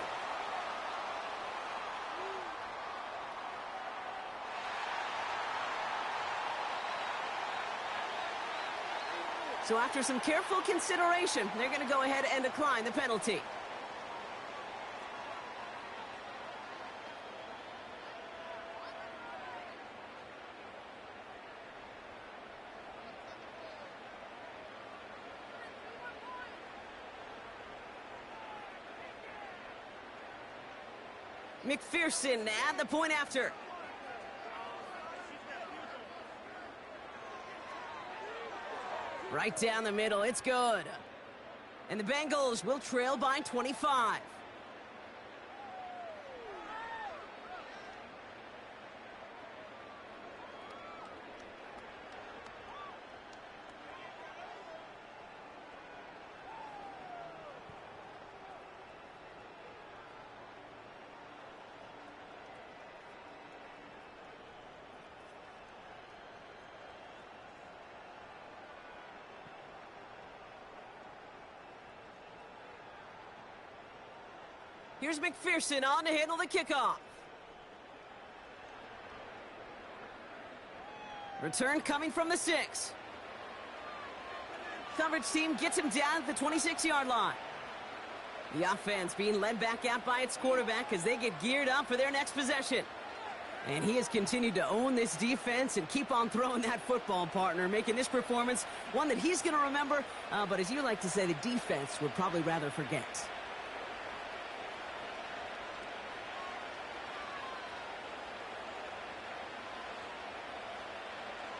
So after some careful consideration, they're going to go ahead and decline the penalty. McPherson at the point after. Right down the middle, it's good. And the Bengals will trail by 25. Here's McPherson on to handle the kickoff. Return coming from the 6. Coverage team gets him down at the 26-yard line. The offense being led back out by its quarterback as they get geared up for their next possession. And he has continued to own this defense and keep on throwing that football, partner, making this performance one that he's going to remember, but as you like to say, the defense would probably rather forget.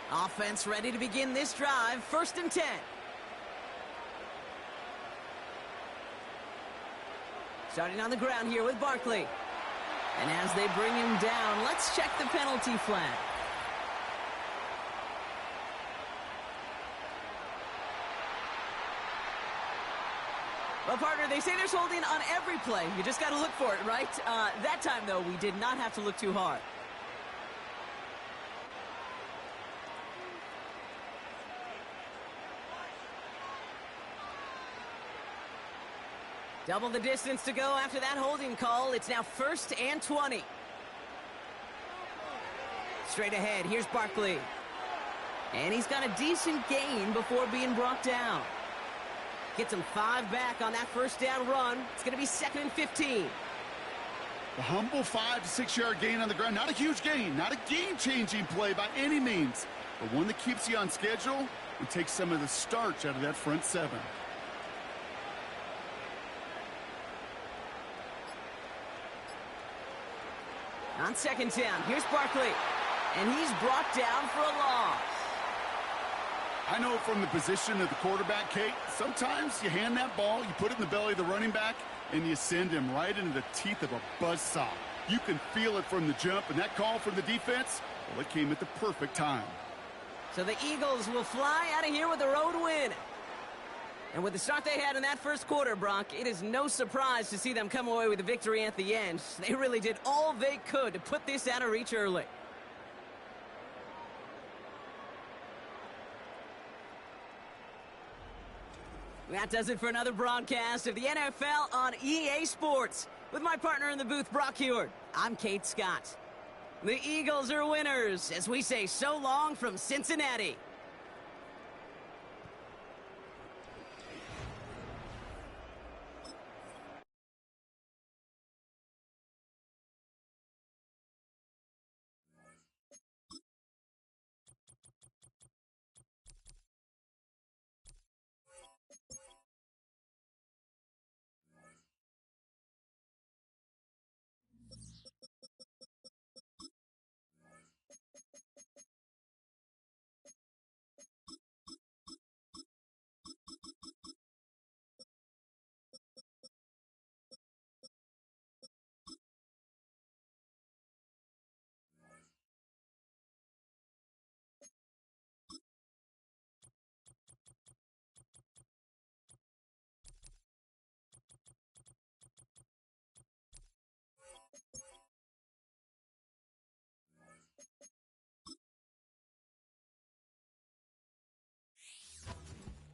Offense ready to begin this drive. 1st and 10. Starting on the ground here with Barkley. And as they bring him down, let's check the penalty flag. Well, partner, they say there's holding on every play. You just got to look for it, right? That time, though, we did not have to look too hard. Double the distance to go after that holding call. It's now 1st and 20. Straight ahead, here's Barkley. And he's got a decent gain before being brought down. Gets him 5 back on that 1st down run. It's going to be 2nd and 15. A humble 5 to 6 yard gain on the ground. Not a huge gain, not a game-changing play by any means, but one that keeps you on schedule and takes some of the starch out of that front 7. On 2nd down, here's Barkley. And he's brought down for a loss. I know from the position of the quarterback, Kate, sometimes you hand that ball, you put it in the belly of the running back, and you send him right into the teeth of a buzzsaw. You can feel it from the jump, and that call from the defense, well, it came at the perfect time. So the Eagles will fly out of here with a road win. And with the start they had in that 1st quarter, Brock, it is no surprise to see them come away with a victory at the end. They really did all they could to put this out of reach early. That does it for another broadcast of the NFL on EA Sports. With my partner in the booth, Brock Heward, I'm Kate Scott. The Eagles are winners as we say so long from Cincinnati.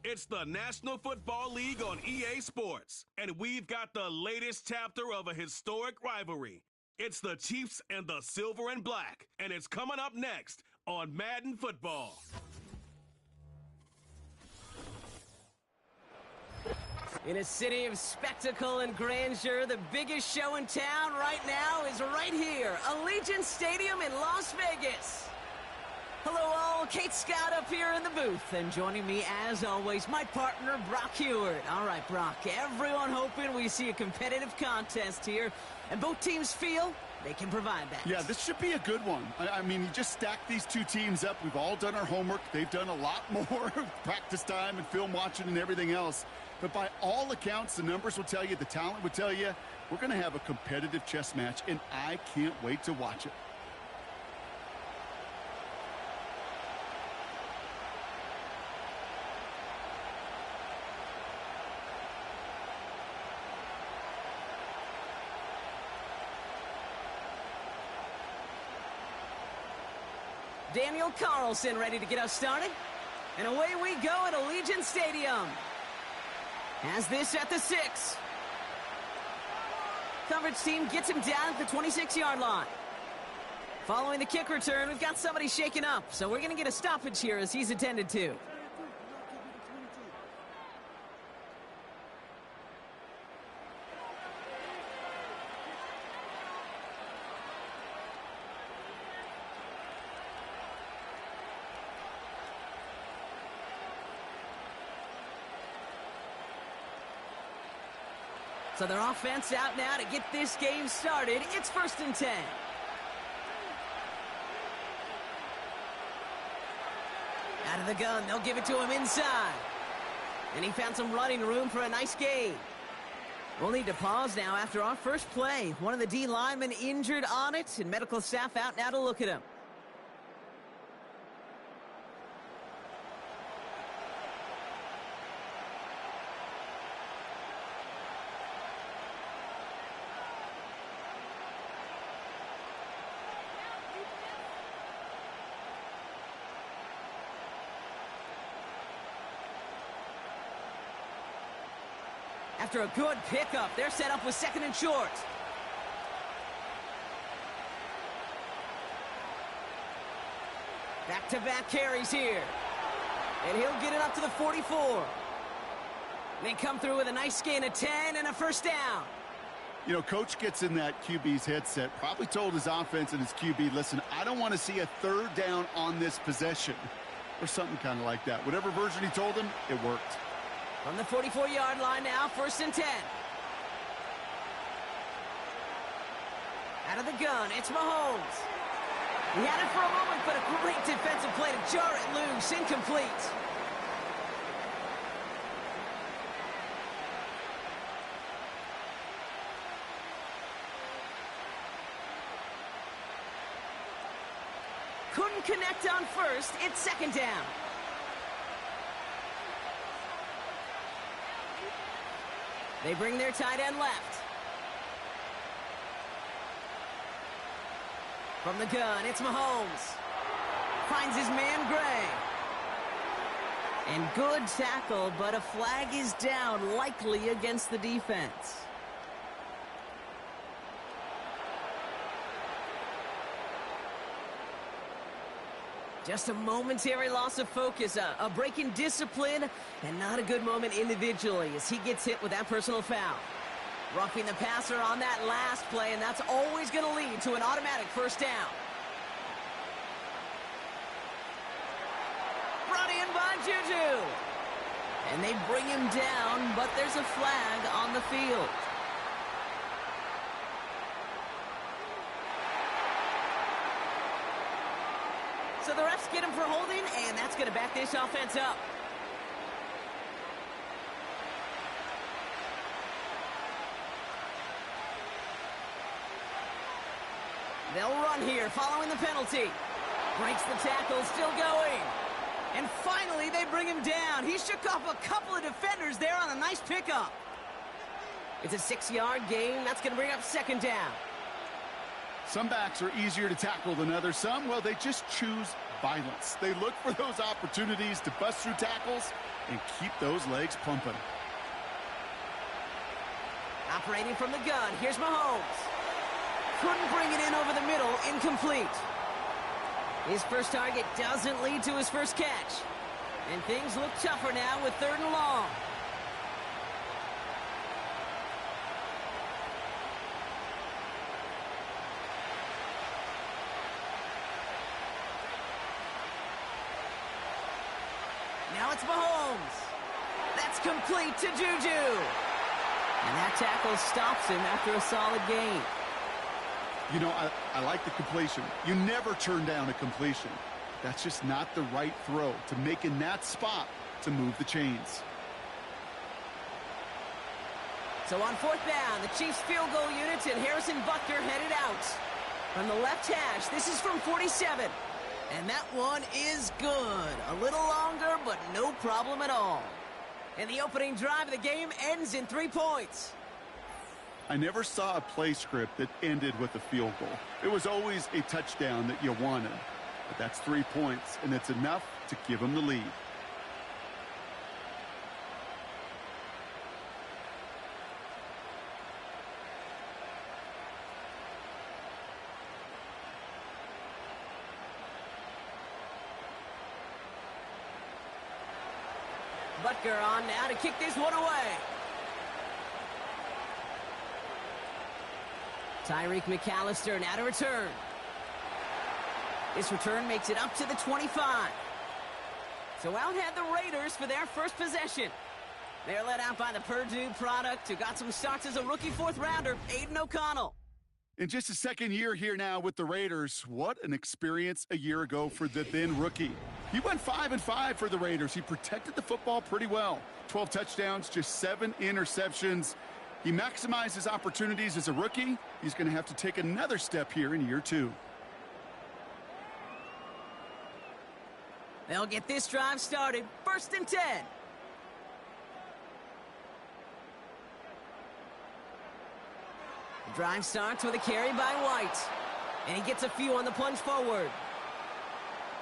It's the National Football League on EA Sports, and we've got the latest chapter of a historic rivalry. It's the Chiefs and the Silver and Black, and it's coming up next on Madden Football. In a city of spectacle and grandeur, the biggest show in town right now is right here, Allegiant Stadium in Las Vegas. Hello all, Kate Scott up here in the booth, and joining me as always, my partner Brock Heward. All right, Brock, everyone hoping we see a competitive contest here, and both teams feel they can provide that. Yeah, this should be a good one. I mean, you just stack these two teams up. We've all done our homework. They've done a lot more practice time and film watching and everything else. But by all accounts, the numbers will tell you, the talent will tell you, we're going to have a competitive chess match, and I can't wait to watch it. Daniel Carlson ready to get us started. And away we go at Allegiant Stadium. Has this at the 6. Coverage team gets him down at the 26-yard line. Following the kick return, we've got somebody shaken up, so we're going to get a stoppage here as he's attended to. So their offense out now to get this game started. It's 1st and 10. Out of the gun, they'll give it to him inside. And he found some running room for a nice gain. We'll need to pause now after our first play. One of the D linemen injured on it, and medical staff out now to look at him. After a good pickup, they're set up with 2nd and short. Back-to-back carries here. And he'll get it up to the 44. They come through with a nice gain of 10 and a 1st down. You know, coach gets in that QB's headset, probably told his offense and his QB, listen, I don't want to see a 3rd down on this possession. Or something kind of like that. Whatever version he told him, it worked. From the 44-yard line now, 1st and 10. Out of the gun, it's Mahomes. He had it for a moment, but a great defensive play to jar it loose, incomplete. Couldn't connect on 1st, it's 2nd down. They bring their tight end left. From the gun, it's Mahomes. Finds his man Gray. And good tackle, but a flag is down, likely against the defense. Just a momentary loss of focus, a break in discipline, and not a good moment individually as he gets hit with that personal foul. Roughing the passer on that last play, and that's always going to lead to an automatic 1st down. Brought in by Juju. And they bring him down, but there's a flag on the field. So the refs get him for holding, and that's going to back this offense up. They'll run here following the penalty. Breaks the tackle, still going. And finally, they bring him down. He shook off a couple of defenders there on a nice pickup. It's a 6-yard gain. That's going to bring up 2nd down. Some backs are easier to tackle than others. Some, well, they just choose violence. They look for those opportunities to bust through tackles, and keep those legs pumping. Operating from the gun, here's Mahomes. Couldn't bring it in over the middle, incomplete. His first target doesn't lead to his first catch. And things look tougher now with 3rd and long. Now it's Mahomes. That's complete to Juju. And that tackle stops him after a solid gain. You know, I like the completion. You never turn down a completion. That's just not the right throw to make in that spot to move the chains. So on 4th down, the Chiefs field goal unit and Harrison Butker headed out. From the left hash, this is from 47. And that one is good. A little longer, but no problem at all. And the opening drive of the game ends in 3 points. I never saw a play script that ended with a field goal. It was always a touchdown that you wanted. But that's 3 points, and it's enough to give them the lead. Butker on now to kick this one away. Tyreek McAllister now to return. This return makes it up to the 25. So out head the Raiders for their first possession. They're led out by the Purdue product who got some starts as a rookie 4th rounder, Aiden O'Connell. In just his 2nd year here now with the Raiders, what an experience a year ago for the then rookie. He went 5-5 for the Raiders. He protected the football pretty well. 12 touchdowns, just 7 interceptions. He maximized his opportunities as a rookie. He's going to have to take another step here in year 2. They'll get this drive started. 1st and 10. The drive starts with a carry by White. And he gets a few on the plunge forward.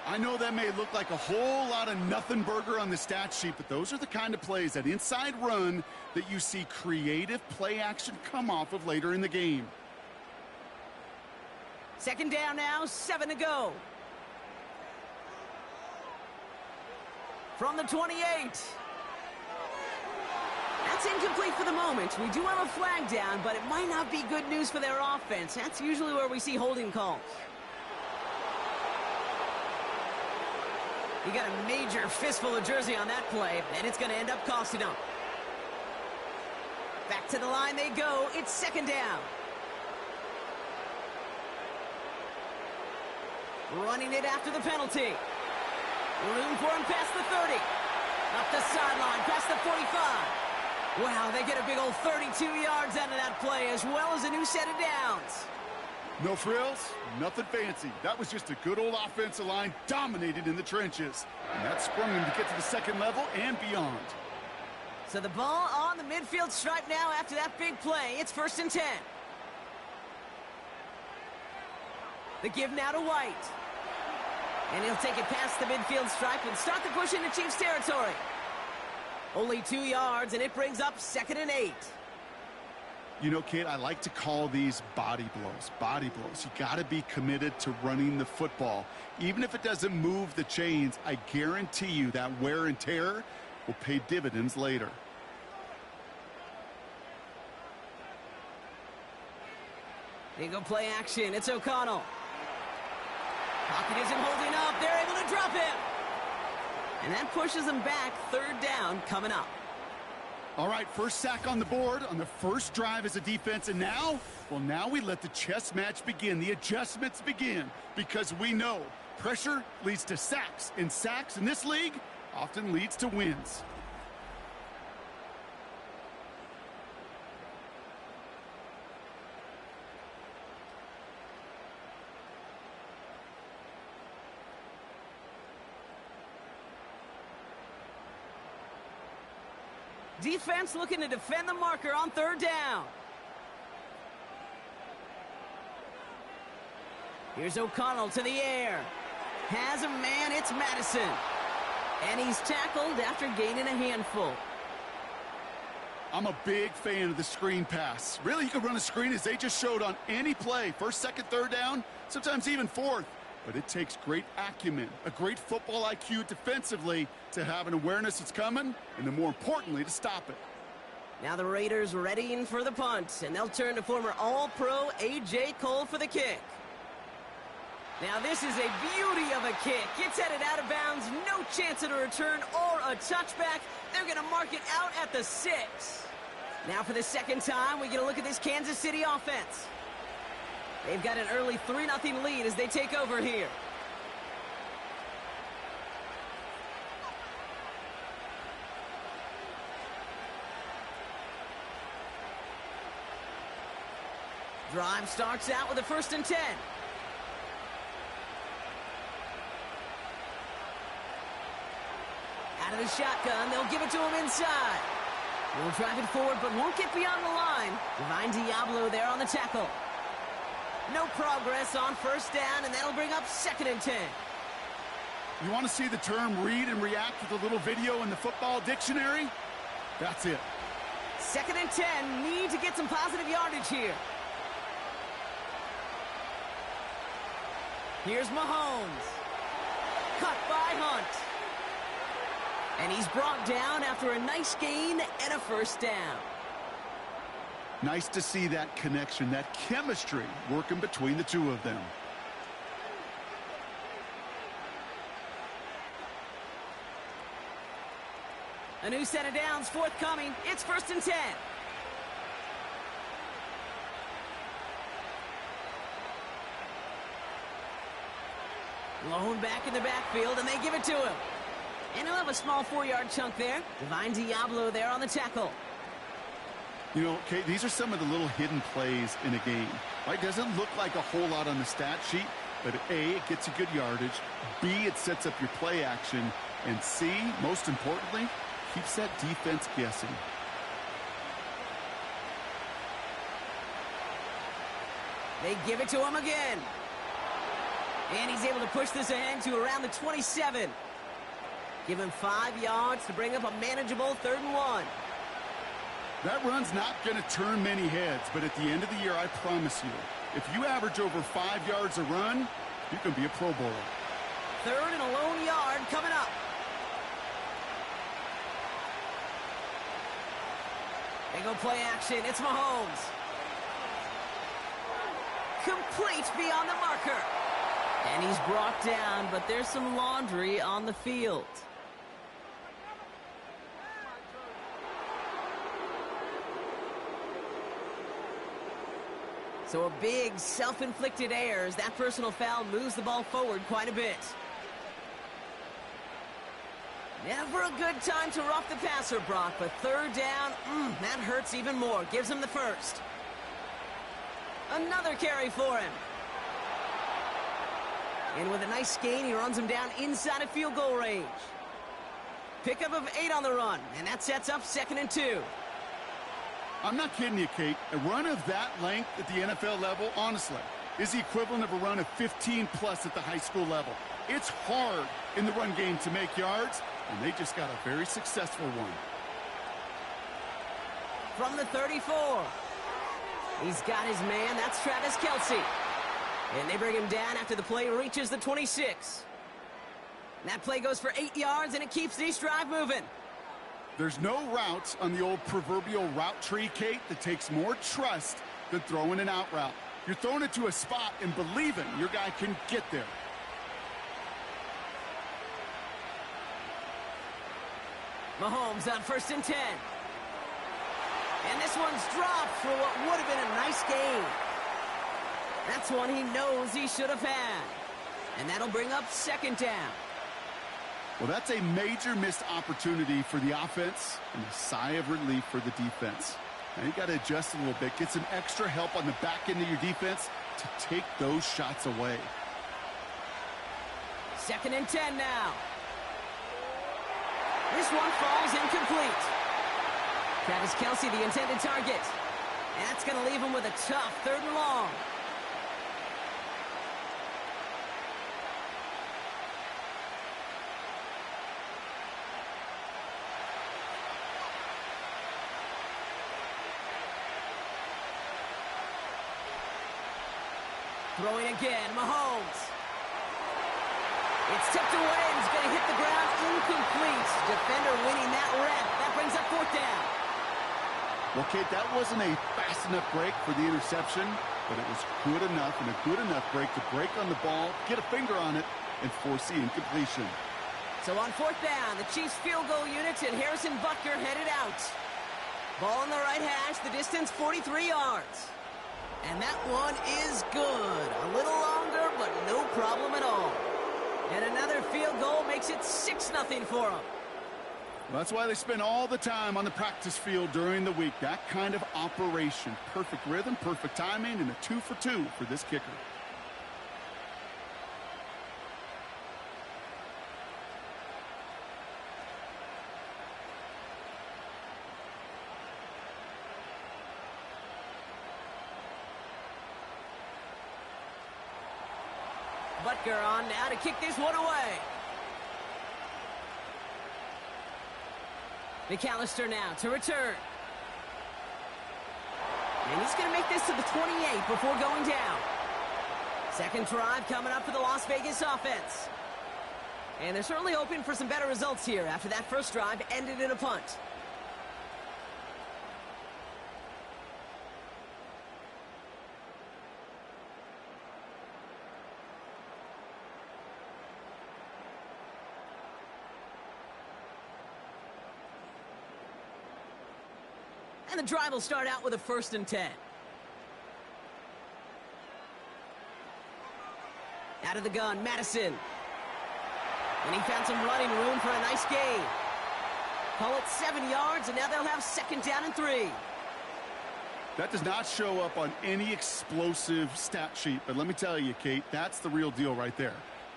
I know that may look like a whole lot of nothing burger on the stat sheet, but those are the kind of plays, that inside run, that you see creative play action come off of later in the game. 2nd down now, 7 to go. From the 28. That's incomplete for the moment. We do have a flag down, but it might not be good news for their offense. That's usually where we see holding calls. You got a major fistful of jersey on that play, and it's going to end up costing them. Back to the line they go. It's 2nd down. Running it after the penalty. Room for him past the 30. Up the sideline, past the 45. Wow, they get a big old 32 yards out of that play, as well as a new set of downs. No frills, nothing fancy. That was just a good old offensive line dominated in the trenches. And that sprung him to get to the 2nd level and beyond. So the ball on the midfield stripe now after that big play. It's 1st and 10. The give now to White. And he'll take it past the midfield stripe and start the push into Chiefs territory. Only 2 yards, and it brings up 2nd and 8. You know, Kate, I like to call these body blows. Body blows. You got to be committed to running the football. Even if it doesn't move the chains, I guarantee you that wear and tear will pay dividends later. There you go, play action. It's O'Connell. Pocket isn't holding up. They're able to drop him. And that pushes them back. 3rd down coming up. All right, first sack on the board on the first drive as a defense. And now, well, now we let the chess match begin. The adjustments begin, because we know pressure leads to sacks. And sacks in this league often leads to wins. Defense looking to defend the marker on 3rd down. Here's O'Connell to the air. Has a man, it's Madison. And he's tackled after gaining a handful. I'm a big fan of the screen pass. Really, you can run a screen as they just showed on any play. First, second, third down, sometimes even fourth. But it takes great acumen, a great football IQ defensively to have an awareness it's coming, and then more importantly, to stop it. Now the Raiders readying for the punt, and they'll turn to former All-Pro A.J. Cole for the kick. Now this is a beauty of a kick. It's headed out of bounds, no chance at a return or a touchback. They're going to mark it out at the 6. Now for the second time, we get a look at this Kansas City offense. They've got an early 3-0 lead as they take over here. Drive starts out with a 1st and 10. Out of the shotgun, they'll give it to him inside. They'll drive it forward, but won't get beyond the line. Divine Diablo there on the tackle. No progress on 1st down, and that'll bring up 2nd and 10. You want to see the term read and react with a little video in the football dictionary? That's it. 2nd and 10, need to get some positive yardage here. Here's Mahomes. Cut by Hunt. And he's brought down after a nice gain and a 1st down. Nice to see that connection, that chemistry working between the two of them. A new set of downs forthcoming. It's 1st and 10. Lone back in the backfield, and they give it to him. And he'll have a small 4-yard chunk there. Divine Diablo there on the tackle. You know, Kate, these are some of the little hidden plays in a game. Right? Doesn't look like a whole lot on the stat sheet, but A, it gets you good yardage. B, it sets up your play action. And C, most importantly, keeps that defense guessing. They give it to him again. And he's able to push this ahead to around the 27. Give him 5 yards to bring up a manageable 3rd and 1. That run's not going to turn many heads, but at the end of the year, I promise you, if you average over 5 yards a run, you can be a Pro Bowler. 3rd and a lone yard coming up. They go play action. It's Mahomes. Complete beyond the marker. And he's brought down, but there's some laundry on the field. So a big self-inflicted error as that personal foul moves the ball forward quite a bit. Never a good time to rough the passer, Brock, but 3rd down, that hurts even more. Gives him the 1st. Another carry for him. And with a nice gain, he runs him down inside of field goal range. Pickup of 8 on the run, and that sets up 2nd and 2. I'm not kidding you, Kate. A run of that length at the NFL level, honestly, is the equivalent of a run of 15-plus at the high school level. It's hard in the run game to make yards, and they just got a very successful one. From the 34. He's got his man. That's Travis Kelce. And they bring him down after the play reaches the 26. That play goes for 8 yards, and it keeps this drive moving. There's no routes on the old proverbial route tree, Kate, that takes more trust than throwing an out route. You're throwing it to a spot and believing your guy can get there. Mahomes on 1st and 10. And this one's dropped for what would have been a nice gain. That's one he knows he should have had. And that'll bring up 2nd down. Well, that's a major missed opportunity for the offense and a sigh of relief for the defense. Now you got to adjust a little bit, get some extra help on the back end of your defense to take those shots away. 2nd and 10 now. This one falls incomplete. Travis Kelce, the intended target. That's going to leave him with a tough 3rd and long. Throwing again, Mahomes. It's tipped away and it's going to hit the ground incomplete. Defender winning that rep. That brings up 4th down. Well, Kate, that wasn't a fast enough break for the interception, but it was good enough and a good enough break to break on the ball, get a finger on it, and force the incompletion. So on 4th down, the Chiefs field goal unit and Harrison Butker headed out. Ball on the right hash, the distance 43 yards. And that one is good. A little longer, but no problem at all. And another field goal makes it 6-0 for them. Well, that's why they spend all the time on the practice field during the week. That kind of operation. Perfect rhythm, perfect timing, and a 2 for 2 for this kicker. Butker on now to kick this one away. McAllister now to return. And he's going to make this to the 28 before going down. Second drive coming up for the Las Vegas offense. And they're certainly hoping for some better results here after that first drive ended in a punt. And the drive will start out with a 1st and 10. Out of the gun, Madison. And he found some running room for a nice gain. Call it 7 yards, and now they'll have 2nd down and 3. That does not show up on any explosive stat sheet, but let me tell you, Kate, that's the real deal right there.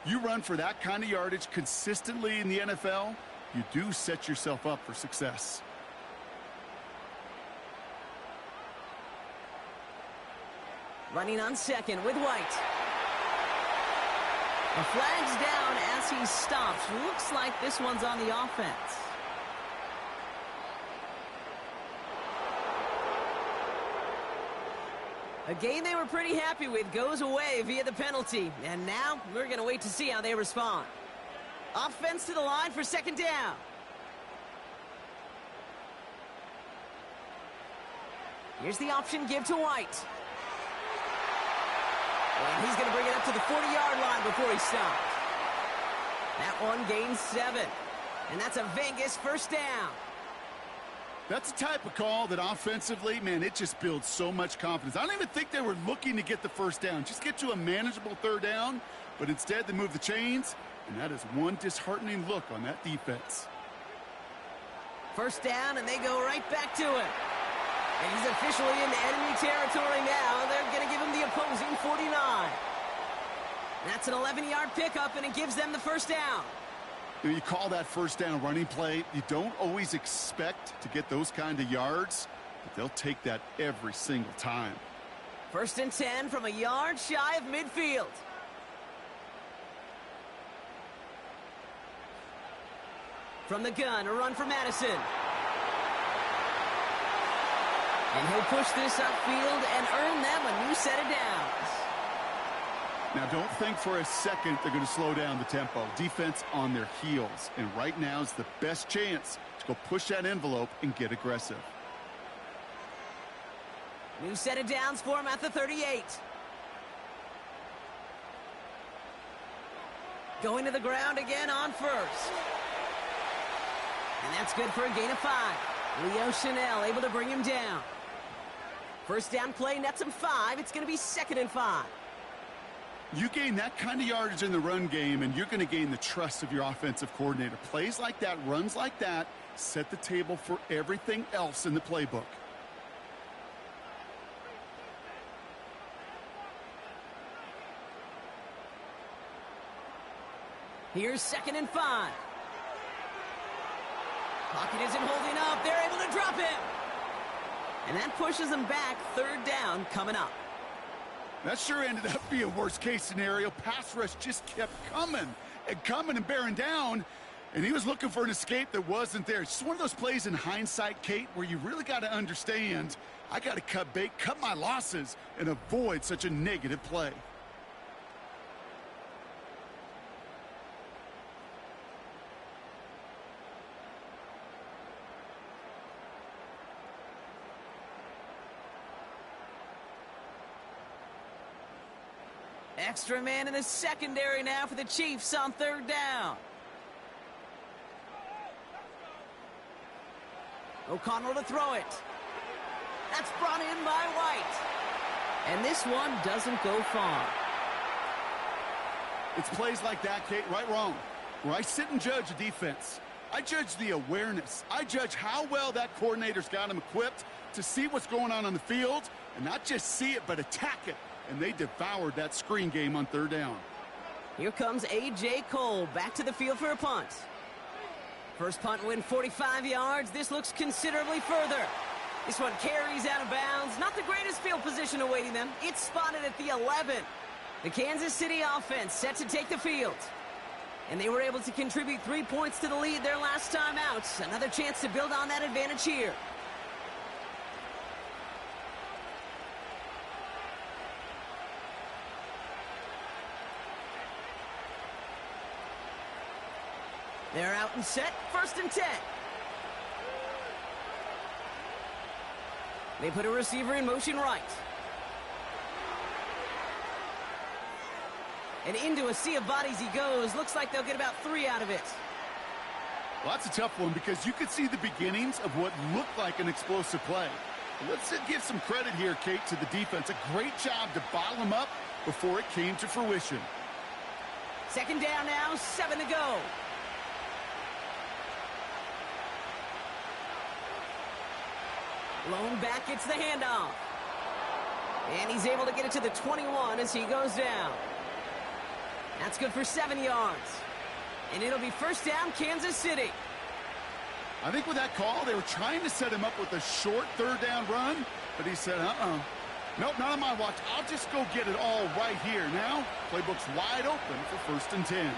You run for that kind of yardage consistently in the NFL, you do set yourself up for success. Running on 2nd with White. The flag's down as he stops. Looks like this one's on the offense. A game they were pretty happy with goes away via the penalty. And now we're going to wait to see how they respond. Offense to the line for 2nd down. Here's the option give to White. And he's going to bring it up to the 40-yard line before he stops. That one gains 7. And that's a Vegas 1st down. That's the type of call that offensively, man, it just builds so much confidence. I don't even think they were looking to get the 1st down. Just get to a manageable 3rd down. But instead, they move the chains. And that is one disheartening look on that defense. 1st down, and they go right back to it. And he's officially in enemy territory now. They're going to give him the opposing 49. That's an 11-yard pickup, and it gives them the 1st down. You call that 1st down running play. You don't always expect to get those kind of yards, but they'll take that every single time. 1st and 10 from a yard shy of midfield. From the gun, a run for Madison. And he'll push this upfield and earn them a new set of downs. Now, don't think for a second they're going to slow down the tempo. Defense on their heels. And right now is the best chance to go push that envelope and get aggressive. New set of downs for him at the 38. Going to the ground again on 1st. And that's good for a gain of 5. Leo Chanel able to bring him down. 1st down play nets him 5. It's going to be 2nd and 5. You gain that kind of yardage in the run game, and you're going to gain the trust of your offensive coordinator. Plays like that, runs like that, set the table for everything else in the playbook. Here's 2nd and 5. Pocket isn't holding up. They're able to drop him. And that pushes them back. 3rd down coming up. That sure ended up being a worst-case scenario. Pass rush just kept coming and bearing down, and he was looking for an escape that wasn't there. It's just one of those plays in hindsight, Kate, where you really got to understand, I got to cut bait, cut my losses, and avoid such a negative play. Extra man in the secondary now for the Chiefs on third down. O'Connell to throw it. That's brought in by White. And this one doesn't go far. It's plays like that, Kate, right, wrong, where I sit and judge a defense. I judge the awareness. I judge how well that coordinator's got him equipped to see what's going on the field, and not just see it, but attack it. And they devoured that screen game on third down. Here comes A.J. Cole back to the field for a punt. First punt win 45 yards. This looks considerably further. This one carries out of bounds. Not the greatest field position awaiting them. It's spotted at the 11. The Kansas City offense set to take the field. And they were able to contribute 3 points to the lead their last time out. Another chance to build on that advantage here. They're out and set, 1st and 10. They put a receiver in motion right. And into a sea of bodies he goes. Looks like they'll get about 3 out of it. Well, that's a tough one because you could see the beginnings of what looked like an explosive play. Let's give some credit here, Kate, to the defense. A great job to bottle him up before it came to fruition. 2nd down now, 7 to go. Lone back gets the handoff. And he's able to get it to the 21 as he goes down. That's good for 7 yards. And it'll be 1st down, Kansas City. I think with that call, they were trying to set him up with a short 3rd down run, but he said, nope, not on my watch. I'll just go get it all right here. Now, playbook's wide open for 1st and 10.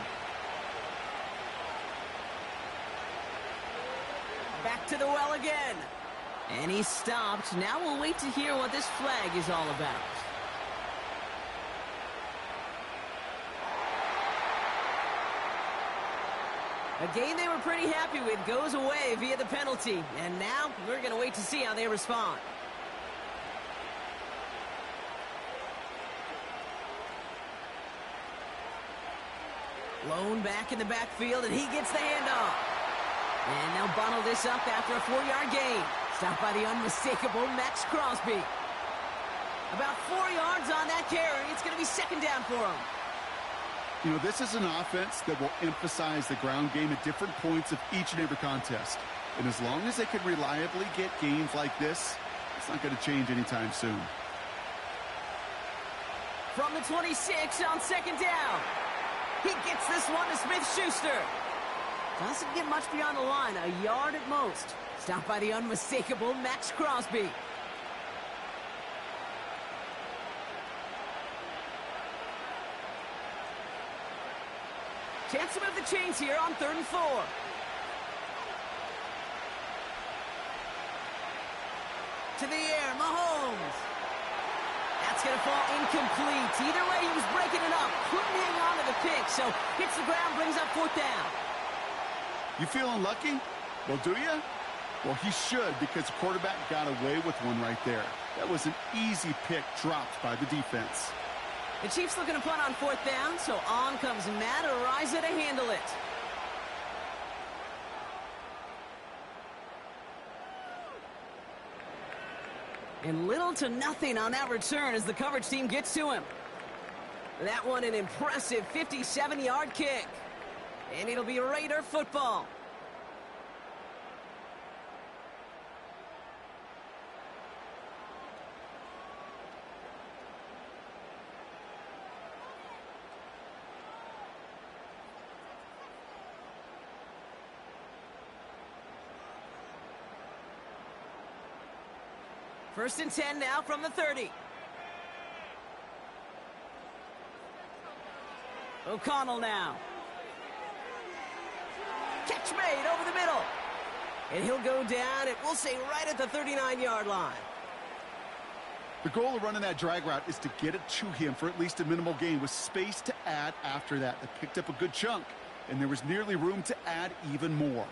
Back to the well again. And he stopped. Now we'll wait to hear what this flag is all about. A game they were pretty happy with goes away via the penalty. And now we're going to wait to see how they respond. Lone back in the backfield, and he gets the handoff. And they'll bottle this up after a 4-yard gain. Stopped by the unmistakable Max Crosby. About 4 yards on that carry. It's going to be 2nd down for him. You know, this is an offense that will emphasize the ground game at different points of each and every contest. And as long as they can reliably get gains like this, it's not going to change anytime soon. From the 26 on 2nd down. He gets this one to Smith-Schuster. Doesn't get much beyond the line, a yard at most. Stopped by the unmistakable Max Crosby. Chance to move the chains here on 3rd and 4. To the air, Mahomes. That's going to fall incomplete. Either way, he was breaking it up. Couldn't hang on to the pick, so hits the ground, brings up 4th down. You feeling lucky? Well, do you? Well, he should, because the quarterback got away with one right there. That was an easy pick dropped by the defense. The Chiefs looking to punt on 4th down, so on comes Matt Ariza to handle it. And little to nothing on that return as the coverage team gets to him. That one an impressive 57-yard kick. And it'll be Raider football. First and 10 now from the 30. O'Connell now. Catch made over the middle. And he'll go down, and we'll say right at the 39-yard line. The goal of running that drag route is to get it to him for at least a minimal gain with space to add after that. They picked up a good chunk, and there was nearly room to add even more.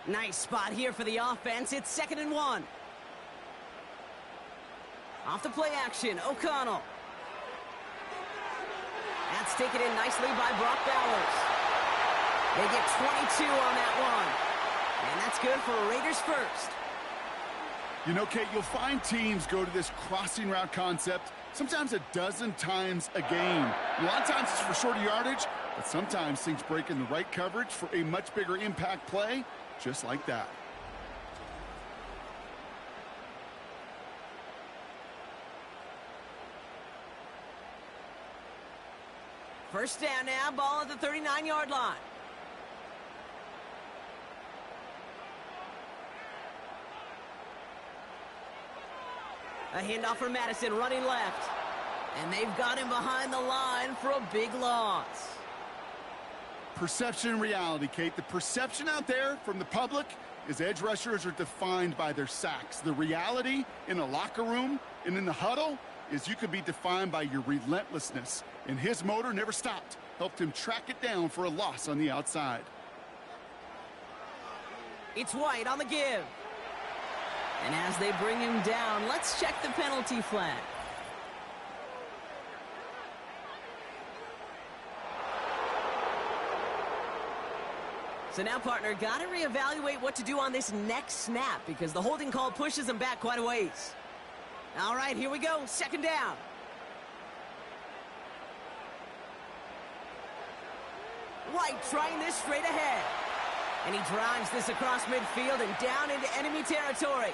Nice spot here for the offense. It's 2nd and 1. Off the play action, O'Connell. That's taken in nicely by Brock Bowers. They get 22 on that one. And that's good for Raiders first. You know, Kate, you'll find teams go to this crossing route concept sometimes a dozen times a game. A lot of times it's for shorter yardage, but sometimes things break in the right coverage for a much bigger impact play, just like that. First down now, ball at the 39-yard line. A handoff for Madison, running left. And they've got him behind the line for a big loss. Perception and reality, Kate. The perception out there from the public is edge rushers are defined by their sacks. The reality in a locker room and in the huddle is you could be defined by your relentlessness. And his motor never stopped. Helped him track it down for a loss on the outside. It's White on the give. And as they bring him down, let's check the penalty flag. So now, partner, got to reevaluate what to do on this next snap because the holding call pushes him back quite a ways. All right, here we go. Second down. White trying this straight ahead. And he drives this across midfield and down into enemy territory.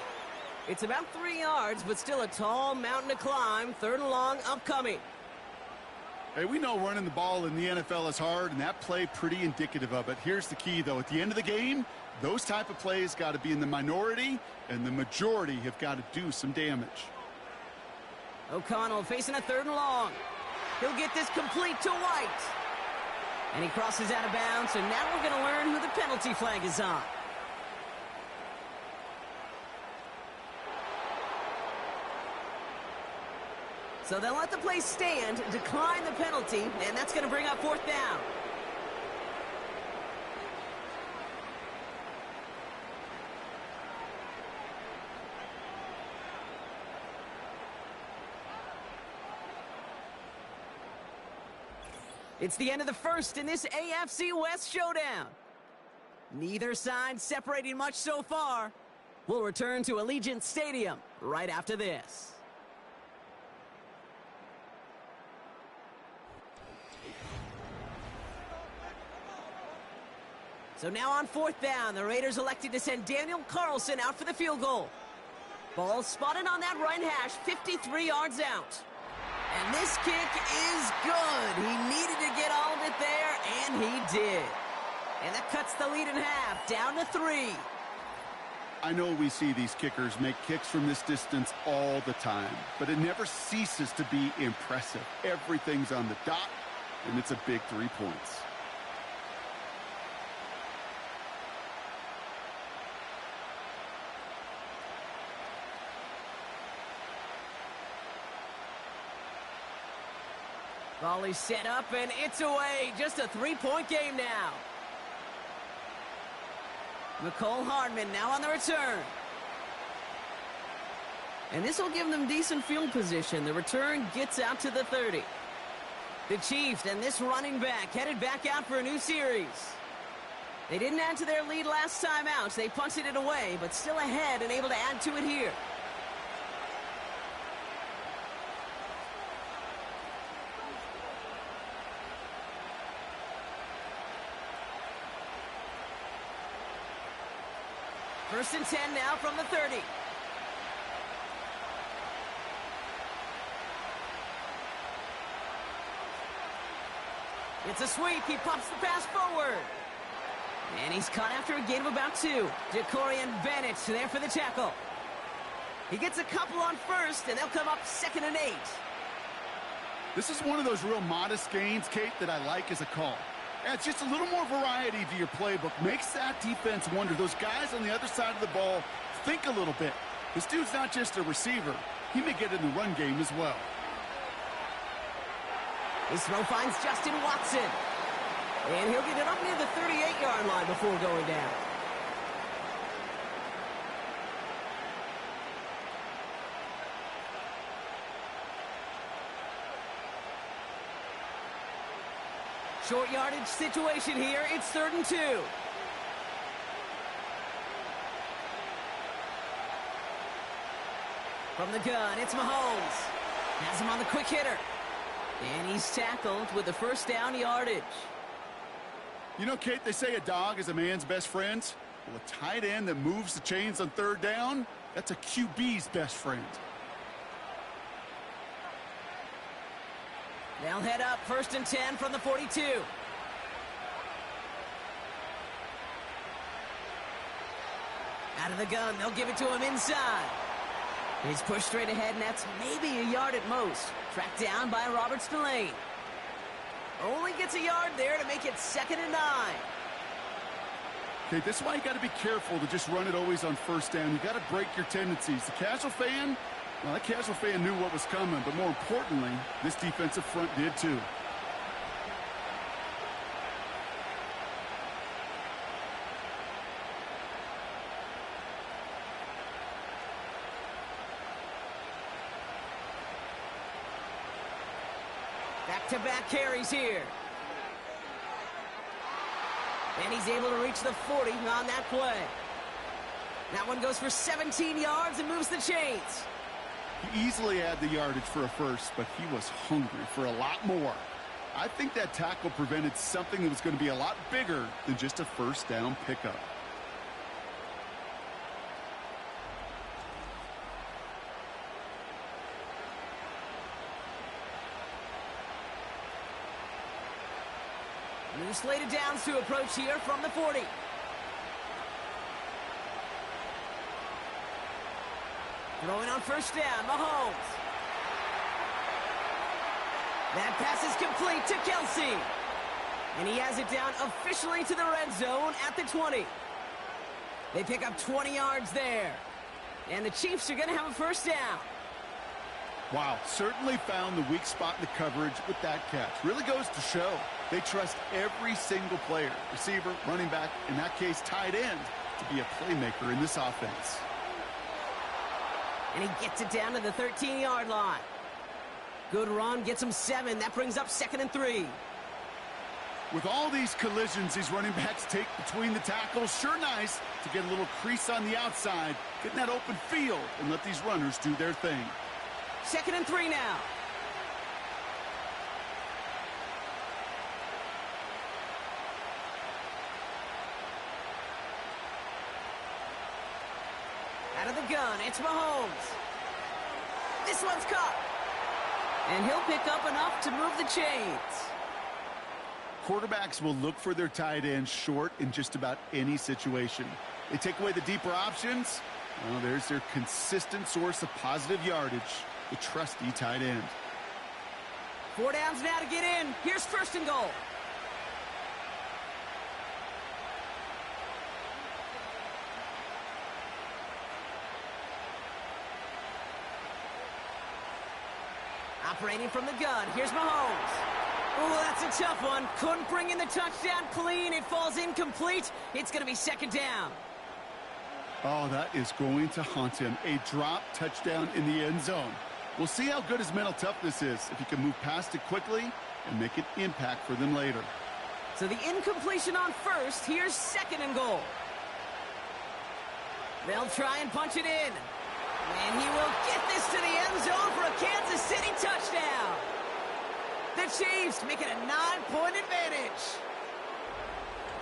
It's about 3 yards, but still a tall mountain to climb. Third and long upcoming. Hey, we know running the ball in the NFL is hard, and that play pretty indicative of it. Here's the key, though. At the end of the game, those type of plays got to be in the minority, and the majority have got to do some damage. O'Connell facing a third and long. He'll get this complete to White. And he crosses out of bounds, and now we're going to learn who the penalty flag is on. So they'll let the play stand, decline the penalty, and that's going to bring up fourth down. It's the end of the first in this AFC West showdown. Neither side separating much so far. We'll return to Allegiant Stadium right after this. So now on fourth down, the Raiders elected to send Daniel Carlson out for the field goal. Ball spotted on that right hash, 53 yards out. And this kick is good. He needed to get all of it there, and he did. And that cuts the lead in half, down to 3. I know we see these kickers make kicks from this distance all the time, but it never ceases to be impressive. Everything's on the dot, and it's a big 3 points. Volley set up, and it's away. Just a 3-point game now. McCole Hardman now on the return. And this will give them decent field position. The return gets out to the 30. The Chiefs and this running back headed back out for a new series. They didn't add to their lead last time out. They punted it away, but still ahead and able to add to it here. First and 10 now from the 30. It's a sweep. He pops the pass forward. And he's caught after a gain of about 2. Jacorian Bennett there for the tackle. He gets a couple on first, and they'll come up 2nd and 8. This is one of those real modest gains, Kate, that I like as a call. Adds just a little more variety to your playbook. Makes that defense wonder. Those guys on the other side of the ball think a little bit. This dude's not just a receiver. He may get in the run game as well. This throw finds Justin Watson. And he'll get it up near the 38-yard line before going down. Short yardage situation here. It's 3rd and 2. From the gun, it's Mahomes. Has him on the quick hitter. And he's tackled with the first down yardage. You know, Kate, they say a dog is a man's best friend. Well, a tight end that moves the chains on 3rd down, that's a QB's best friend. They'll head up 1st and 10 from the 42. Out of the gun, they'll give it to him inside. He's pushed straight ahead, and that's maybe a yard at most. Tracked down by Robert Spillane. Only gets a yard there to make it 2nd and 9. Okay, this is why you got to be careful to just run it always on 1st down. You got to break your tendencies. The casual fan, well, that casual fan knew what was coming, but more importantly, this defensive front did too. Back-to-back carries here. And he's able to reach the 40 on that play. That one goes for 17 yards and moves the chains. He easily had the yardage for a first, but he was hungry for a lot more. I think that tackle prevented something that was going to be a lot bigger than just a 1st down pickup. New slated downs to approach here from the 40. Throwing on 1st down, Mahomes. That pass is complete to Kelsey. And he has it down officially to the red zone at the 20. They pick up 20 yards there. And the Chiefs are going to have a 1st down. Wow, certainly found the weak spot in the coverage with that catch. Really goes to show they trust every single player, receiver, running back, in that case tight end, to be a playmaker in this offense. And he gets it down to the 13-yard line. Good run, gets him 7. That brings up 2nd and 3. With all these collisions these running backs take between the tackles, sure nice to get a little crease on the outside, get in that open field, and let these runners do their thing. 2nd and 3 now. Out of the gun, it's Mahomes. This one's caught. And he'll pick up enough to move the chains. Quarterbacks will look for their tight end short in just about any situation. They take away the deeper options. Well, there's their consistent source of positive yardage, the trusty tight end. 4 downs now to get in. Here's 1st and goal. Operating from the gun, here's Mahomes. Oh, that's a tough one. Couldn't bring in the touchdown clean. It falls incomplete. It's going to be 2nd down. Oh, that is going to haunt him. A drop touchdown in the end zone. We'll see how good his mental toughness is if he can move past it quickly and make an impact for them later. So the incompletion on 1st. Here's 2nd and goal. They'll try and punch it in. And he will get this to the end zone for a Kansas City touchdown. The Chiefs make it a 9-point advantage.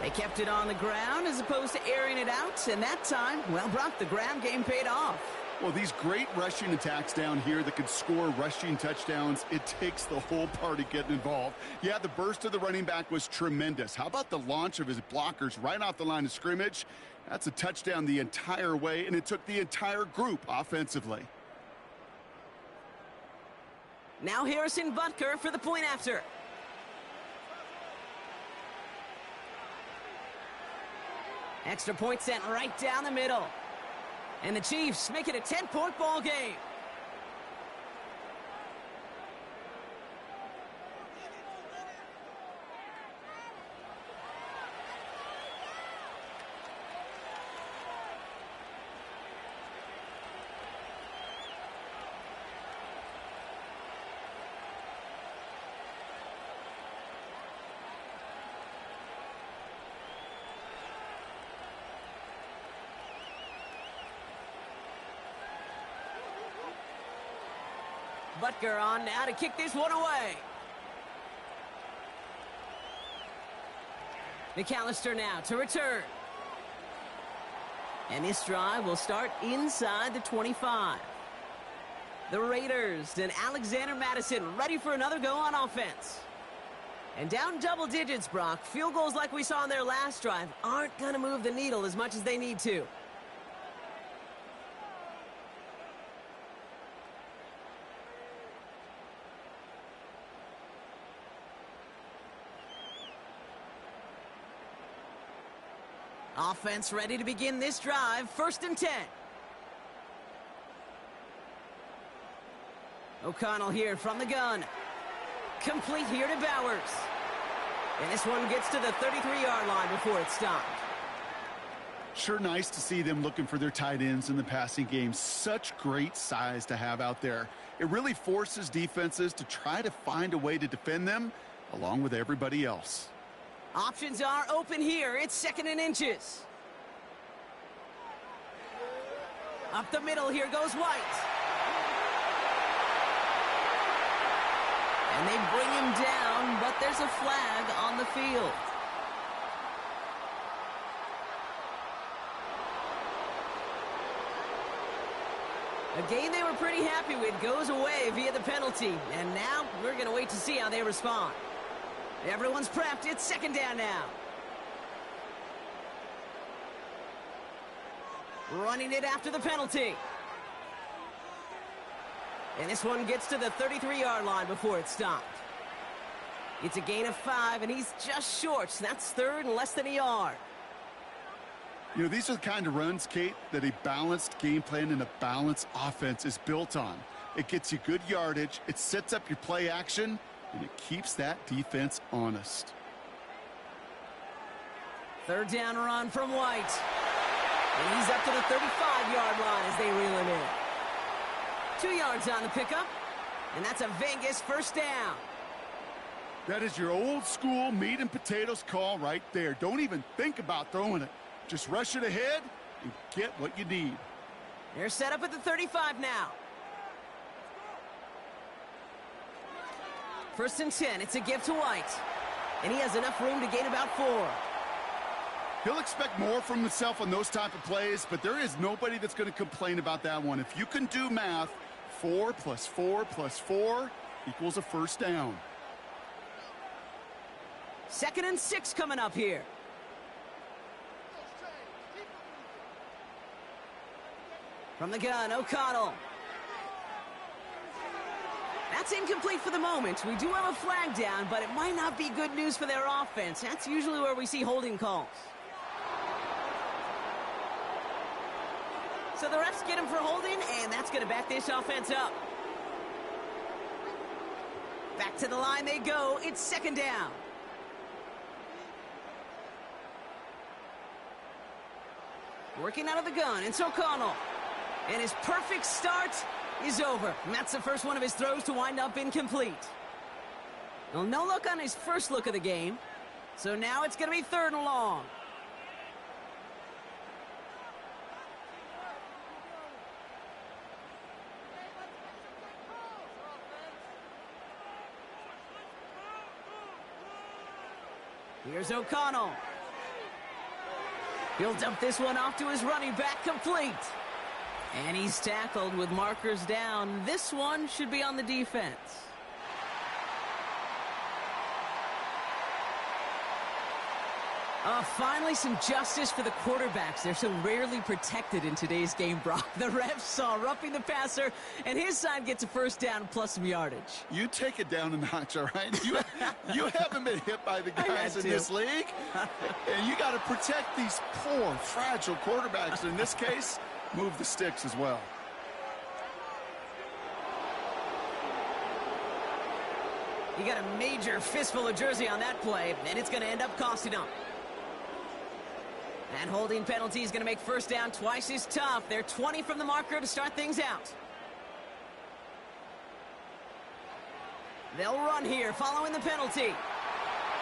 They kept it on the ground as opposed to airing it out. And that time, well, Brock, the ground game paid off. Well, these great rushing attacks down here that can score rushing touchdowns, it takes the whole party getting involved. Yeah, the burst of the running back was tremendous. How about the launch of his blockers right off the line of scrimmage? That's a touchdown the entire way, and it took the entire group offensively. Now Harrison Butker for the point after. Extra point sent right down the middle. And the Chiefs make it a 10-point ball game. Butker on now to kick this one away. McAllister now to return. And this drive will start inside the 25. The Raiders and Alexander Madison ready for another go on offense. And down double digits, Brock. Field goals like we saw in their last drive aren't going to move the needle as much as they need to. Offense ready to begin this drive. 1st and 10. O'Connell here from the gun. Complete here to Bowers. And this one gets to the 33-yard line before it's stopped. Sure nice to see them looking for their tight ends in the passing game. Such great size to have out there. It really forces defenses to try to find a way to defend them along with everybody else. Options are open here. It's 2nd and inches. Up the middle, here goes White. And they bring him down, but there's a flag on the field. A game they were pretty happy with goes away via the penalty. And now we're going to wait to see how they respond. Everyone's prepped. It's 2nd down now. Running it after the penalty. And this one gets to the 33-yard line before it's stopped. It's a gain of 5, and he's just short. So that's 3rd and less than a yard. You know, these are the kind of runs, Kate, that a balanced game plan and a balanced offense is built on. It gets you good yardage, it sets up your play action, and it keeps that defense honest. 3rd down run from White. And he's up to the 35-yard line as they reel him in. 2 yards on the pickup, and that's a Vegas 1st down. That is your old school meat and potatoes call right there. Don't even think about throwing it. Just rush it ahead and get what you need. They're set up at the 35 now. 1st and 10. It's a give to White. And he has enough room to gain about 4. He'll expect more from himself on those type of plays, but there is nobody that's going to complain about that one. If you can do math, 4 + 4 + 4 equals a 1st down. 2nd and 6 coming up here. From the gun, O'Connell. That's incomplete for the moment. We do have a flag down, but it might not be good news for their offense. That's usually where we see holding calls. So the refs get him for holding, and that's going to back this offense up. Back to the line they go. It's 2nd down. Working out of the gun, it's O'Connell. And his perfect start is over. And that's the first one of his throws to wind up incomplete. Well, no look on his first look of the game. So now it's going to be 3rd and long. Here's O'Connell. He'll dump this one off to his running back, complete. And he's tackled with markers down. This one should be on the defense. Finally, some justice for the quarterbacks. They're so rarely protected in today's game, Brock. The refs saw roughing the passer, and his side gets a 1st down plus some yardage. You take it down a notch, all right? You haven't been hit by the guys in this league, and you got to protect these poor, fragile quarterbacks. In this case, move the sticks as well. You got a major fistful of jersey on that play, and it's going to end up costing them. That holding penalty is going to make 1st down twice as tough. They're 20 from the marker to start things out. They'll run here following the penalty.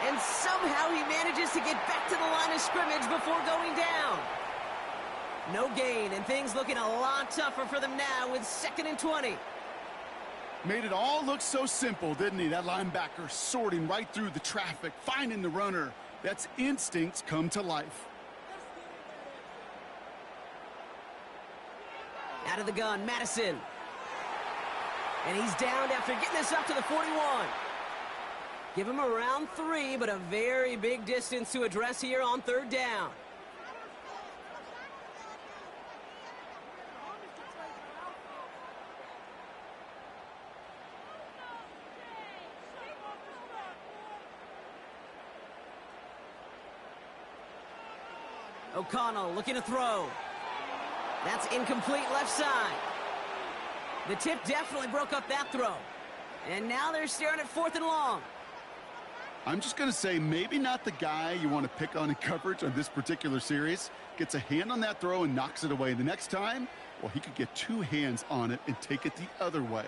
And somehow he manages to get back to the line of scrimmage before going down. No gain, and things looking a lot tougher for them now with 2nd and 20. Made it all look so simple, didn't he? That linebacker sorting right through the traffic, finding the runner. That's instincts come to life. Out of the gun, Madison. And he's downed after getting this up to the 41. Give him around 3, but a very big distance to address here on 3rd down. O'Connell looking to throw. That's incomplete left side. The tip definitely broke up that throw. And now they're staring at 4th and long. I'm just going to say maybe not the guy you want to pick on in coverage on this particular series. Gets a hand on that throw and knocks it away. The next time, well, he could get 2 hands on it and take it the other way.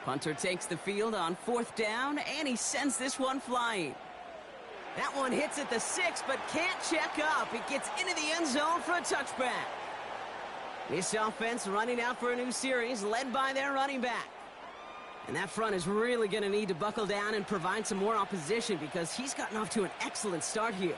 Punter takes the field on 4th down, and he sends this one flying. That one hits at the 6, but can't check up. It gets into the end zone for a touchback. This offense running out for a new series, led by their running back. And that front is really going to need to buckle down and provide some more opposition because he's gotten off to an excellent start here.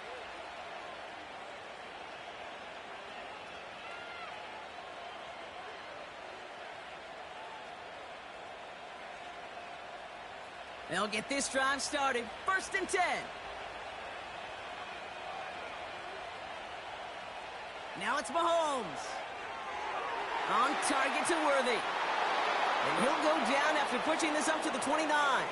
They'll get this drive started. 1st and 10. Now it's Mahomes. On target to Worthy. And he'll go down after pushing this up to the 29.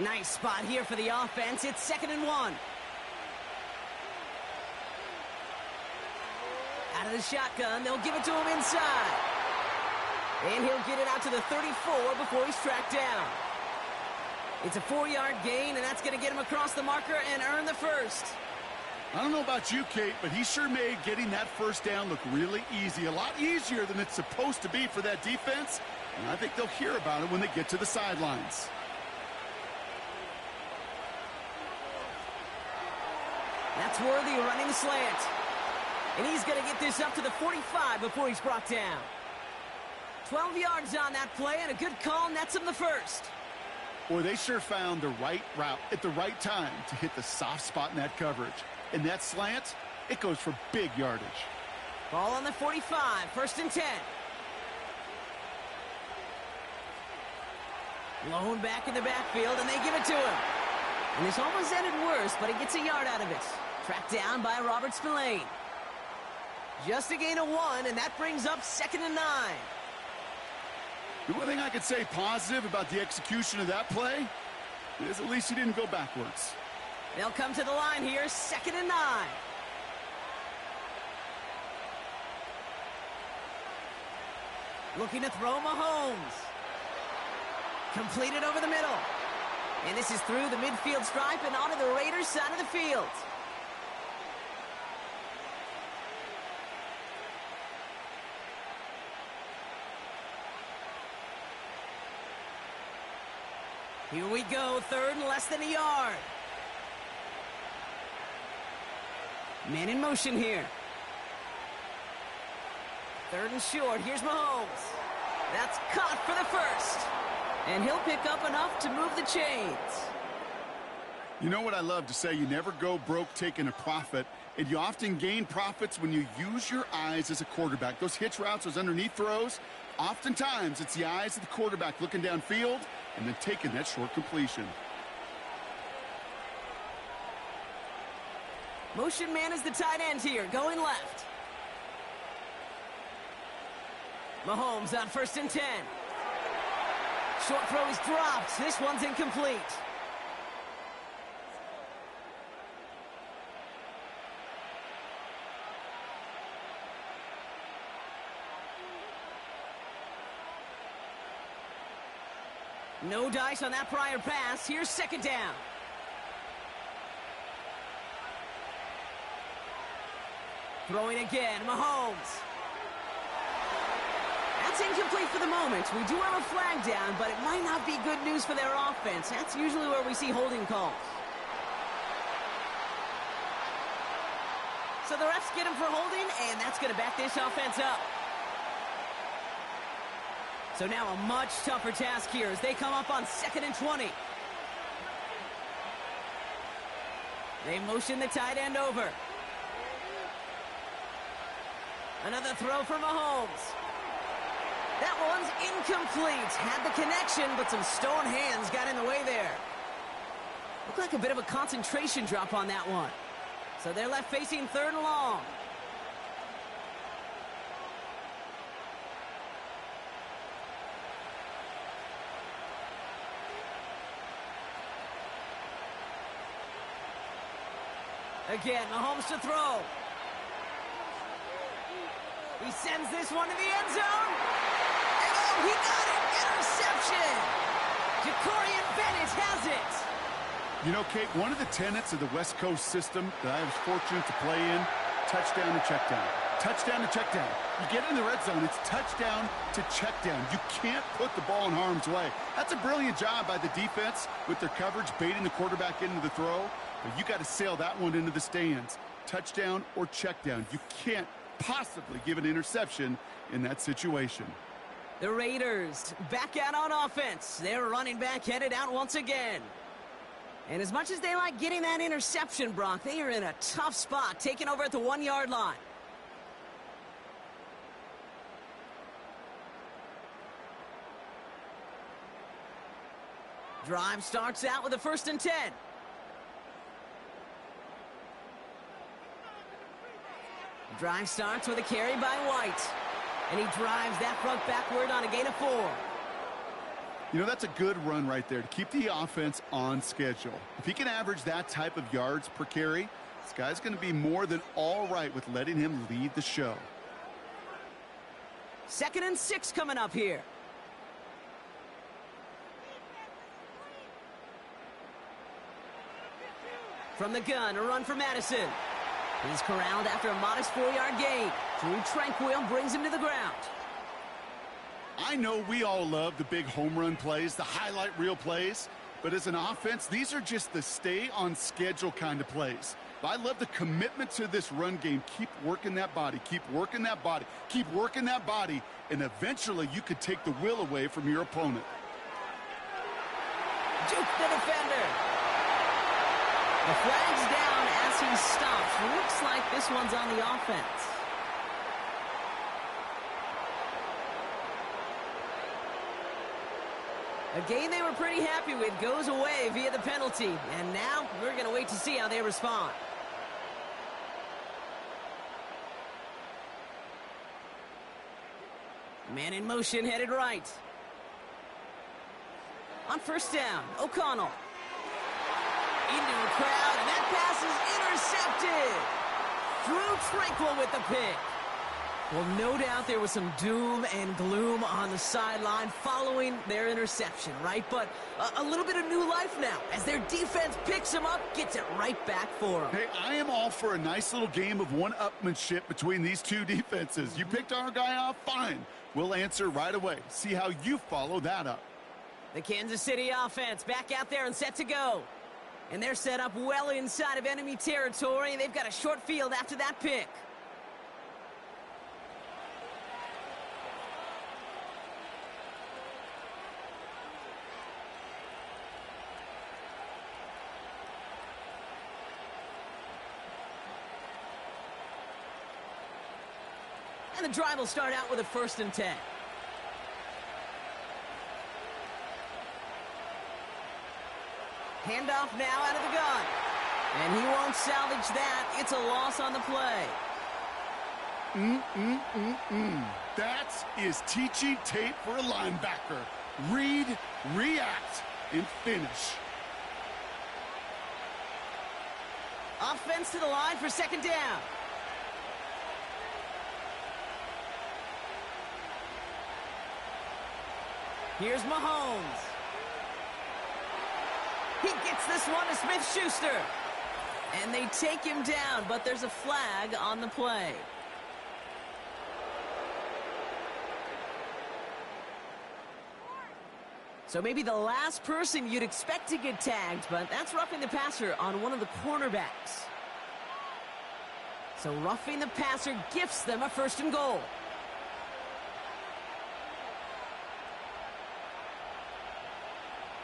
Nice spot here for the offense. It's 2nd and 1. Out of the shotgun, they'll give it to him inside. And he'll get it out to the 34 before he's tracked down. It's a 4-yard gain, and that's going to get him across the marker and earn the first. I don't know about you, Kate, but he sure made getting that 1st down look really easy. A lot easier than it's supposed to be for that defense. And I think they'll hear about it when they get to the sidelines. That's Worthy running the slant. And he's going to get this up to the 45 before he's brought down. 12 yards on that play, and a good call nets him the first. Boy, they sure found the right route at the right time to hit the soft spot in that coverage. And that slant, it goes for big yardage. Ball on the 45, 1st and 10. Lone back in the backfield, and they give it to him. And this almost ended worse, but he gets a yard out of it. Tracked down by Robert Spillane. Just a gain of 1, and that brings up 2nd and 9. The one thing I could say positive about the execution of that play is at least he didn't go backwards. They'll come to the line here, 2nd and 9. Looking to throw Mahomes. Completed over the middle. And this is through the midfield stripe and onto the Raiders' side of the field. Here we go, 3rd and less than a yard. Man in motion here. 3rd and short, here's Mahomes. That's caught for the first. And he'll pick up enough to move the chains. You know what I love to say? You never go broke taking a profit, and you often gain profits when you use your eyes as a quarterback. Those hitch routes, those underneath throws, oftentimes it's the eyes of the quarterback looking downfield and then taking that short completion. Motion man is the tight end here, going left. Mahomes on 1st and 10. Short throw is dropped. This one's incomplete. No dice on that prior pass. Here's 2nd down. Throwing again, Mahomes. That's incomplete for the moment. We do have a flag down, but it might not be good news for their offense. That's usually where we see holding calls. So the refs get him for holding, and that's going to back this offense up. So now a much tougher task here as they come up on 2nd and 20. They motion the tight end over. Another throw for Mahomes. That one's incomplete. Had the connection, but some stone hands got in the way there. Looked like a bit of a concentration drop on that one. So they're left facing 3rd and long. Again, Mahomes to throw. He sends this one to the end zone. And oh, he got it! Interception! Jacorian Bennett has it! You know, Kate, one of the tenets of the West Coast system that I was fortunate to play in, touchdown to check down. Touchdown to check down. You get in the red zone, it's touchdown to check down. You can't put the ball in harm's way. That's a brilliant job by the defense with their coverage, baiting the quarterback into the throw. But you got to sail that one into the stands. Touchdown or check down. You can't possibly give an interception in that situation. The Raiders back out on offense. Their running back headed out once again. And as much as they like getting that interception, Brock, they are in a tough spot, taking over at the 1-yard line. Drive starts out with a 1st and 10. Drive starts with a carry by White. And he drives that front backward on a gain of 4. You know, that's a good run right there to keep the offense on schedule. If he can average that type of yards per carry, this guy's going to be more than all right with letting him lead the show. 2nd and 6 coming up here. From the gun, a run for Madison. He's corralled after a modest 4-yard gain. Drew Tranquil brings him to the ground. I know we all love the big home run plays, the highlight reel plays, but as an offense, these are just the stay-on-schedule kind of plays. But I love the commitment to this run game. Keep working that body, keep working that body, keep working that body, and eventually you could take the will away from your opponent. Juke the defender. The flag's down as he stops. Looks like this one's on the offense. A game they were pretty happy with goes away via the penalty. And now we're going to wait to see how they respond. Man in motion headed right. On 1st down, O'Connell. Into a crowd, and that pass is intercepted. Drew Tranquil with the pick. Well, no doubt there was some doom and gloom on the sideline following their interception, right? But a little bit of new life now as their defense picks them up, gets it right back for them. Hey, I am all for a nice little game of one-upmanship between these two defenses. You picked our guy off, fine. We'll answer right away. See how you follow that up. The Kansas City offense back out there and set to go. And they're set up well inside of enemy territory. They've got a short field after that pick. And the drive will start out with a 1st and 10. Handoff now out of the gun. And he won't salvage that. It's a loss on the play. That is teaching tape for a linebacker. Read, react, and finish. Offense to the line for 2nd down. Here's Mahomes. He gets this one to Smith-Schuster. And they take him down, but there's a flag on the play. So maybe the last person you'd expect to get tagged, but that's roughing the passer on one of the cornerbacks. So roughing the passer gifts them a 1st and goal.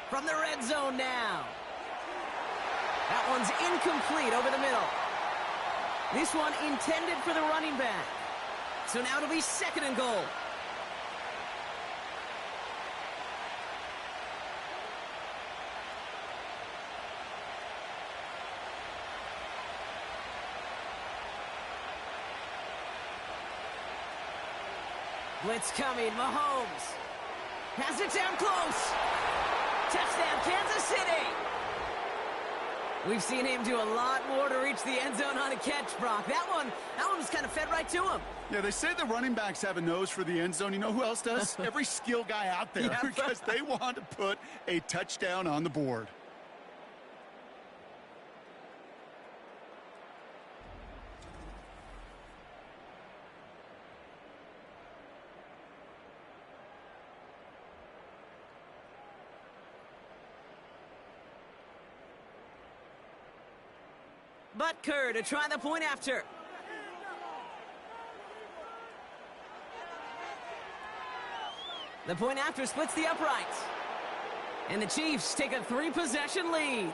From the red zone now. That one's incomplete over the middle. This one intended for the running back. So now it'll be 2nd and goal. Blitz coming, Mahomes. Has it down close. Touchdown, Kansas City. We've seen him do a lot more to reach the end zone on a catch, Brock. That one was kind of fed right to him. Yeah, they say the running backs have a nose for the end zone. You know who else does? Every skill guy out there, Yeah. because they want to put a touchdown on the board. Butker to try the point after. The point after splits the uprights. And the Chiefs take a 3-possession lead.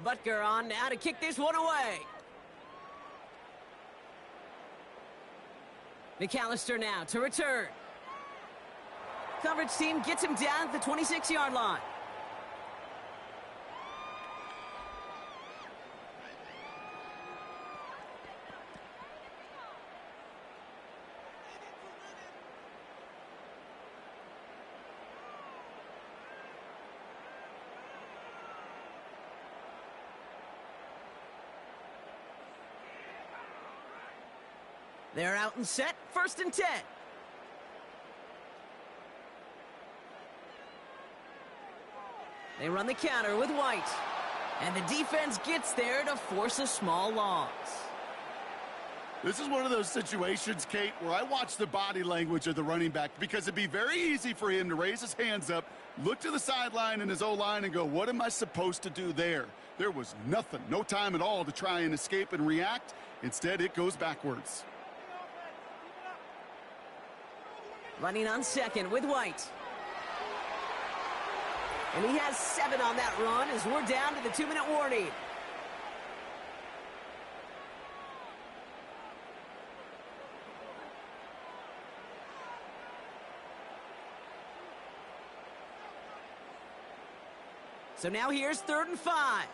Butker on now to kick this one away. McAllister now to return. Coverage team gets him down at the 26-yard line. They're out and set, 1st and 10. They run the counter with White. And the defense gets there to force a small loss. This is one of those situations, Kate, where I watch the body language of the running back, because it'd be very easy for him to raise his hands up, look to the sideline and his O-line and go, what am I supposed to do there? There was nothing, no time at all to try and escape and react. Instead, it goes backwards. Running on 2nd with White. And he has 7 on that run as we're down to the 2-minute warning. So now here's 3rd and 5.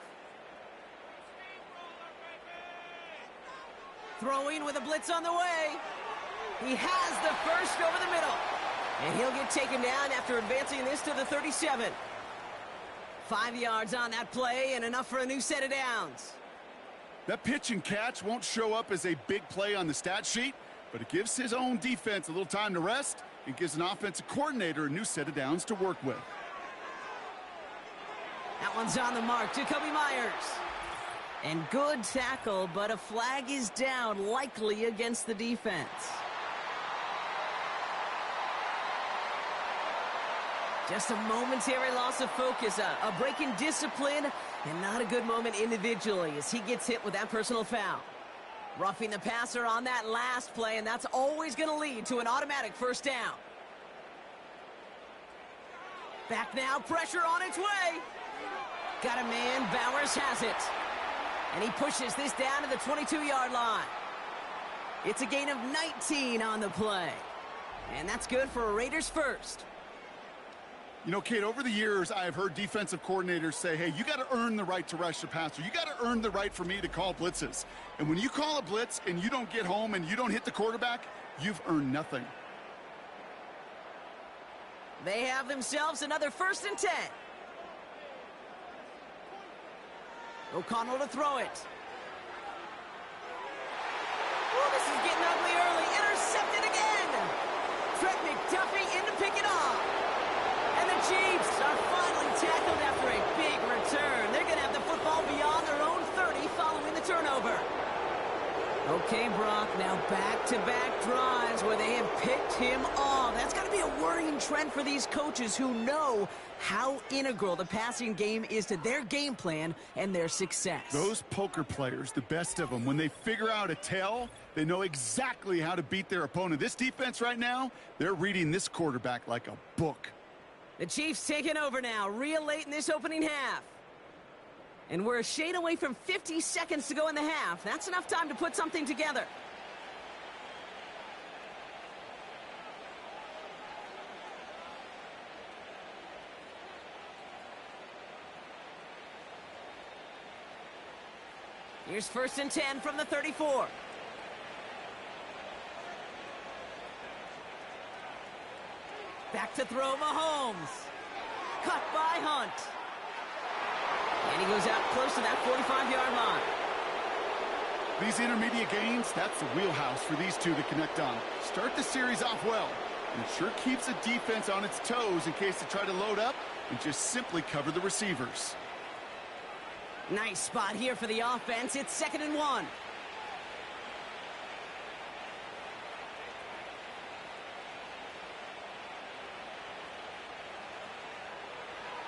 Throwing with a blitz on the way. He has the first over the middle. And he'll get taken down after advancing this to the 37. 5 yards on that play and enough for a new set of downs. That pitch and catch won't show up as a big play on the stat sheet, but it gives his own defense a little time to rest and gives an offensive coordinator a new set of downs to work with. That one's on the mark. Jacoby Myers. And good tackle, but a flag is down, likely against the defense. Just a momentary loss of focus, a break in discipline, and not a good moment individually as he gets hit with that personal foul. Roughing the passer on that last play, and that's always going to lead to an automatic 1st down. Back now, pressure on its way. Got a man, Bowers has it. And he pushes this down to the 22-yard line. It's a gain of 19 on the play. And that's good for a Raiders 1st. You know, Kate, over the years, I have heard defensive coordinators say, hey, you got to earn the right to rush the passer. You got to earn the right for me to call blitzes. And when you call a blitz and you don't get home and you don't hit the quarterback, you've earned nothing. They have themselves another 1st and 10. O'Connell to throw it. Oh, this is getting ugly early. Intercepted again. Trent McDuffie in to pick it off. And the Chiefs are finally tackled after a big return. They're going to have the football beyond their own 30 following the turnover. Okay, Brock, now back-to-back drives where they have picked him off. That's got to be a worrying trend for these coaches who know how integral the passing game is to their game plan and their success. Those poker players, the best of them, when they figure out a tell, they know exactly how to beat their opponent. This defense right now, they're reading this quarterback like a book. The Chiefs taking over now, real late in this opening half. And we're a shade away from 50 seconds to go in the half. That's enough time to put something together. Here's 1st and 10 from the 34. Back to throw, Mahomes. Cut by Hunt. And he goes out close to that 45-yard line. These intermediate gains, that's the wheelhouse for these two to connect on. Start the series off well. And it sure keeps the defense on its toes in case they try to load up and just simply cover the receivers. Nice spot here for the offense. It's 2nd and 1.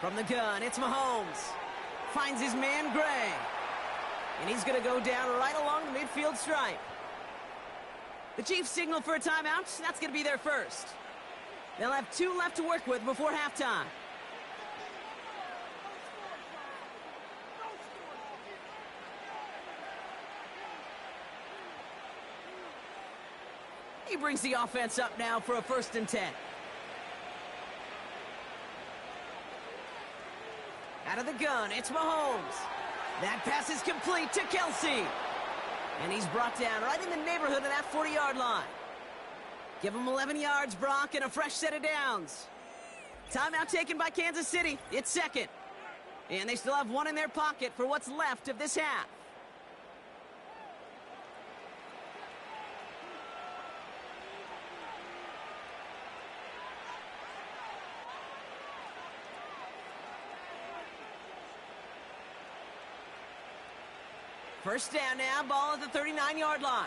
From the gun, it's Mahomes. Finds his man, Gray. And he's going to go down right along the midfield stripe. The Chiefs signal for a timeout. That's going to be their first. They'll have 2 left to work with before halftime. He brings the offense up now for a 1st and 10. Out of the gun, it's Mahomes. That pass is complete to Kelsey. And he's brought down right in the neighborhood of that 40-yard line. Give him 11 yards, Brock, and a fresh set of downs. Timeout taken by Kansas City. It's 2nd. And they still have 1 in their pocket for what's left of this half. First down now, ball at the 39-yard line.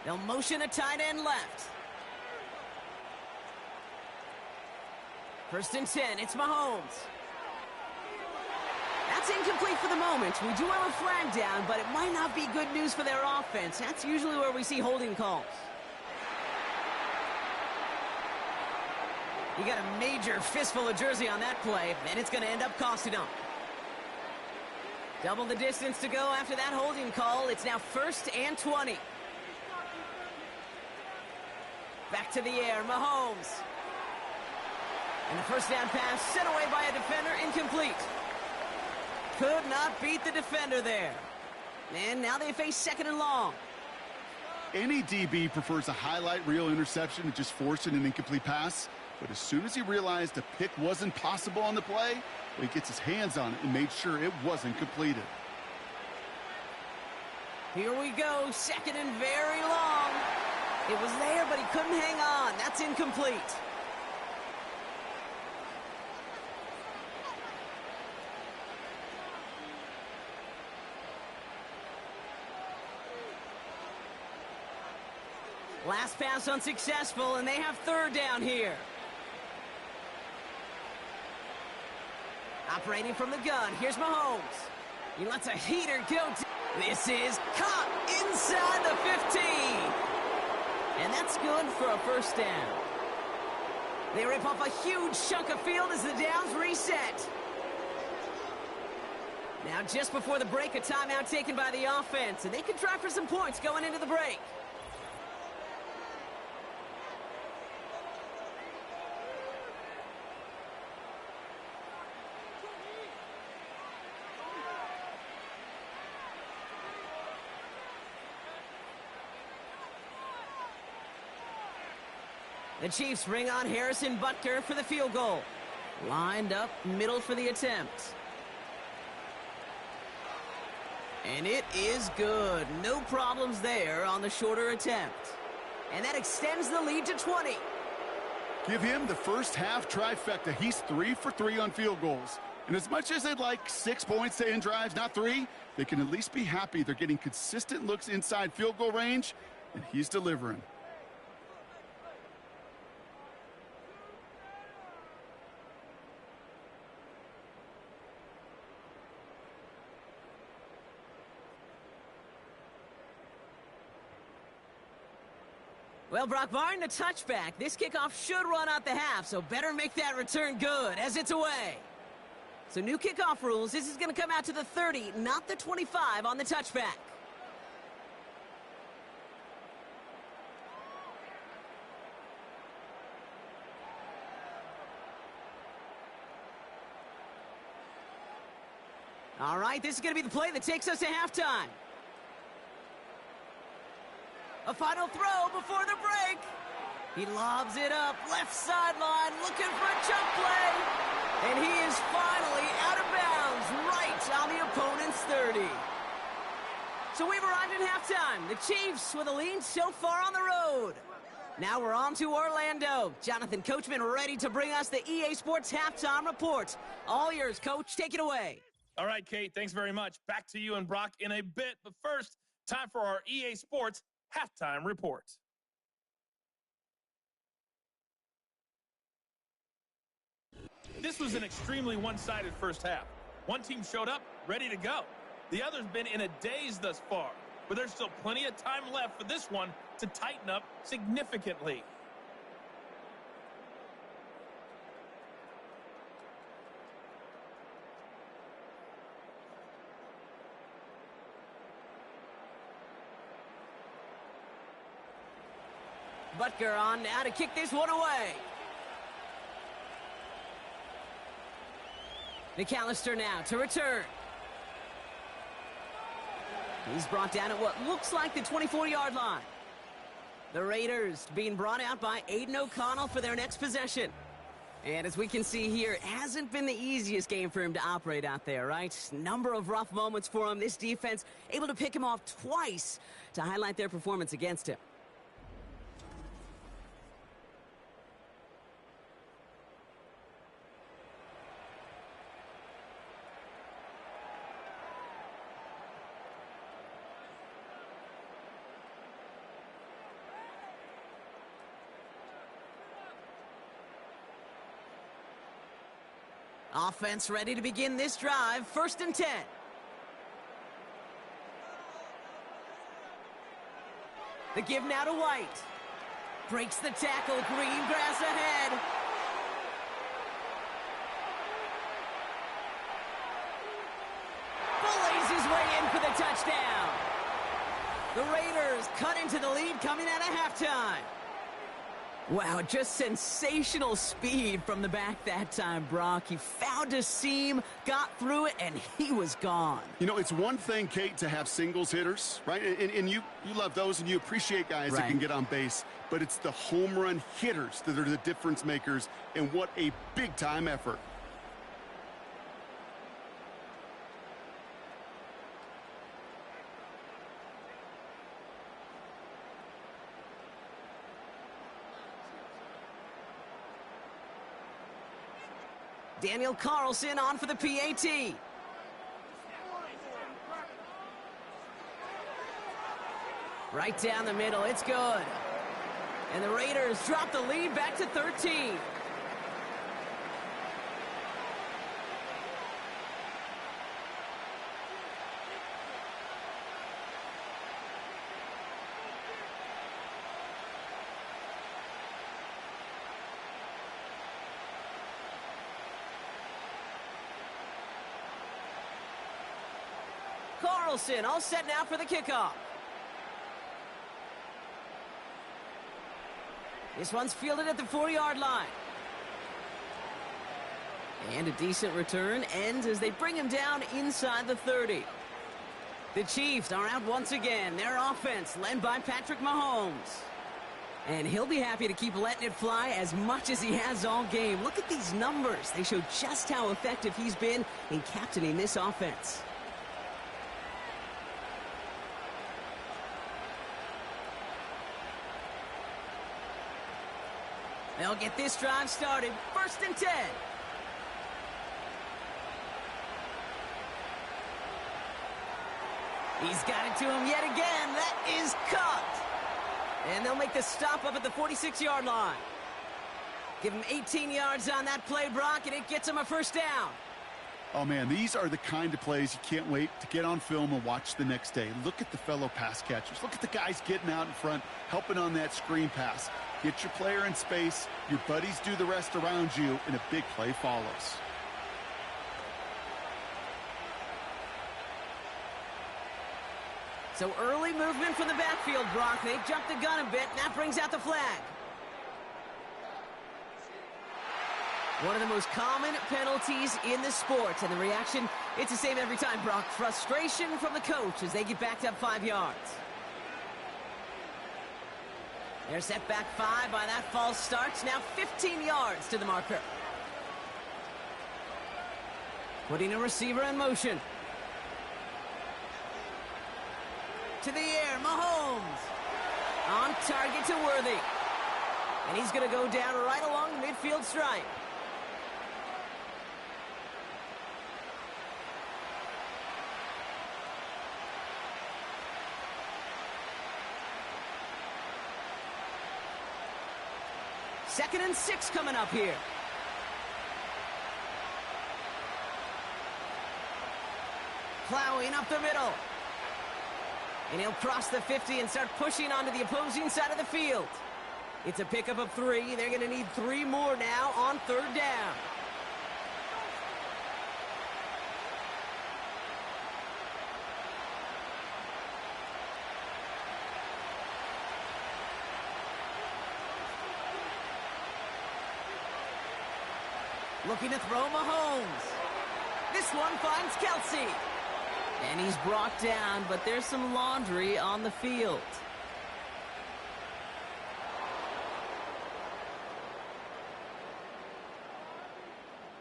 They'll motion a tight end left. 1st and 10, it's Mahomes. That's incomplete for the moment. We do have a flag down, but it might not be good news for their offense. That's usually where we see holding calls. You got a major fistful of jersey on that play, and it's going to end up costing them. Double the distance to go after that holding call. It's now 1st and 20. Back to the air, Mahomes. And the first down pass sent away by a defender, incomplete. Could not beat the defender there. And now they face 2nd and long. Any DB prefers a highlight reel interception to just forcing an incomplete pass. But as soon as he realized a pick wasn't possible on the play, well, he gets his hands on it and made sure it wasn't completed. Here we go, 2nd and very long. It was there, but he couldn't hang on. That's incomplete. Last pass unsuccessful, and they have 3rd down here. Operating from the gun, here's Mahomes. He lets a heater go. This is caught inside the 15. And that's good for a 1st down. They rip off a huge chunk of field as the downs reset. Now just before the break, a timeout taken by the offense, and they can try for some points going into the break. The Chiefs bring on Harrison Butker for the field goal. Lined up middle for the attempt. And it is good. No problems there on the shorter attempt. And that extends the lead to 20. Give him the first half trifecta. He's 3 for 3 on field goals. And as much as they'd like 6 points to end drives, not 3, they can at least be happy they're getting consistent looks inside field goal range, and he's delivering. Well, Brock, barring the touchback, this kickoff should run out the half, so better make that return good as it's away. So new kickoff rules, this is going to come out to the 30, not the 25 on the touchback. All right, this is going to be the play that takes us to halftime. A final throw before the break. He lobs it up, left sideline, looking for a chunk play. And he is finally out of bounds, right on the opponent's 30. So we've arrived at halftime. The Chiefs with a lead so far on the road. Now we're on to Orlando. Jonathan Coachman ready to bring us the EA Sports Halftime Report. All yours, Coach. Take it away. All right, Kate, thanks very much. Back to you and Brock in a bit. But first, time for our EA Sports Halftime Report. This was an extremely one-sided first half. One team showed up, ready to go. The other's been in a daze thus far, but there's still plenty of time left for this one to tighten up significantly. Butker on now to kick this one away. McAllister now to return. He's brought down at what looks like the 24-yard line. The Raiders being brought out by Aiden O'Connell for their next possession. And as we can see here, it hasn't been the easiest game for him to operate out there, right? Number of rough moments for him. This defense able to pick him off twice to highlight their performance against him. Offense ready to begin this drive. 1st and 10. The give now to White. Breaks the tackle. Green grass ahead. Bullays his way in for the touchdown. The Raiders cut into the lead coming out of halftime. Wow, just sensational speed from the back that time, Brock. He found a seam, got through it, and he was gone. You know, it's one thing, Kate, to have singles hitters, right? And you love those, and you appreciate guys that can get on base. But it's the home run hitters that are the difference makers, and what a big-time effort. Daniel Carlson on for the PAT. Right down the middle, it's good. And the Raiders drop the lead back to 13. Carlson all set now for the kickoff. This one's fielded at the 4-yard line. And a decent return ends as they bring him down inside the 30. The Chiefs are out once again. Their offense led by Patrick Mahomes. And he'll be happy to keep letting it fly as much as he has all game. Look at these numbers. They show just how effective he's been in captaining this offense. They'll get this drive started. 1st and 10. He's got it to him yet again. That is caught. And they'll make the stop up at the 46-yard line. Give him 18 yards on that play, Brock, and it gets him a 1st down. Oh, man, these are the kind of plays you can't wait to get on film and watch the next day. Look at the fellow pass catchers. Look at the guys getting out in front, helping on that screen pass. Get your player in space, your buddies do the rest around you, and a big play follows. So early movement from the backfield, Brock. They jumped the gun a bit, and that brings out the flag. One of the most common penalties in the sport, and the reaction, it's the same every time, Brock. Frustration from the coach as they get backed up 5 yards. They're set back 5 by that false start. Now 15 yards to the marker. Putting a receiver in motion. To the air, Mahomes. On target to Worthy. And he's going to go down right along the midfield stripe. Second and 6 coming up here. Plowing up the middle. And he'll cross the 50 and start pushing onto the opposing side of the field. It's a pickup of 3. They're going to need 3 more now on 3rd down. Looking to throw Mahomes. This one finds Kelsey. And he's brought down, but there's some laundry on the field.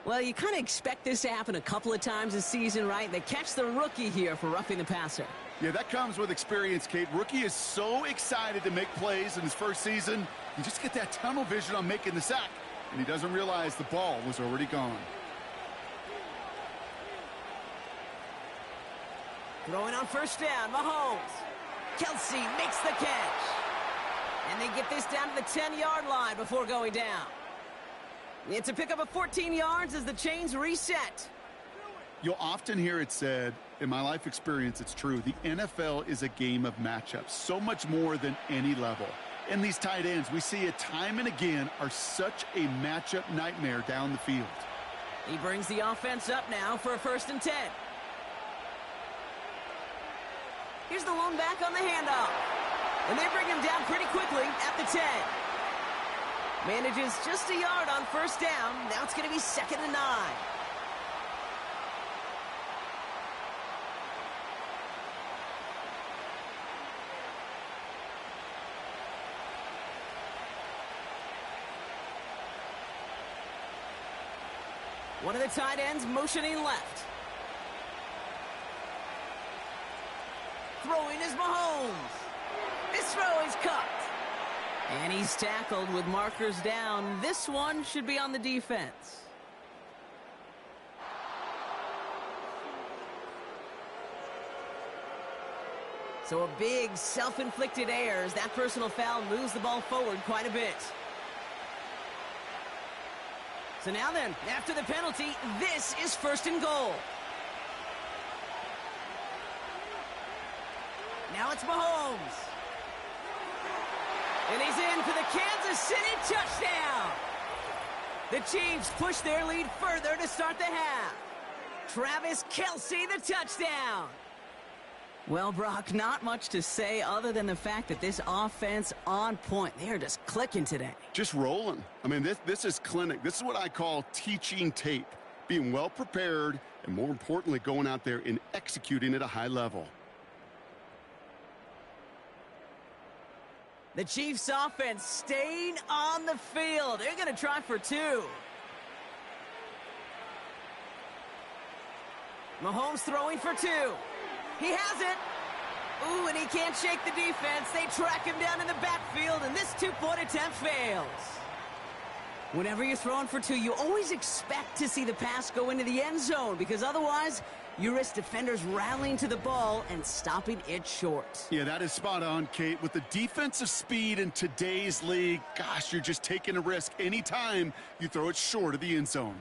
Well, you kind of expect this to happen a couple of times this season, right? They catch the rookie here for roughing the passer. Yeah, that comes with experience, Kate. Rookie is so excited to make plays in his first season. You just get that tunnel vision on making the sack. And he doesn't realize the ball was already gone. Throwing on 1st down, Mahomes. Kelsey makes the catch. And they get this down to the 10-yard line before going down. It's a pickup of 14 yards as the chains reset. You'll often hear it said, in my life experience, it's true, the NFL is a game of matchups, so much more than any level. And these tight ends, we see it time and again, are such a matchup nightmare down the field. He brings the offense up now for a 1st and 10. Here's the lone back on the handoff. And they bring him down pretty quickly at the 10. Manages just a yard on 1st down. Now it's going to be 2nd and 9. One of the tight ends motioning left. Throwing is Mahomes. This throw is caught. And he's tackled with markers down. This one should be on the defense. So a big self-inflicted error as that personal foul moves the ball forward quite a bit. So now then, after the penalty, this is 1st and goal. Now it's Mahomes. And he's in for the Kansas City touchdown. The Chiefs push their lead further to start the half. Travis Kelsey, the touchdown. Well, Brock, not much to say other than the fact that this offense on point. They are just clicking today. Just rolling. I mean, this is clinic. This is what I call teaching tape. Being well prepared and, more importantly, going out there and executing at a high level. The Chiefs offense staying on the field. They're going to try for 2. Mahomes throwing for 2. He has it. Ooh, and he can't shake the defense. They track him down in the backfield, and this 2-point attempt fails. Whenever you're throwing for 2, you always expect to see the pass go into the end zone, because otherwise you risk defenders rallying to the ball and stopping it short. Yeah, that is spot on, Kate. With the defensive speed in today's league, gosh, you're just taking a risk anytime you throw it short of the end zone.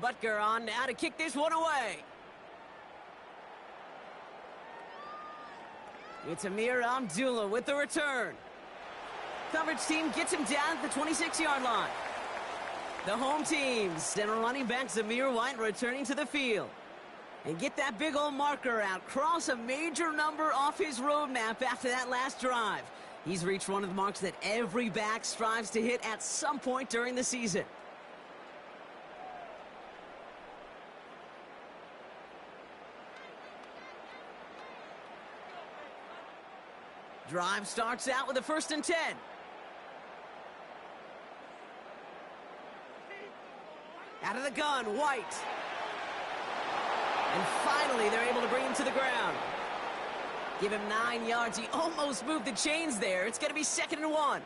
Butker on now to kick this one away. It's Amir Abdullah with the return. Coverage team gets him down at the 26-yard line. The home team sent running back Zamir White returning to the field. And get that big old marker out. Cross a major number off his roadmap after that last drive. He's reached one of the marks that every back strives to hit at some point during the season. Drive starts out with a 1st and 10. Out of the gun, White. And finally, they're able to bring him to the ground. Give him 9 yards. He almost moved the chains there. It's going to be 2nd and 1.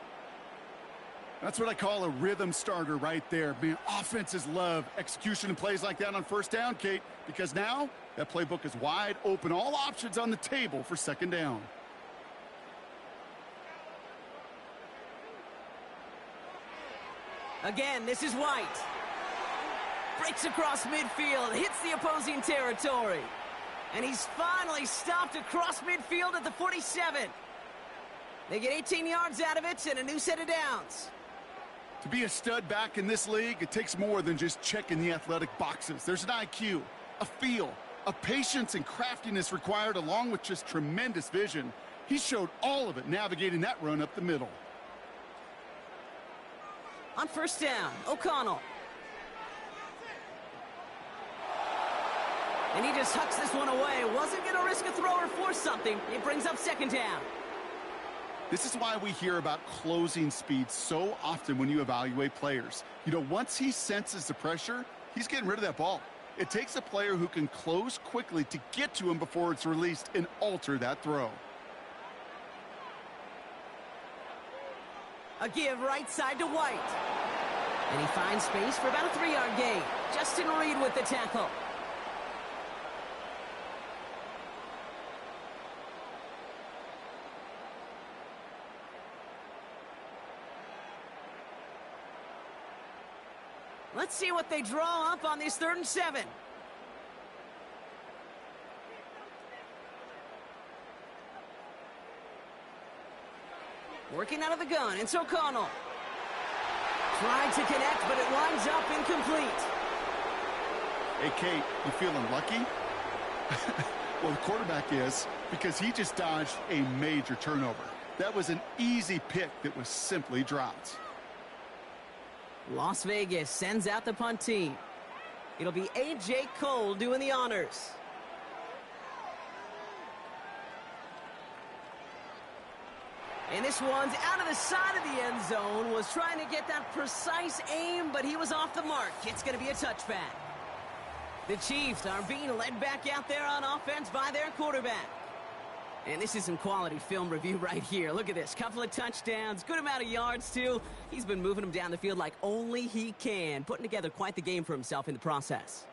That's what I call a rhythm starter right there. Man, offenses love execution and plays like that on 1st down, Kate, because now that playbook is wide open. All options on the table for 2nd down. Again, this is White. Breaks across midfield, hits the opposing territory. And he's finally stopped across midfield at the 47. They get 18 yards out of it and a new set of downs. To be a stud back in this league, it takes more than just checking the athletic boxes. There's an IQ, a feel, a patience and craftiness required, along with just tremendous vision. He showed all of it navigating that run up the middle. On 1st down, O'Connell. And he just hucks this one away. Wasn't going to risk a throw or force something. It brings up 2nd down. This is why we hear about closing speed so often when you evaluate players. You know, once he senses the pressure, he's getting rid of that ball. It takes a player who can close quickly to get to him before it's released and alter that throw. A give right side to White. And he finds space for about a 3-yard gain. Justin Reed with the tackle. Let's see what they draw up on this 3rd and 7. Working out of the gun, it's O'Connell. Tried to connect, but it winds up incomplete. Hey, Kate, you feeling lucky? Well, the quarterback is, because he just dodged a major turnover. That was an easy pick that was simply dropped. Las Vegas sends out the punt team. It'll be A.J. Cole doing the honors. And this one's out of the side of the end zone. Was trying to get that precise aim, but he was off the mark. It's going to be a touchback. The Chiefs are being led back out there on offense by their quarterback. And this is some quality film review right here. Look at this. Couple of touchdowns. Good amount of yards, too. He's been moving them down the field like only he can. Putting together quite the game for himself in the process.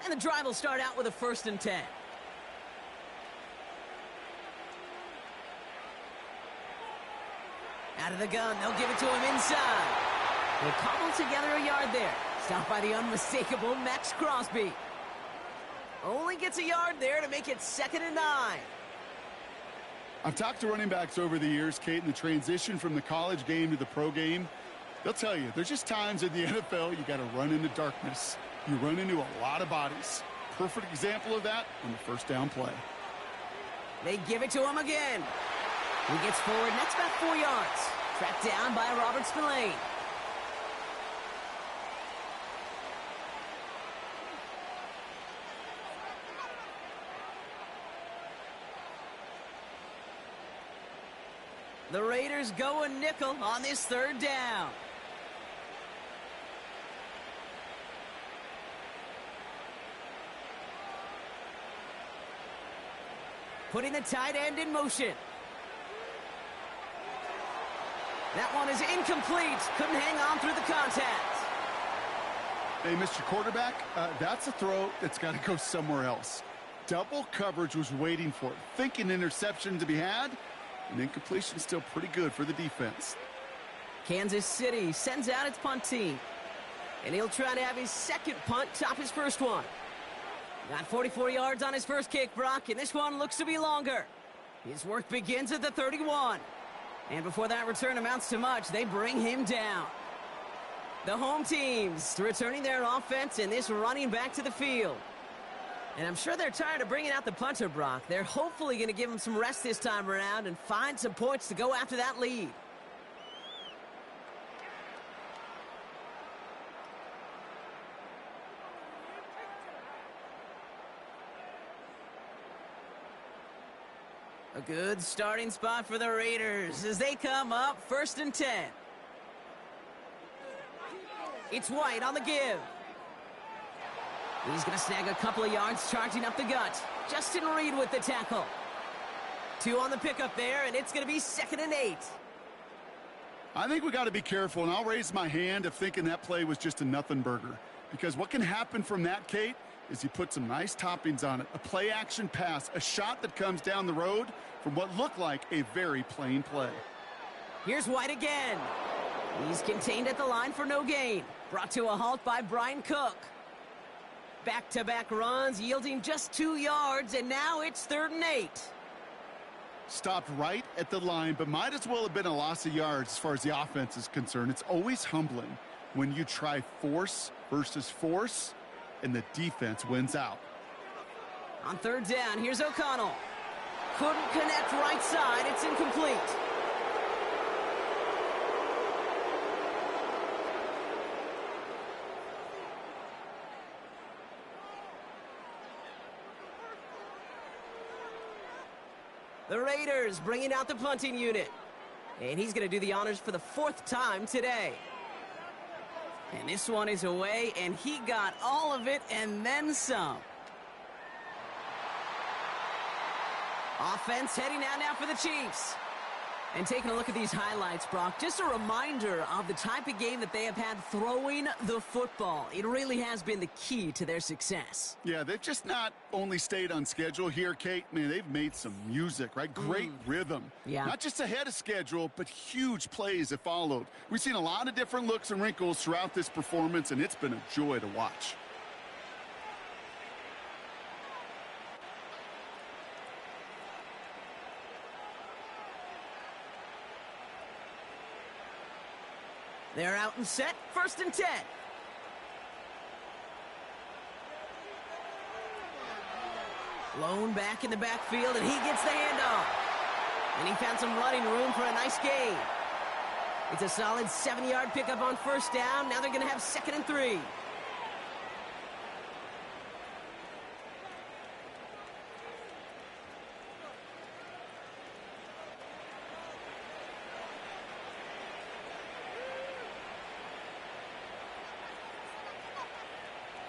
And the drive will start out with a 1st and 10. Out of the gun, they'll give it to him inside. They'll cobble together a yard there. Stopped by the unmistakable Max Crosby. Only gets a yard there to make it 2nd and 9. I've talked to running backs over the years, Kate, and the transition from the college game to the pro game. They'll tell you, there's just times in the NFL you got to run into darkness. You run into a lot of bodies. Perfect example of that on the first down play. They give it to him again. He gets forward, and that's about 4 yards. Tracked down by Robert Spillane. The Raiders go a nickel on this 3rd down. Putting the tight end in motion. That one is incomplete. Couldn't hang on through the contact. Hey, Mr. Quarterback, that's a throw that's got to go somewhere else. Double coverage was waiting for it. Thinking interception to be had. And incompletion still pretty good for the defense. Kansas City sends out its punt team. And he'll try to have his 2nd punt top his 1st one. Got 44 yards on his first kick, Brock, and this one looks to be longer. His work begins at the 31. And before that return amounts to much, they bring him down. The home teams returning their offense and this running back to the field. And I'm sure they're tired of bringing out the punter, Brock. They're hopefully going to give him some rest this time around and find some points to go after that lead. A good starting spot for the Raiders as they come up 1st and 10. It's White on the give. He's going to snag a couple of yards charging up the gut. Justin Reed with the tackle. 2 on the pickup there, and it's going to be 2nd and 8. I think we got to be careful, and I'll raise my hand of thinking that play was just a nothing burger. Because what can happen from that, Kate, is you put some nice toppings on it. A play-action pass, a shot that comes down the road from what looked like a very plain play. Here's White again. He's contained at the line for no gain. Brought to a halt by Brian Cook. Back-to-back runs, yielding just 2 yards, and now it's 3rd and 8. Stopped right at the line, but might as well have been a loss of yards as far as the offense is concerned. It's always humbling when you try force versus force, and the defense wins out. On 3rd down, here's O'Connell. Couldn't connect right side. It's incomplete. The Raiders bringing out the punting unit. And he's going to do the honors for the 4th time today. And this one is away, and he got all of it and then some. Offense heading out now for the Chiefs. And taking a look at these highlights, Brock, just a reminder of the type of game that they have had throwing the football. It really has been the key to their success. Yeah, they've just not only stayed on schedule here, Kate. Man, they've made some music, right? Great rhythm. Yeah. Not just ahead of schedule, but huge plays have followed. We've seen a lot of different looks and wrinkles throughout this performance, and it's been a joy to watch. They're out and set, 1st and 10. Lone back in the backfield, and he gets the handoff. And he found some running room for a nice gain. It's a solid 7-yard pickup on 1st down. Now they're going to have 2nd and 3.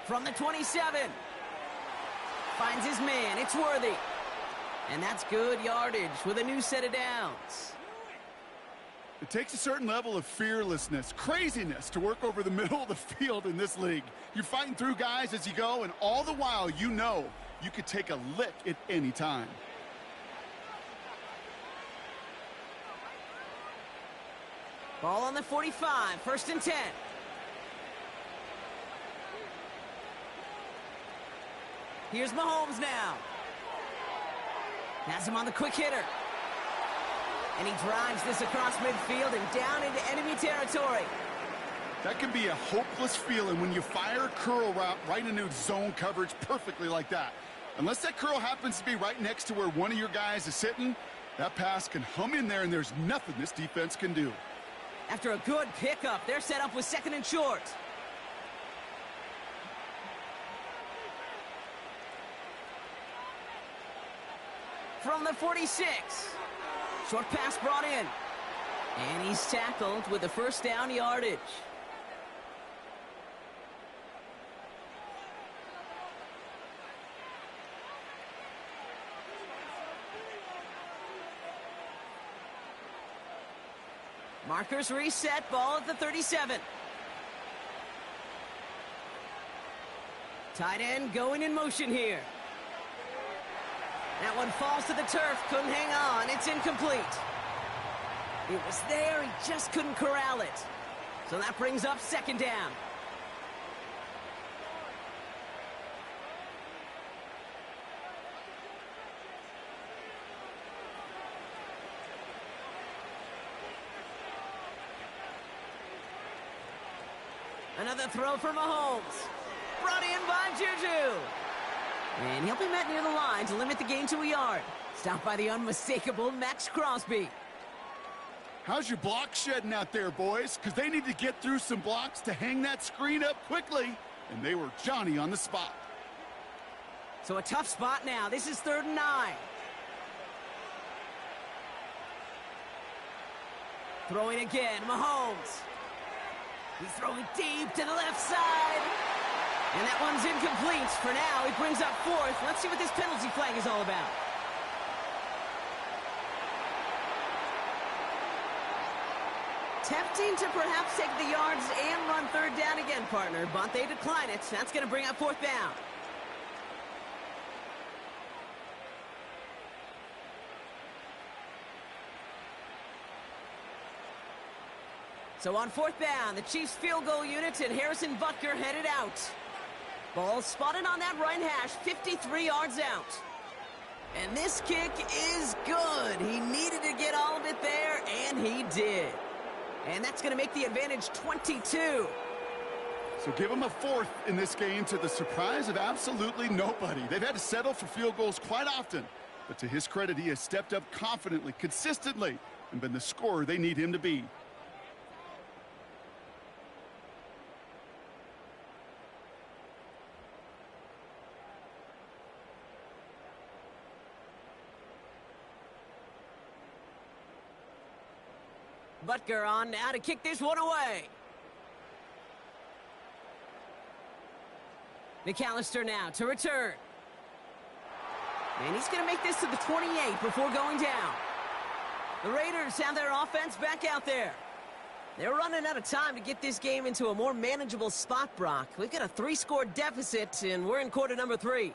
From the 27. Finds his man. It's Worthy. And that's good yardage with a new set of downs. It takes a certain level of fearlessness, craziness to work over the middle of the field in this league. You're fighting through guys as you go, and all the while you know you could take a lick at any time. Ball on the 45, 1st and 10. Here's Mahomes now. Has him on the quick hitter. And he drives this across midfield and down into enemy territory. That can be a hopeless feeling when you fire a curl route right into zone coverage perfectly like that. Unless that curl happens to be right next to where one of your guys is sitting, that pass can hum in there and there's nothing this defense can do. After a good pickup, they're set up with 2nd and short. From the 46. Short pass brought in. And he's tackled with the first down yardage. Markers reset, ball at the 37. Tight end going in motion here. That one falls to the turf, couldn't hang on, it's incomplete. It was there, he just couldn't corral it. So that brings up 2nd down. Another throw for Mahomes. Brought in by Juju. And he'll be met near the line to limit the gain to a yard. Stopped by the unmistakable Max Crosby. How's your block shedding out there, boys? Because they need to get through some blocks to hang that screen up quickly. And they were Johnny on the spot. So a tough spot now. This is 3rd and 9. Throwing again, Mahomes. He's throwing deep to the left side. And that one's incomplete. For now, he brings up 4th. Let's see what this penalty flag is all about. Tempting to perhaps take the yards and run 3rd down again, partner, but they decline it. That's going to bring up 4th down. So on 4th down, the Chiefs field goal unit and Harrison Butker headed out. Ball spotted on that right hash, 53 yards out. And this kick is good. He needed to get all of it there, and he did. And that's going to make the advantage 22. So give them a 4th in this game to the surprise of absolutely nobody. They've had to settle for field goals quite often. But to his credit, he has stepped up confidently, consistently, and been the scorer they need him to be. Butker on now to kick this one away. McAllister now to return. And he's going to make this to the 28 before going down. The Raiders have their offense back out there. They're running out of time to get this game into a more manageable spot, Brock. We've got a 3-score deficit, and we're in quarter number 3.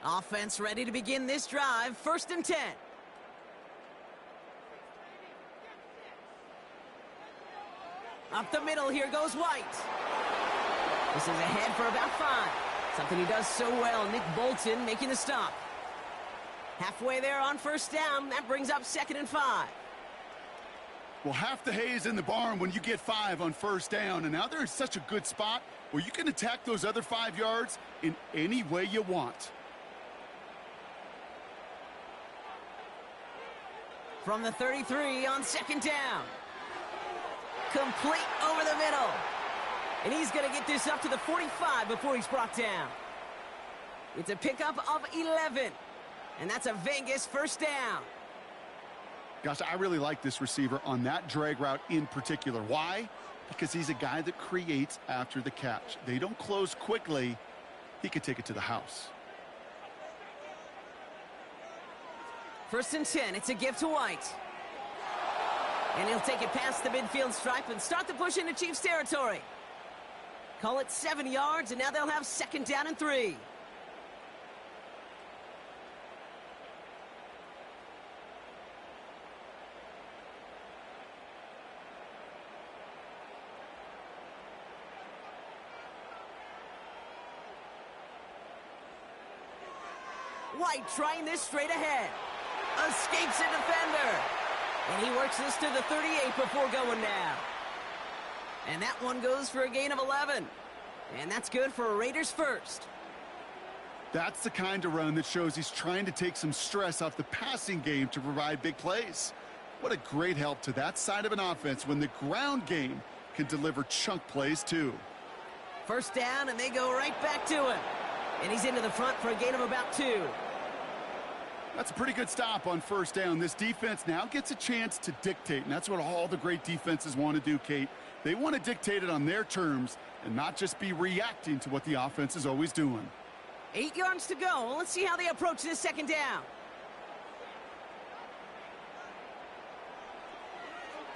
Offense ready to begin this drive. 1st and 10. Up the middle, here goes White. This is ahead for about 5. Something he does so well. Nick Bolton making the stop. Halfway there on 1st down. That brings up 2nd and 5. Well, half the hay is in the barn when you get 5 on 1st down. And now they're in such a good spot where you can attack those other 5 yards in any way you want. From the 33 on 2nd down. Complete over the middle. And he's going to get this up to the 45 before he's brought down. It's a pickup of 11. And that's a Vegas 1st down. Gosh, I really like this receiver on that drag route in particular. Why? Because he's a guy that creates after the catch. They don't close quickly. He could take it to the house. 1st and 10. It's a give to White. And he'll take it past the midfield stripe and start the push into Chiefs territory. Call it 7 yards, and now they'll have 2nd down and 3. White trying this straight ahead. Escapes a defender. And he works this to the 38 before going down. And that one goes for a gain of 11. And that's good for a Raiders first. That's the kind of run that shows he's trying to take some stress off the passing game to provide big plays. What a great help to that side of an offense when the ground game can deliver chunk plays too. First down, and they go right back to him. And he's into the front for a gain of about 2. That's a pretty good stop on first down. This defense now gets a chance to dictate, and that's what all the great defenses want to do, Kate. They want to dictate it on their terms and not just be reacting to what the offense is always doing. 8 yards to go. Let's see how they approach this second down.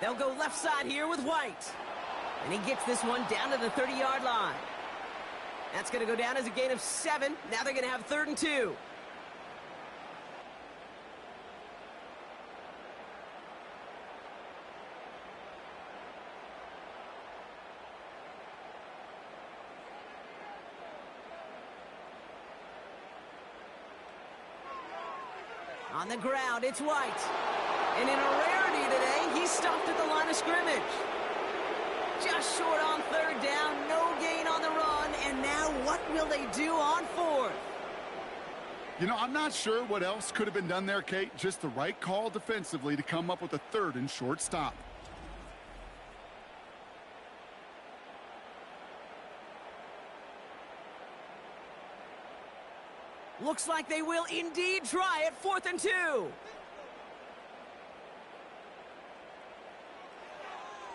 They'll go left side here with White. And he gets this one down to the 30-yard line. That's going to go down as a gain of 7. Now they're going to have 3rd and 2. On the ground, it's White. And in a rarity today, he's stopped at the line of scrimmage. Just short on 3rd down, no gain on the run, and now what will they do on 4th? You know, I'm not sure what else could have been done there, Kate. Just the right call defensively to come up with a 3rd and short stop. Looks like they will indeed try it. 4th and 2.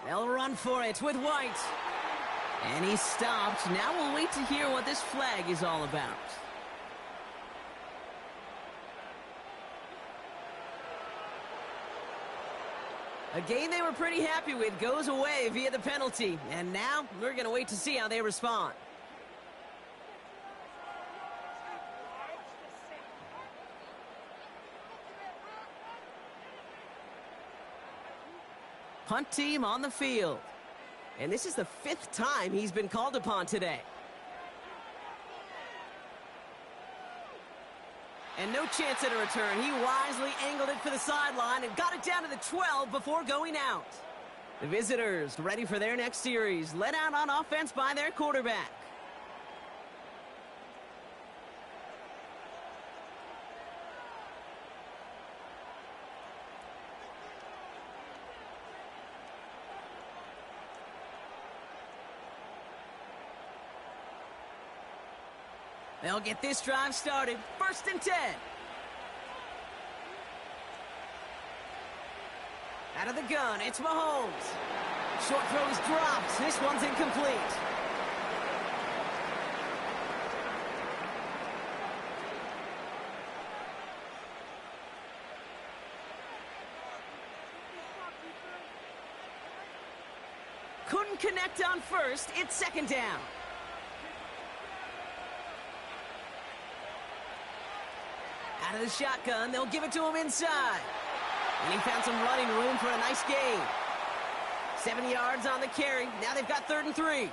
They'll run for it with White. And he's stopped. Now we'll wait to hear what this flag is all about. A game they were pretty happy with goes away via the penalty. And now we're going to wait to see how they respond. Punt team on the field. And this is the 5th time he's been called upon today. And no chance at a return. He wisely angled it for the sideline and got it down to the 12 before going out. The visitors ready for their next series, led out on offense by their quarterback. They'll get this drive started. 1st and 10. Out of the gun, it's Mahomes. Short throw is dropped. This one's incomplete. Couldn't connect on 1st. It's 2nd down. Out of the shotgun, they'll give it to him inside. And he found some running room for a nice gain. 7 yards on the carry. Now they've got 3rd and 3.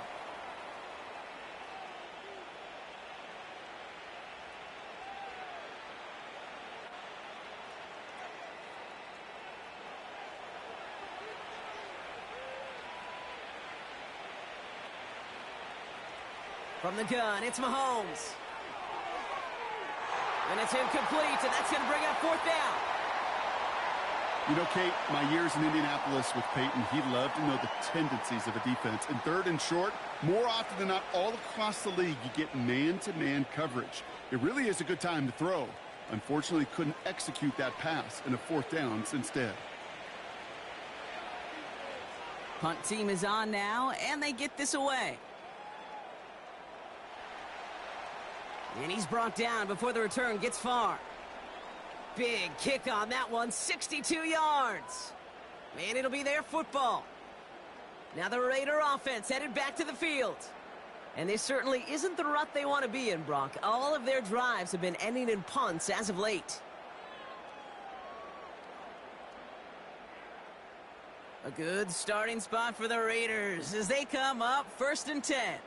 From the gun, it's Mahomes. And it's incomplete, and that's going to bring up 4th down. You know, Kate, my years in Indianapolis with Peyton, he loved to know the tendencies of a defense. And 3rd and short, more often than not, all across the league, you get man-to-man coverage. It really is a good time to throw. Unfortunately, couldn't execute that pass in a 4th down instead. Punt team is on now, and they get this away. And he's brought down before the return gets far. Big kick on that one, 62 yards. And it'll be their football. Now the Raider offense headed back to the field. And this certainly isn't the rut they want to be in, Brock. All of their drives have been ending in punts as of late. A good starting spot for the Raiders as they come up 1st and 10.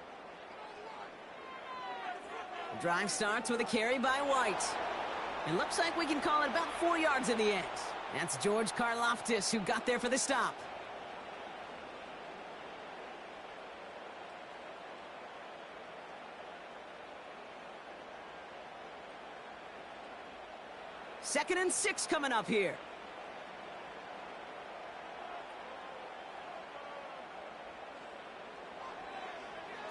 The drive starts with a carry by White. It looks like we can call it about 4 yards in the end. That's George Karlaftis who got there for the stop. Second and 6 coming up here.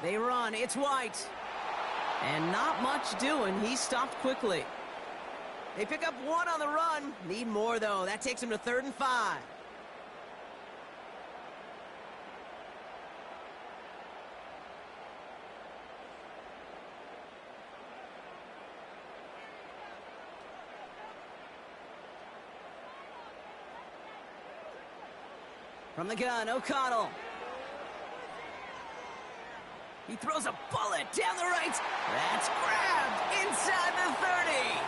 They run. It's White. And not much doing. He stopped quickly. They pick up 1 on the run. Need more, though. That takes him to 3rd and 5. From the gun, O'Connell. He throws a bullet down the right. That's grabbed inside the 30.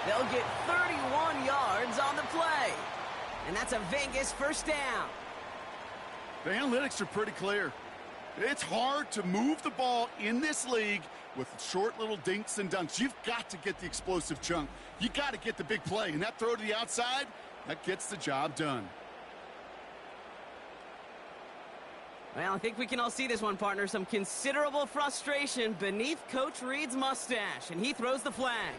They'll get 31 yards on the play. And that's a Vegas first down. The analytics are pretty clear. It's hard to move the ball in this league with short little dinks and dunks. You've got to get the explosive chunk. You got to get the big play. And that throw to the outside, that gets the job done. Well, I think we can all see this one, partner. Some considerable frustration beneath Coach Reed's mustache, and he throws the flag.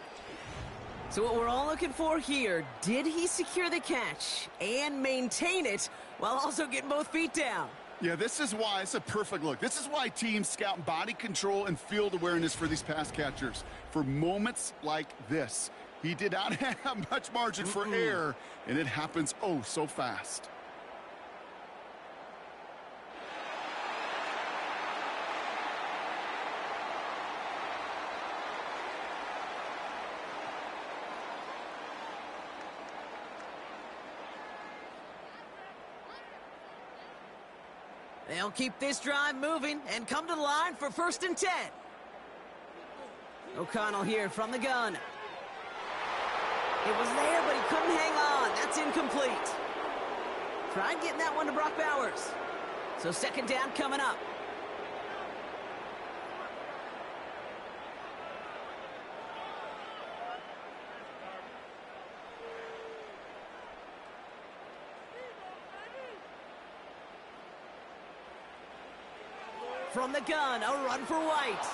So what we're all looking for here, did he secure the catch and maintain it while also getting both feet down? Yeah, this is why it's a perfect look. This is why teams scout body control and field awareness for these pass catchers. For moments like this, he did not have much margin for error, and it happens oh so fast. They'll keep this drive moving and come to the line for 1st and 10. O'Connell here from the gun. It was there, but he couldn't hang on. That's incomplete. Tried getting that one to Brock Bowers. So 2nd down coming up. From the gun, a run for White.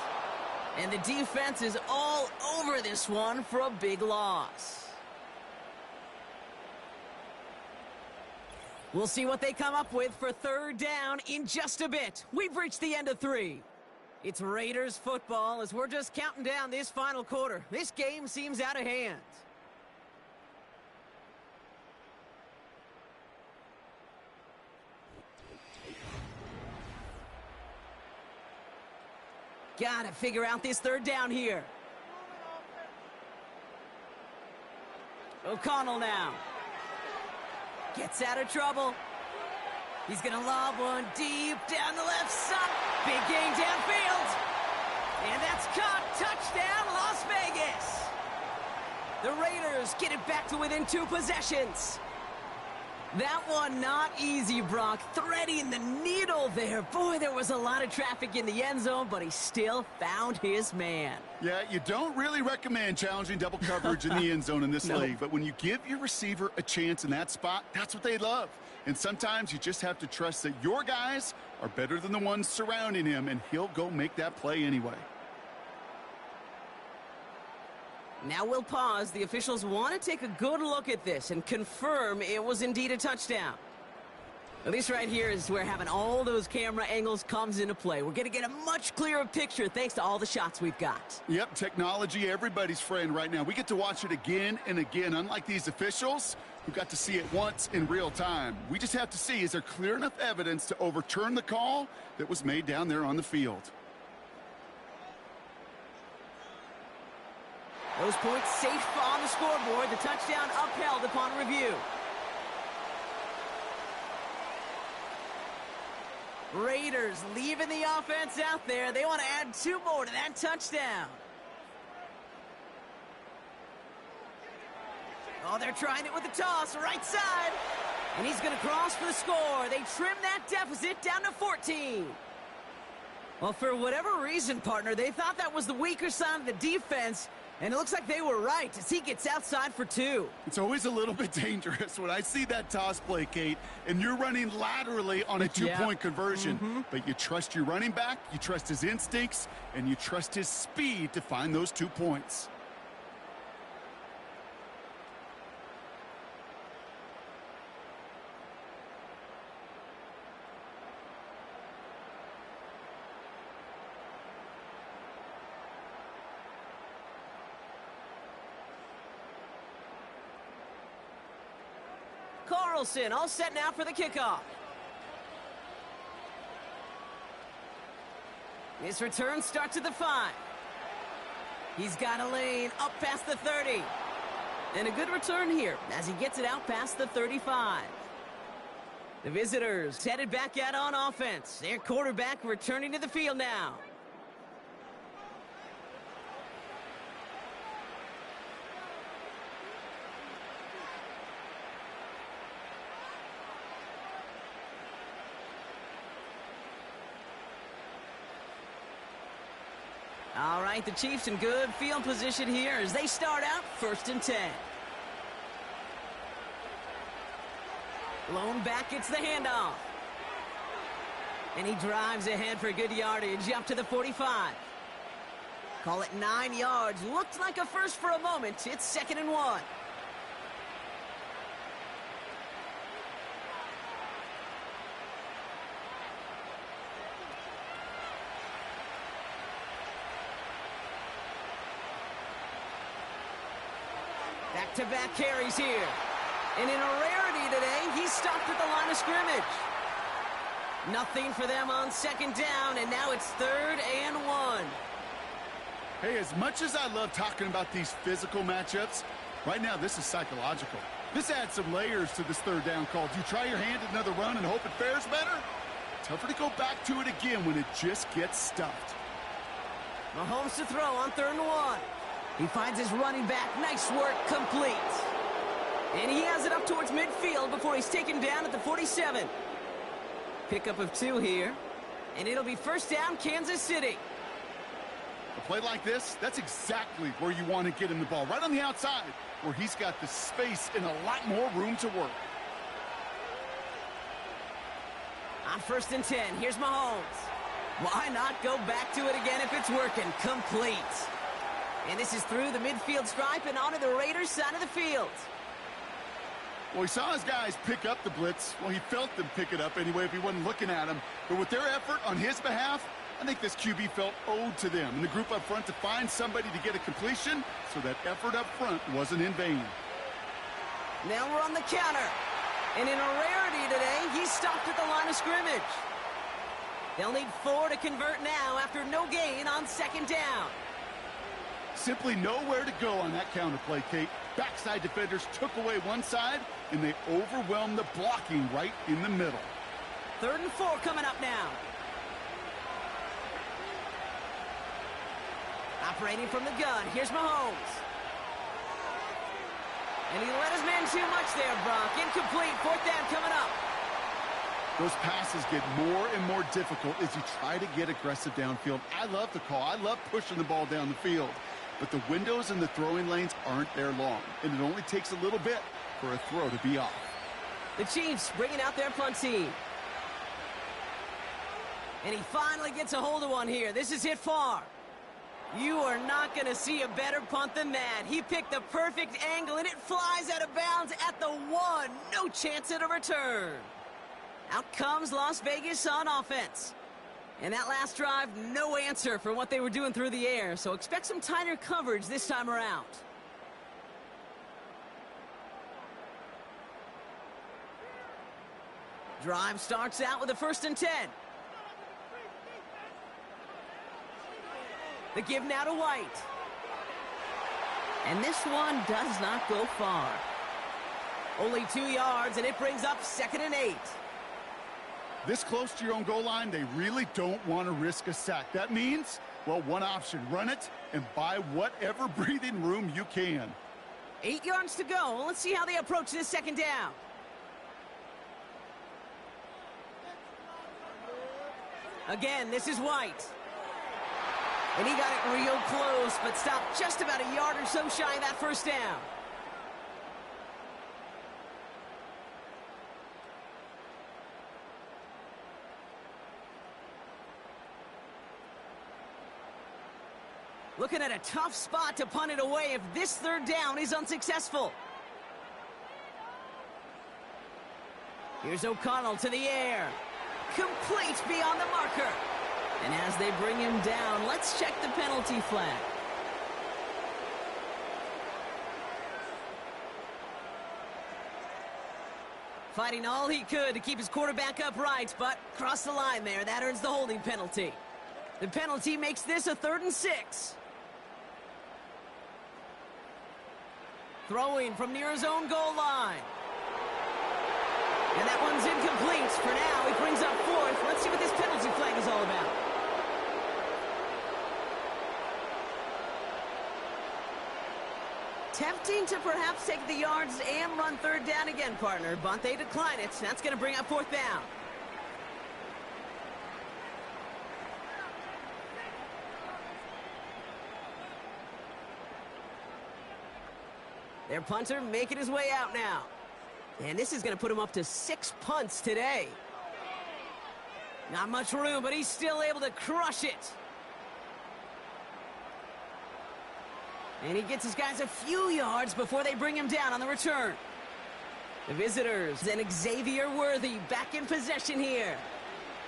And the defense is all over this one for a big loss. We'll see what they come up with for 3rd down in just a bit. We've reached the end of 3. It's Raiders football as we're just counting down this final quarter. This game seems out of hand. Gotta figure out this 3rd down here. O'Connell now. Gets out of trouble. He's gonna lob one deep down the left side. Big game downfield. And that's caught. Touchdown, Las Vegas. The Raiders get it back to within 2 possessions. That one not easy, Brock. Threading the needle there. Boy, there was a lot of traffic in the end zone, but he still found his man. Yeah, you don't really recommend challenging double coverage in the end zone in this league, but when you give your receiver a chance in that spot, that's what they love. And sometimes you just have to trust that your guys are better than the ones surrounding him, and he'll go make that play anyway. Now we'll pause. The officials want to take a good look at this and confirm it was indeed a touchdown. Well, this right here is where having all those camera angles comes into play. We're going to get a much clearer picture thanks to all the shots we've got. Yep, technology, everybody's friend right now. We get to watch it again and again, unlike these officials who got to see it once in real time. We just have to see, is there clear enough evidence to overturn the call that was made down there on the field? Those points safe on the scoreboard. The touchdown upheld upon review. Raiders leaving the offense out there. They want to add 2 more to that touchdown. Oh, they're trying it with the toss, right side. And he's going to cross for the score. They trim that deficit down to 14. Well, for whatever reason, partner, they thought that was the weaker side of the defense. And it looks like they were right as he gets outside for 2. It's always a little bit dangerous when I see that toss play, Kate, and you're running laterally on a two-point conversion. But you trust your running back, you trust his instincts, and you trust his speed to find those 2 points. Carlson all set now for the kickoff. This return starts at the 5. He's got a lane up past the 30. And a good return here as he gets it out past the 35. The visitors headed back out on offense. Their quarterback returning to the field now. All right, the Chiefs in good field position here as they start out 1st and 10. Lone back gets the handoff. And he drives ahead for good yardage up to the 45. Call it 9 yards. Looked like a first for a moment. It's 2nd and 1. Back-to-back carries here. And in a rarity today, he's stopped at the line of scrimmage. Nothing for them on 2nd down, and now it's 3rd and 1. Hey, as much as I love talking about these physical matchups, right now this is psychological. This adds some layers to this 3rd down call. Do you try your hand at another run and hope it fares better? Tougher to go back to it again when it just gets stuffed. Mahomes to throw on 3rd and 1. He finds his running back. Nice work, complete. And he has it up towards midfield before he's taken down at the 47. Pickup of 2 here. And it'll be 1st down, Kansas City. A play like this, that's exactly where you want to get him the ball. Right on the outside, where he's got the space and a lot more room to work. On 1st and 10, here's Mahomes. Why not go back to it again if it's working? Complete. And this is through the midfield stripe and onto the Raiders' side of the field. Well, he saw his guys pick up the blitz. Well, he felt them pick it up anyway if he wasn't looking at him. But with their effort on his behalf, I think this QB felt owed to them and the group up front to find somebody to get a completion, so that effort up front wasn't in vain. Now we're on the counter. And in a rarity today, he's stopped at the line of scrimmage. They'll need 4 to convert now after no gain on 2nd down. Simply nowhere to go on that counter play, Kate. Backside defenders took away one side, and they overwhelmed the blocking right in the middle. 3rd and 4 coming up now. Operating from the gun, here's Mahomes. And he let his man too much there, Brock. Incomplete, 4th down coming up. Those passes get more and more difficult as you try to get aggressive downfield. I love the call. I love pushing the ball down the field. But the windows in the throwing lanes aren't there long, and it only takes a little bit for a throw to be off. The Chiefs bringing out their punt team. And he finally gets a hold of one here. This is hit far. You are not going to see a better punt than that. He picked the perfect angle, and it flies out of bounds at the 1. No chance at a return. Out comes Las Vegas on offense. And that last drive, no answer for what they were doing through the air. So expect some tighter coverage this time around. Drive starts out with a 1st and 10. The give now to White. And this one does not go far. Only 2 yards, and it brings up 2nd and 8. This close to your own goal line, they really don't want to risk a sack. That means, well, one option, run it and buy whatever breathing room you can. 8 yards to go. Let's see how they approach this 2nd down. Again, this is White. And he got it real close, but stopped just about a yard or so shy of that first down. Looking at a tough spot to punt it away if this third down is unsuccessful. Here's O'Connell to the air. Complete beyond the marker. And as they bring him down, let's check the penalty flag. Fighting all he could to keep his quarterback upright, but crossed the line there. That earns the holding penalty. The penalty makes this a 3rd and 6. Throwing from near his own goal line. And that one's incomplete. For now, he brings up 4th. Let's see what this penalty flag is all about. Tempting to perhaps take the yards and run 3rd down again, partner, but they decline it. That's going to bring up 4th down. Their punter making his way out now. And this is going to put him up to 6 punts today. Not much room, but he's still able to crush it. And he gets his guys a few yards before they bring him down on the return. The visitors and Xavier Worthy back in possession here.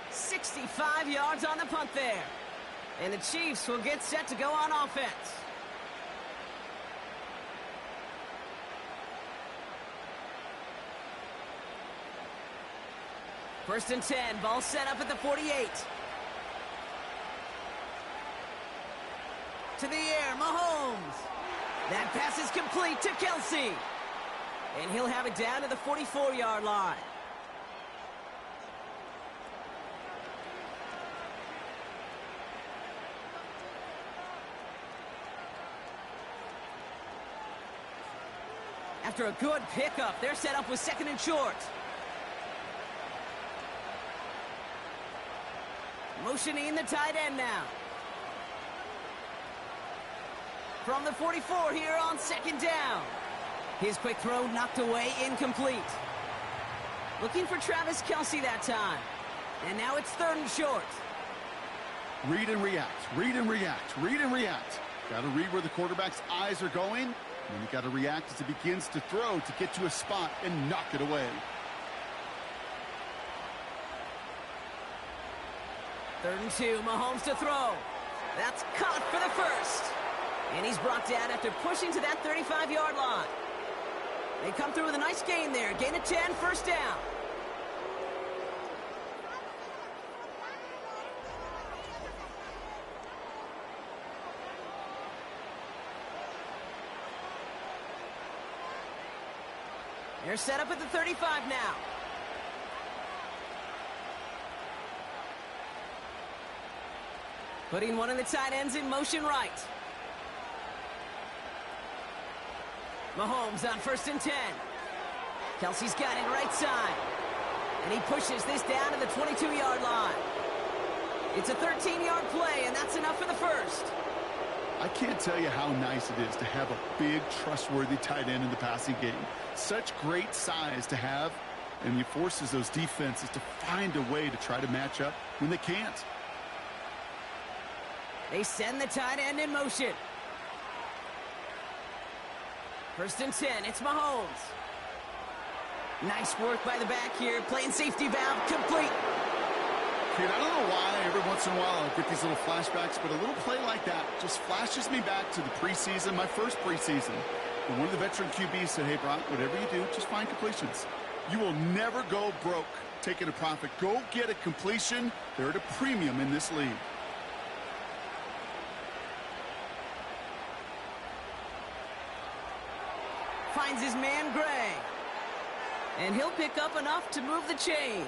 65 yards on the punt there. And the Chiefs will get set to go on offense. First and 10, ball set up at the 48. To the air, Mahomes. That pass is complete to Kelsey. And he'll have it down to the 44-yard line. After a good pickup, they're set up with 2nd and short. Motioning the tight end now. From the 44 here on 2nd down. His quick throw knocked away, incomplete. Looking for Travis Kelsey that time. And now it's 3rd and short. Read and react, read and react, read and react. Got to read where the quarterback's eyes are going, and then you got to react as he begins to throw to get to a spot and knock it away. 3rd and 2, Mahomes to throw. That's caught for the first. And he's brought down after pushing to that 35-yard line. They come through with a nice gain there. Gain of 10, 1st down. They're set up at the 35 now. Putting one of the tight ends in motion right. Mahomes on 1st and 10. Kelsey's got it right side. And he pushes this down to the 22-yard line. It's a 13-yard play, and that's enough for the first. I can't tell you how nice it is to have a big, trustworthy tight end in the passing game. Such great size to have, and he forces those defenses to find a way to try to match up when they can't. They send the tight end in motion. 1st and 10, it's Mahomes. Nice work by the back here, playing safety valve, complete. Kid, I don't know why every once in a while I get these little flashbacks, but a little play like that just flashes me back to the preseason, my first preseason. And one of the veteran QBs said, hey, Brock, whatever you do, just find completions. You will never go broke taking a profit. Go get a completion. They're at a premium in this league. Finds his man Gray. And he'll pick up enough to move the chains.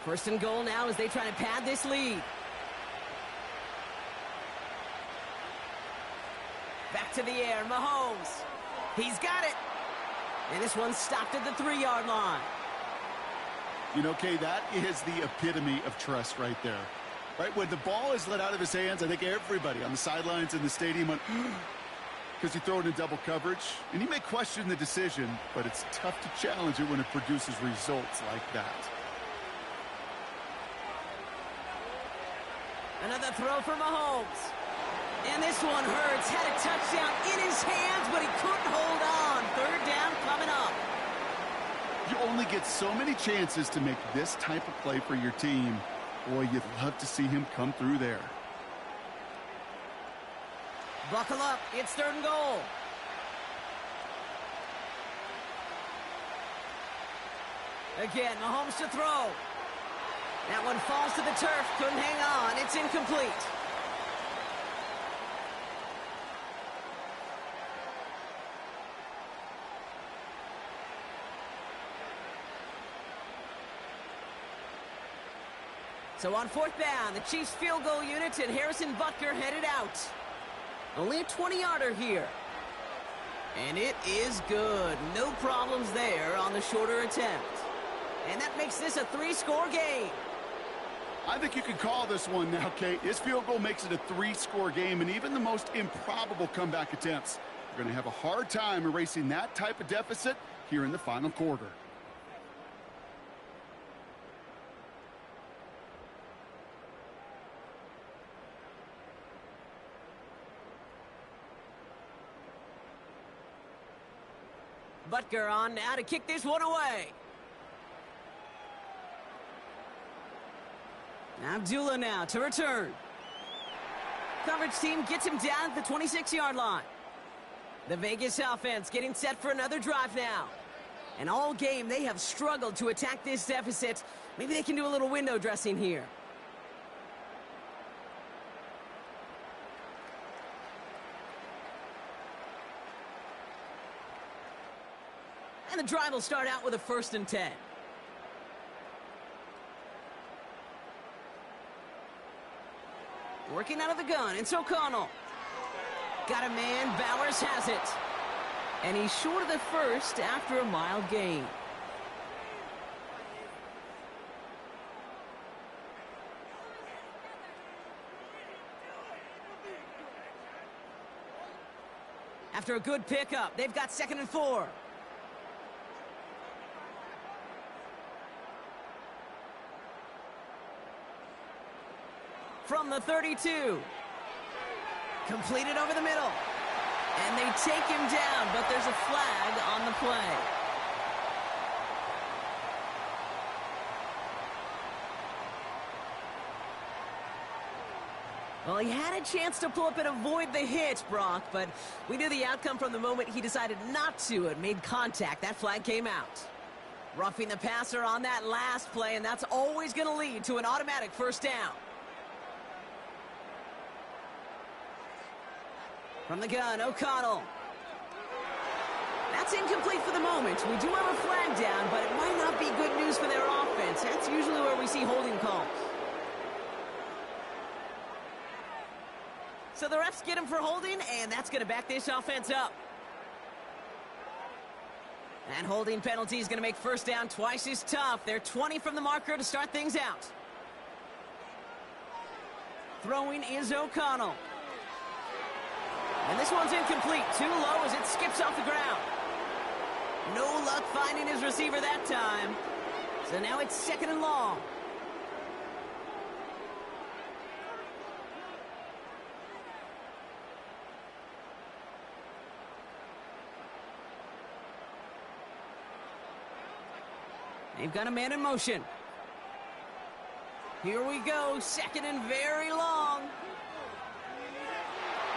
First and goal now as they try to pad this lead. Back to the air. Mahomes. He's got it. And this one's stopped at the 3-yard line. You know, Kay, that is the epitome of trust right there. Right, when the ball is let out of his hands, I think everybody on the sidelines in the stadium went, because you throw it in double coverage. And you may question the decision, but it's tough to challenge it when it produces results like that. Another throw for Mahomes. And this one hurts. Had a touchdown in his hands, but he couldn't hold on. 3rd down coming up. You only get so many chances to make this type of play for your team. Boy, you'd love to see him come through there. Buckle up. It's 3rd and goal. Again, Mahomes to throw. That one falls to the turf. Couldn't hang on. It's incomplete. So on 4th down, the Chiefs field goal unit and Harrison Butker headed out. Only a 20-yarder here. And it is good. No problems there on the shorter attempt. And that makes this a 3-score game. I think you can call this one now, Kate. His field goal makes it a 3-score game, and even the most improbable comeback attempts are going to have a hard time erasing that type of deficit here in the final quarter. Butker on now to kick this one away. Abdullah now to return. Coverage team gets him down at the 26-yard line. The Vegas offense getting set for another drive now. And all game, they have struggled to attack this deficit. Maybe they can do a little window dressing here. And the drive will start out with a 1st and 10. Working out of the gun, it's O'Connell. Got a man, Bowers has it. And he's short of the 1st after a mild gain. After a good pickup, they've got 2nd and 4. From the 32. Completed over the middle. And they take him down, but there's a flag on the play. Well, he had a chance to pull up and avoid the hit, Brock, but we knew the outcome from the moment he decided not to and made contact. That flag came out. Roughing the passer on that last play, and that's always going to lead to an automatic 1st down. From the gun, O'Connell. That's incomplete for the moment. We do have a flag down, but it might not be good news for their offense. That's usually where we see holding calls. So the refs get him for holding, and that's going to back this offense up. And holding penalty is going to make 1st down twice as tough. They're 20 from the marker to start things out. Throwing is O'Connell. And this one's incomplete. Too low as it skips off the ground. No luck finding his receiver that time. So now it's 2nd and long. They've got a man in motion. Here we go. 2nd and very long.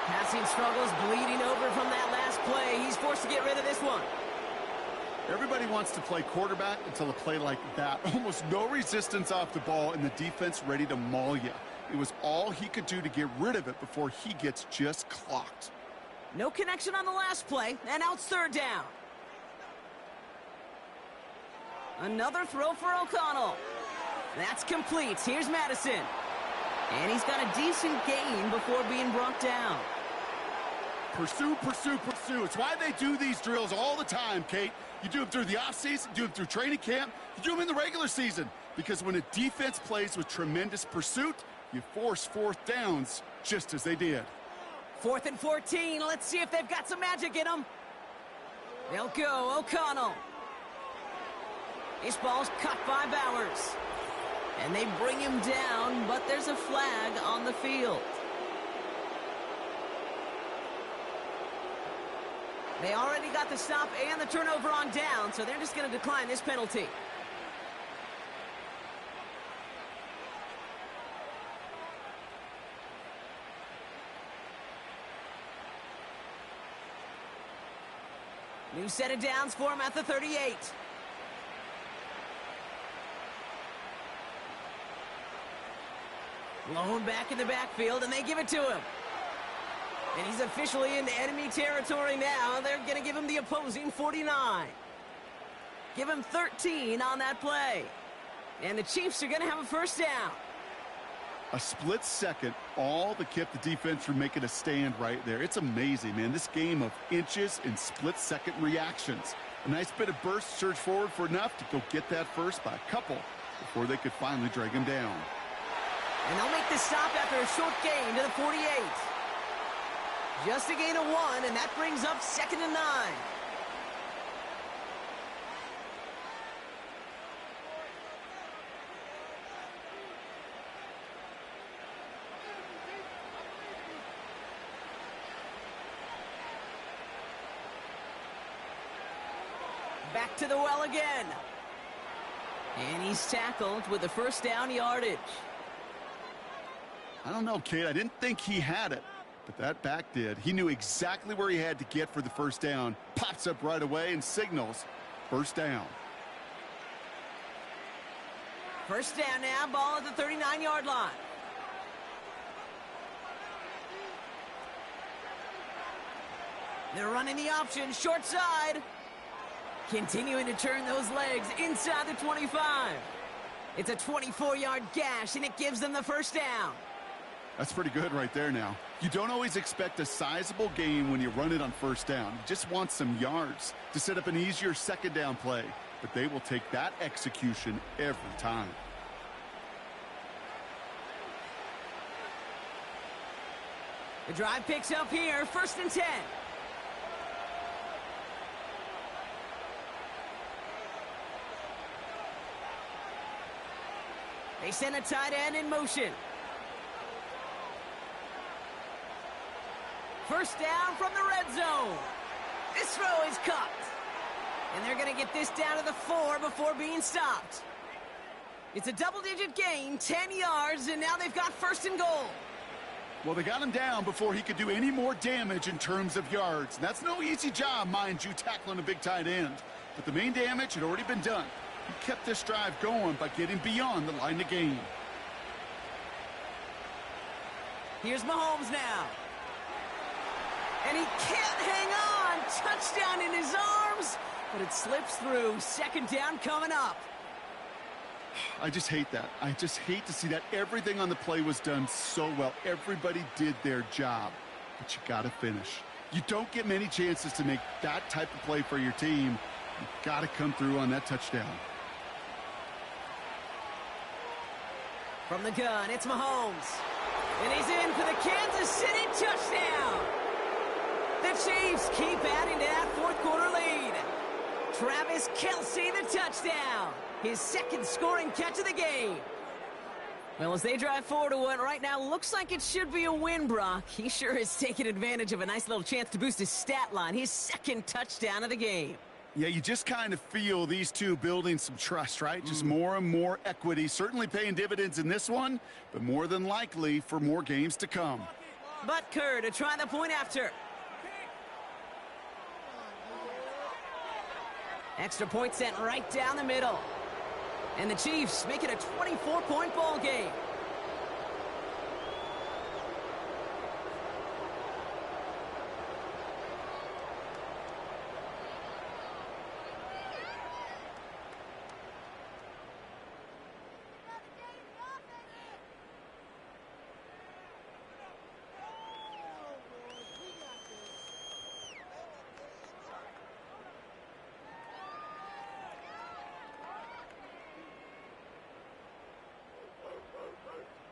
Passing struggles, bleeding over from that last play. He's forced to get rid of this one. Everybody wants to play quarterback until a play like that. Almost no resistance off the ball and the defense ready to maul you. It was all he could do to get rid of it before he gets just clocked. No connection on the last play, and now it's 3rd down. Another throw for O'Connell. That's complete. Here's Madison. And he's got a decent gain before being brought down. Pursue, pursue, pursue. It's why they do these drills all the time, Kate. You do them through the offseason, do them through training camp, you do them in the regular season. Because when a defense plays with tremendous pursuit, you force fourth downs just as they did. 4th and 14. Let's see if they've got some magic in them. They'll go. O'Connell. This ball's cut by Bowers. And they bring him down, but there's a flag on the field. They already got the stop and the turnover on down, so they're just going to decline this penalty. New set of downs for him at the 38. Blown back in the backfield, and they give it to him. And he's officially in enemy territory now. They're going to give him the opposing 49. Give him 13 on that play. And the Chiefs are going to have a first down. A split second, all that kept the defense from making a stand right there. It's amazing, man. This game of inches and split-second reactions. A nice bit of burst, surge forward for enough to go get that first by a couple before they could finally drag him down. And they'll make the stop after a short gain to the 48. Just a gain of 1, and that brings up 2nd and 9. Back to the well again. And he's tackled with the first down yardage. I don't know, Kate. I didn't think he had it, but that back did. He knew exactly where he had to get for the first down. Pops up right away and signals first down. First down now, ball at the 39-yard line. They're running the option, short side. Continuing to turn those legs inside the 25. It's a 24-yard gash, and it gives them the first down. That's pretty good right there now. You don't always expect a sizable gain when you run it on first down. You just want some yards to set up an easier second down play. But they will take that execution every time. The drive picks up here, 1st and 10. They send a tight end in motion. First down from the red zone. This throw is caught. And they're going to get this down to the 4 before being stopped. It's a double-digit gain, 10 yards, and now they've got 1st and goal. Well, they got him down before he could do any more damage in terms of yards. And that's no easy job, mind you, tackling a big tight end. But the main damage had already been done. He kept this drive going by getting beyond the line of game. Here's Mahomes now. And he can't hang on. Touchdown in his arms, but it slips through. 2nd down coming up. I just hate that. I just hate to see that. Everything on the play was done so well. Everybody did their job, but you got to finish. You don't get many chances to make that type of play for your team. You got to come through on that touchdown. From the gun, it's Mahomes. And he's in for the Kansas City touchdown. The Chiefs keep adding to that 4th quarter lead. Travis Kelce, the touchdown. His 2nd scoring catch of the game. Well, as they drive forward to what right now looks like it should be a win, Brock. He sure has taken advantage of a nice little chance to boost his stat line. His 2nd touchdown of the game. Yeah, you just kind of feel these two building some trust, right? Just more and more equity. Certainly paying dividends in this one, but more than likely for more games to come. Butker to try the point after. Extra point sent right down the middle. And the Chiefs make it a 24-point ball game.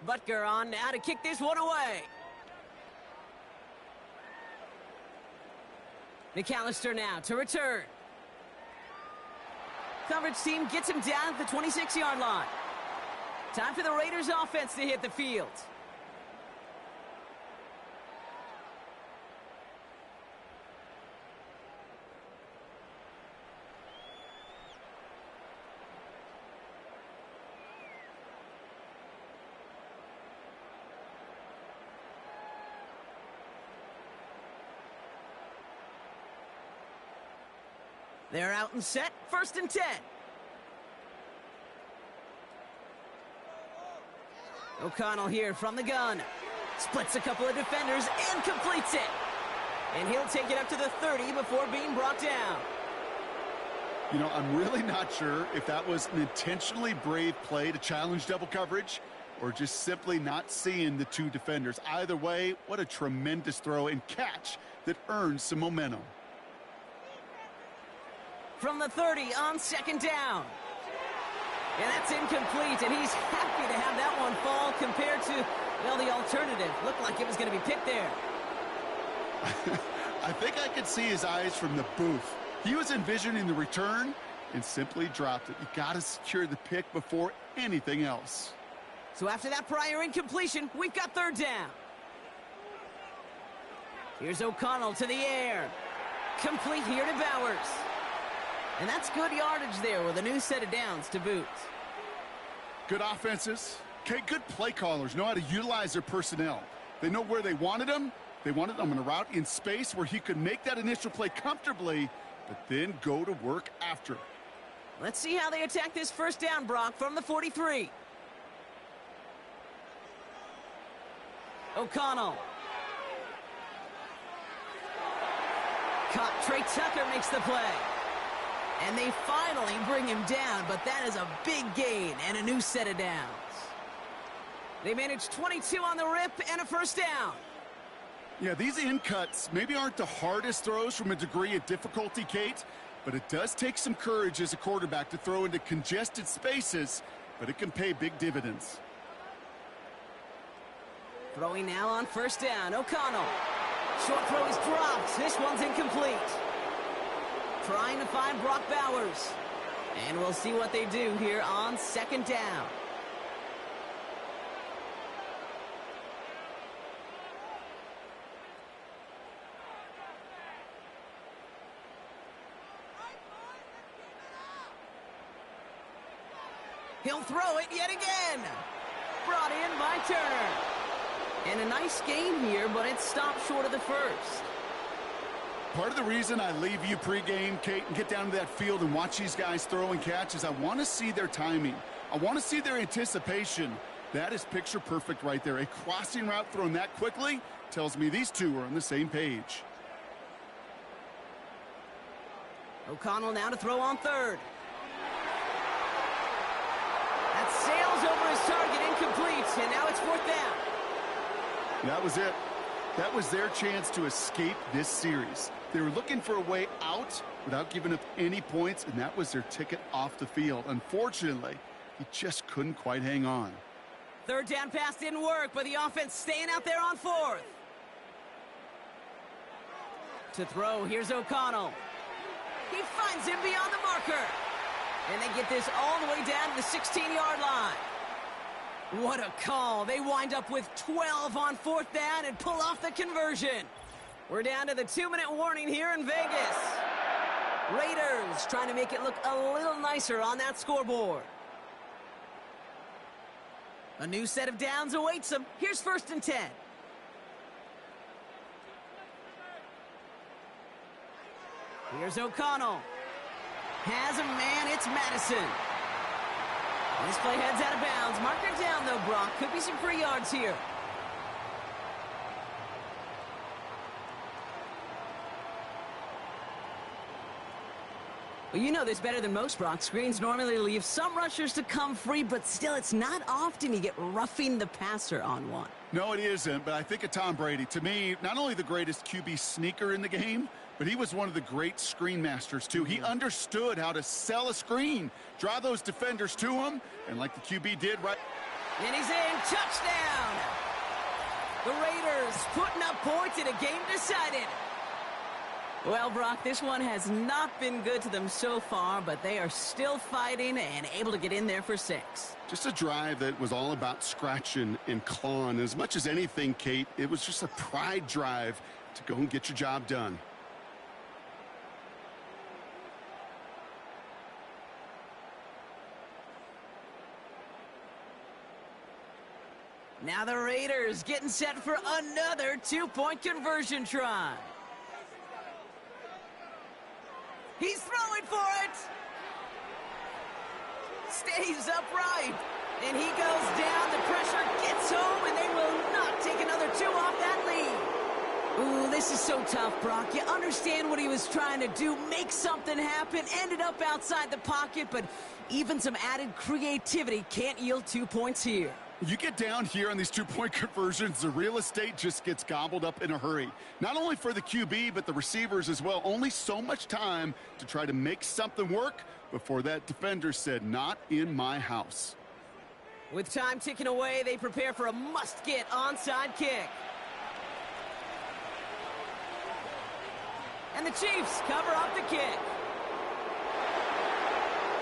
Butker on now to kick this one away. McAllister now to return. Coverage team gets him down at the 26-yard line. Time for the Raiders offense to hit the field. They're out and set, 1st and 10. O'Connell here from the gun. Splits a couple of defenders and completes it. And he'll take it up to the 30 before being brought down. You know, I'm really not sure if that was an intentionally brave play to challenge double coverage or just simply not seeing the two defenders. Either way, what a tremendous throw and catch that earns some momentum. From the 30 on 2nd down. And that's incomplete, and he's happy to have that one fall compared to, well, the alternative. Looked like it was going to be picked there. I think I could see his eyes from the booth. He was envisioning the return and simply dropped it. You got to secure the pick before anything else. So after that prior incompletion, we've got 3rd down. Here's O'Connell to the air. Complete here to Bowers. And that's good yardage there with a new set of downs to boot. Good offenses. Okay, good play callers know how to utilize their personnel. They know where they wanted them. They wanted them in a route in space where he could make that initial play comfortably, but then go to work after. Let's see how they attack this 1st down, Brock, from the 43. O'Connell. Caught. Trey Tucker makes the play. And they finally bring him down, but that is a big gain and a new set of downs. They managed 22 on the rip and a 1st down. Yeah, these in cuts maybe aren't the hardest throws from a degree of difficulty, Kate, but it does take some courage as a quarterback to throw into congested spaces, but it can pay big dividends. Throwing now on 1st down, O'Connell. Short throw is dropped. This one's incomplete. Trying to find Brock Bowers. And we'll see what they do here on 2nd down. He'll throw it yet again. Brought in by Turner. And a nice gain here, but it stopped short of the 1st. Part of the reason I leave you pregame, Kate, and get down to that field and watch these guys throw and catch is I want to see their timing. I want to see their anticipation. That is picture perfect right there. A crossing route thrown that quickly tells me these two are on the same page. O'Connell now to throw on 3rd. That sails over his target, incomplete, and now it's 4th down. That was it. That was their chance to escape this series. They were looking for a way out without giving up any points, and that was their ticket off the field. Unfortunately, he just couldn't quite hang on. 3rd down pass didn't work, but the offense staying out there on 4th. To throw, here's O'Connell. He finds him beyond the marker. And they get this all the way down to the 16-yard line. What a call. They wind up with 12 on 4th down and pull off the conversion. We're down to the 2-minute warning here in Vegas. Raiders trying to make it look a little nicer on that scoreboard. A new set of downs awaits them. Here's 1st and 10. Here's O'Connell. Has a man, it's Madison. This play heads out of bounds. Marker down, though, Brock. Could be some free yards here. Well, you know this better than most, Brock. Screens normally leave some rushers to come free, but still, it's not often you get roughing the passer on one. No, it isn't, but I think of Tom Brady. To me, not only the greatest QB sneaker in the game, but he was one of the great screen masters, too. He understood how to sell a screen, draw those defenders to him, and like the QB did right. And he's in. Touchdown! The Raiders putting up points in a game decided. Well, Brock, this one has not been good to them so far, but they are still fighting and able to get in there for 6. Just a drive that was all about scratching and clawing. As much as anything, Kate, it was just a pride drive to go and get your job done. Now the Raiders getting set for another 2-point conversion try. He's throwing for it. Stays upright. And he goes down. The pressure gets home, and they will not take another 2 off that lead. Ooh, this is so tough, Brock. You understand what he was trying to do. Make something happen. Ended up outside the pocket, but even some added creativity can't yield 2 points here. You get down here on these 2-point conversions, the real estate just gets gobbled up in a hurry. Not only for the QB, but the receivers as well. Only so much time to try to make something work before that defender said, "Not in my house." With time ticking away, they prepare for a must-get onside kick. And the Chiefs cover up the kick.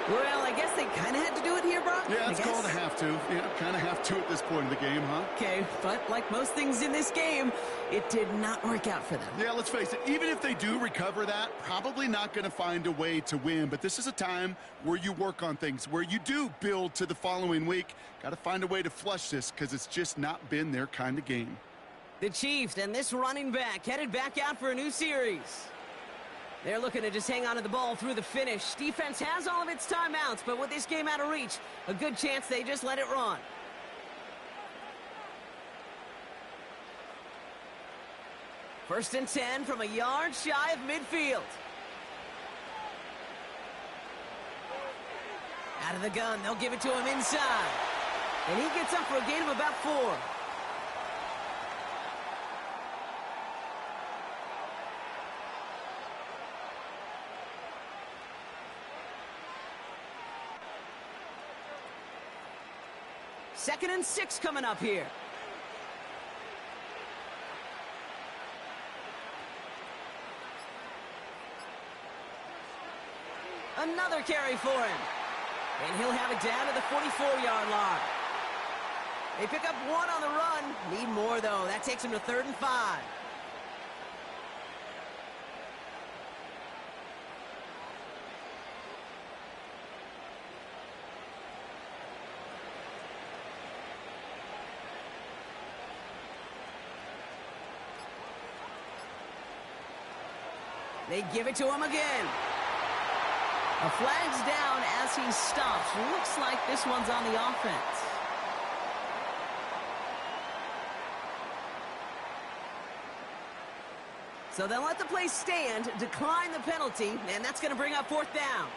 Well, I guess they kind of had to do it here, Brock. Yeah, it's called a have to. Yeah, kind of have to at this point in the game, huh? Okay, but like most things in this game, it did not work out for them. Yeah, let's face it. Even if they do recover that, probably not going to find a way to win. But this is a time where you work on things, where you do build to the following week. Got to find a way to flush this because it's just not been their kind of game. The Chiefs and this running back headed back out for a new series. They're looking to just hang on to the ball through the finish. Defense has all of its timeouts, but with this game out of reach, a good chance they just let it run. First and 10 from a yard shy of midfield. Out of the gun, they'll give it to him inside. And he gets up for a gain of about 4. Second and 6 coming up here. Another carry for him. And he'll have it down to the 44-yard line. They pick up 1 on the run. Need more, though. That takes him to 3rd and 5. They give it to him again. A flag's down as he stops. Looks like this one's on the offense. So they'll let the play stand, decline the penalty, and that's going to bring up 4th down.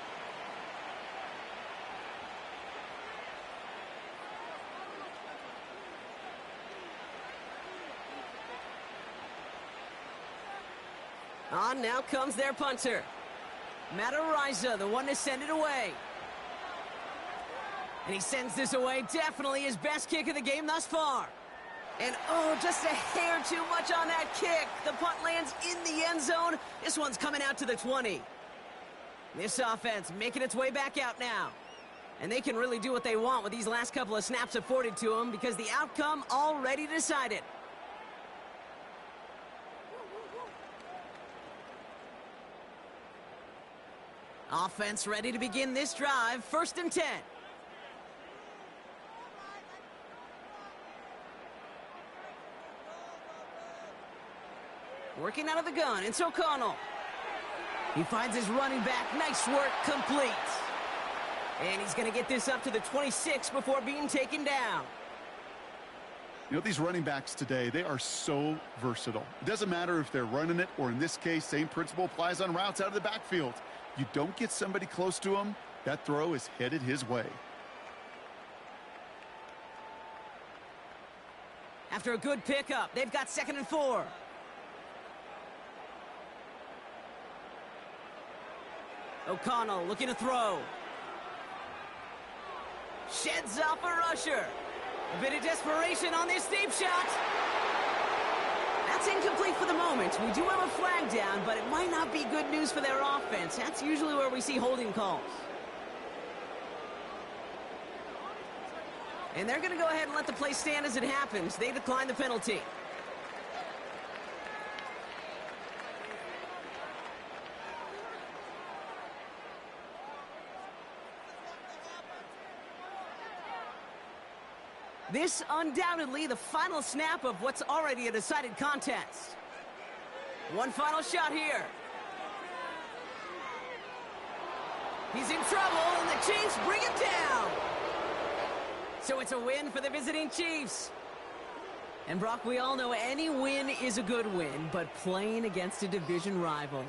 On now comes their punter. Matariza, the one to send it away. And he sends this away. Definitely his best kick of the game thus far. And, oh, just a hair too much on that kick. The punt lands in the end zone. This one's coming out to the 20. This offense making its way back out now. And they can really do what they want with these last couple of snaps afforded to them because the outcome already decided. Offense ready to begin this drive. 1st and 10. Working out of the gun. It's O'Connell. He finds his running back. Nice work. Complete. And he's going to get this up to the 26 before being taken down. You know, these running backs today, they are so versatile. It doesn't matter if they're running it or, in this case, same principle applies on routes out of the backfield. You don't get somebody close to him, that throw is headed his way. After a good pickup, they've got 2nd and 4. O'Connell looking to throw. Sheds off a rusher. A bit of desperation on this deep shot. That's incomplete for the moment. We do have a flag down, but it might not be good news for their offense. That's usually where we see holding calls. And they're going to go ahead and let the play stand as it happens. They decline the penalty. This undoubtedly the final snap of what's already a decided contest. One final shot here. He's in trouble, and the Chiefs bring him down. So it's a win for the visiting Chiefs. And Brock, we all know any win is a good win, but playing against a division rival.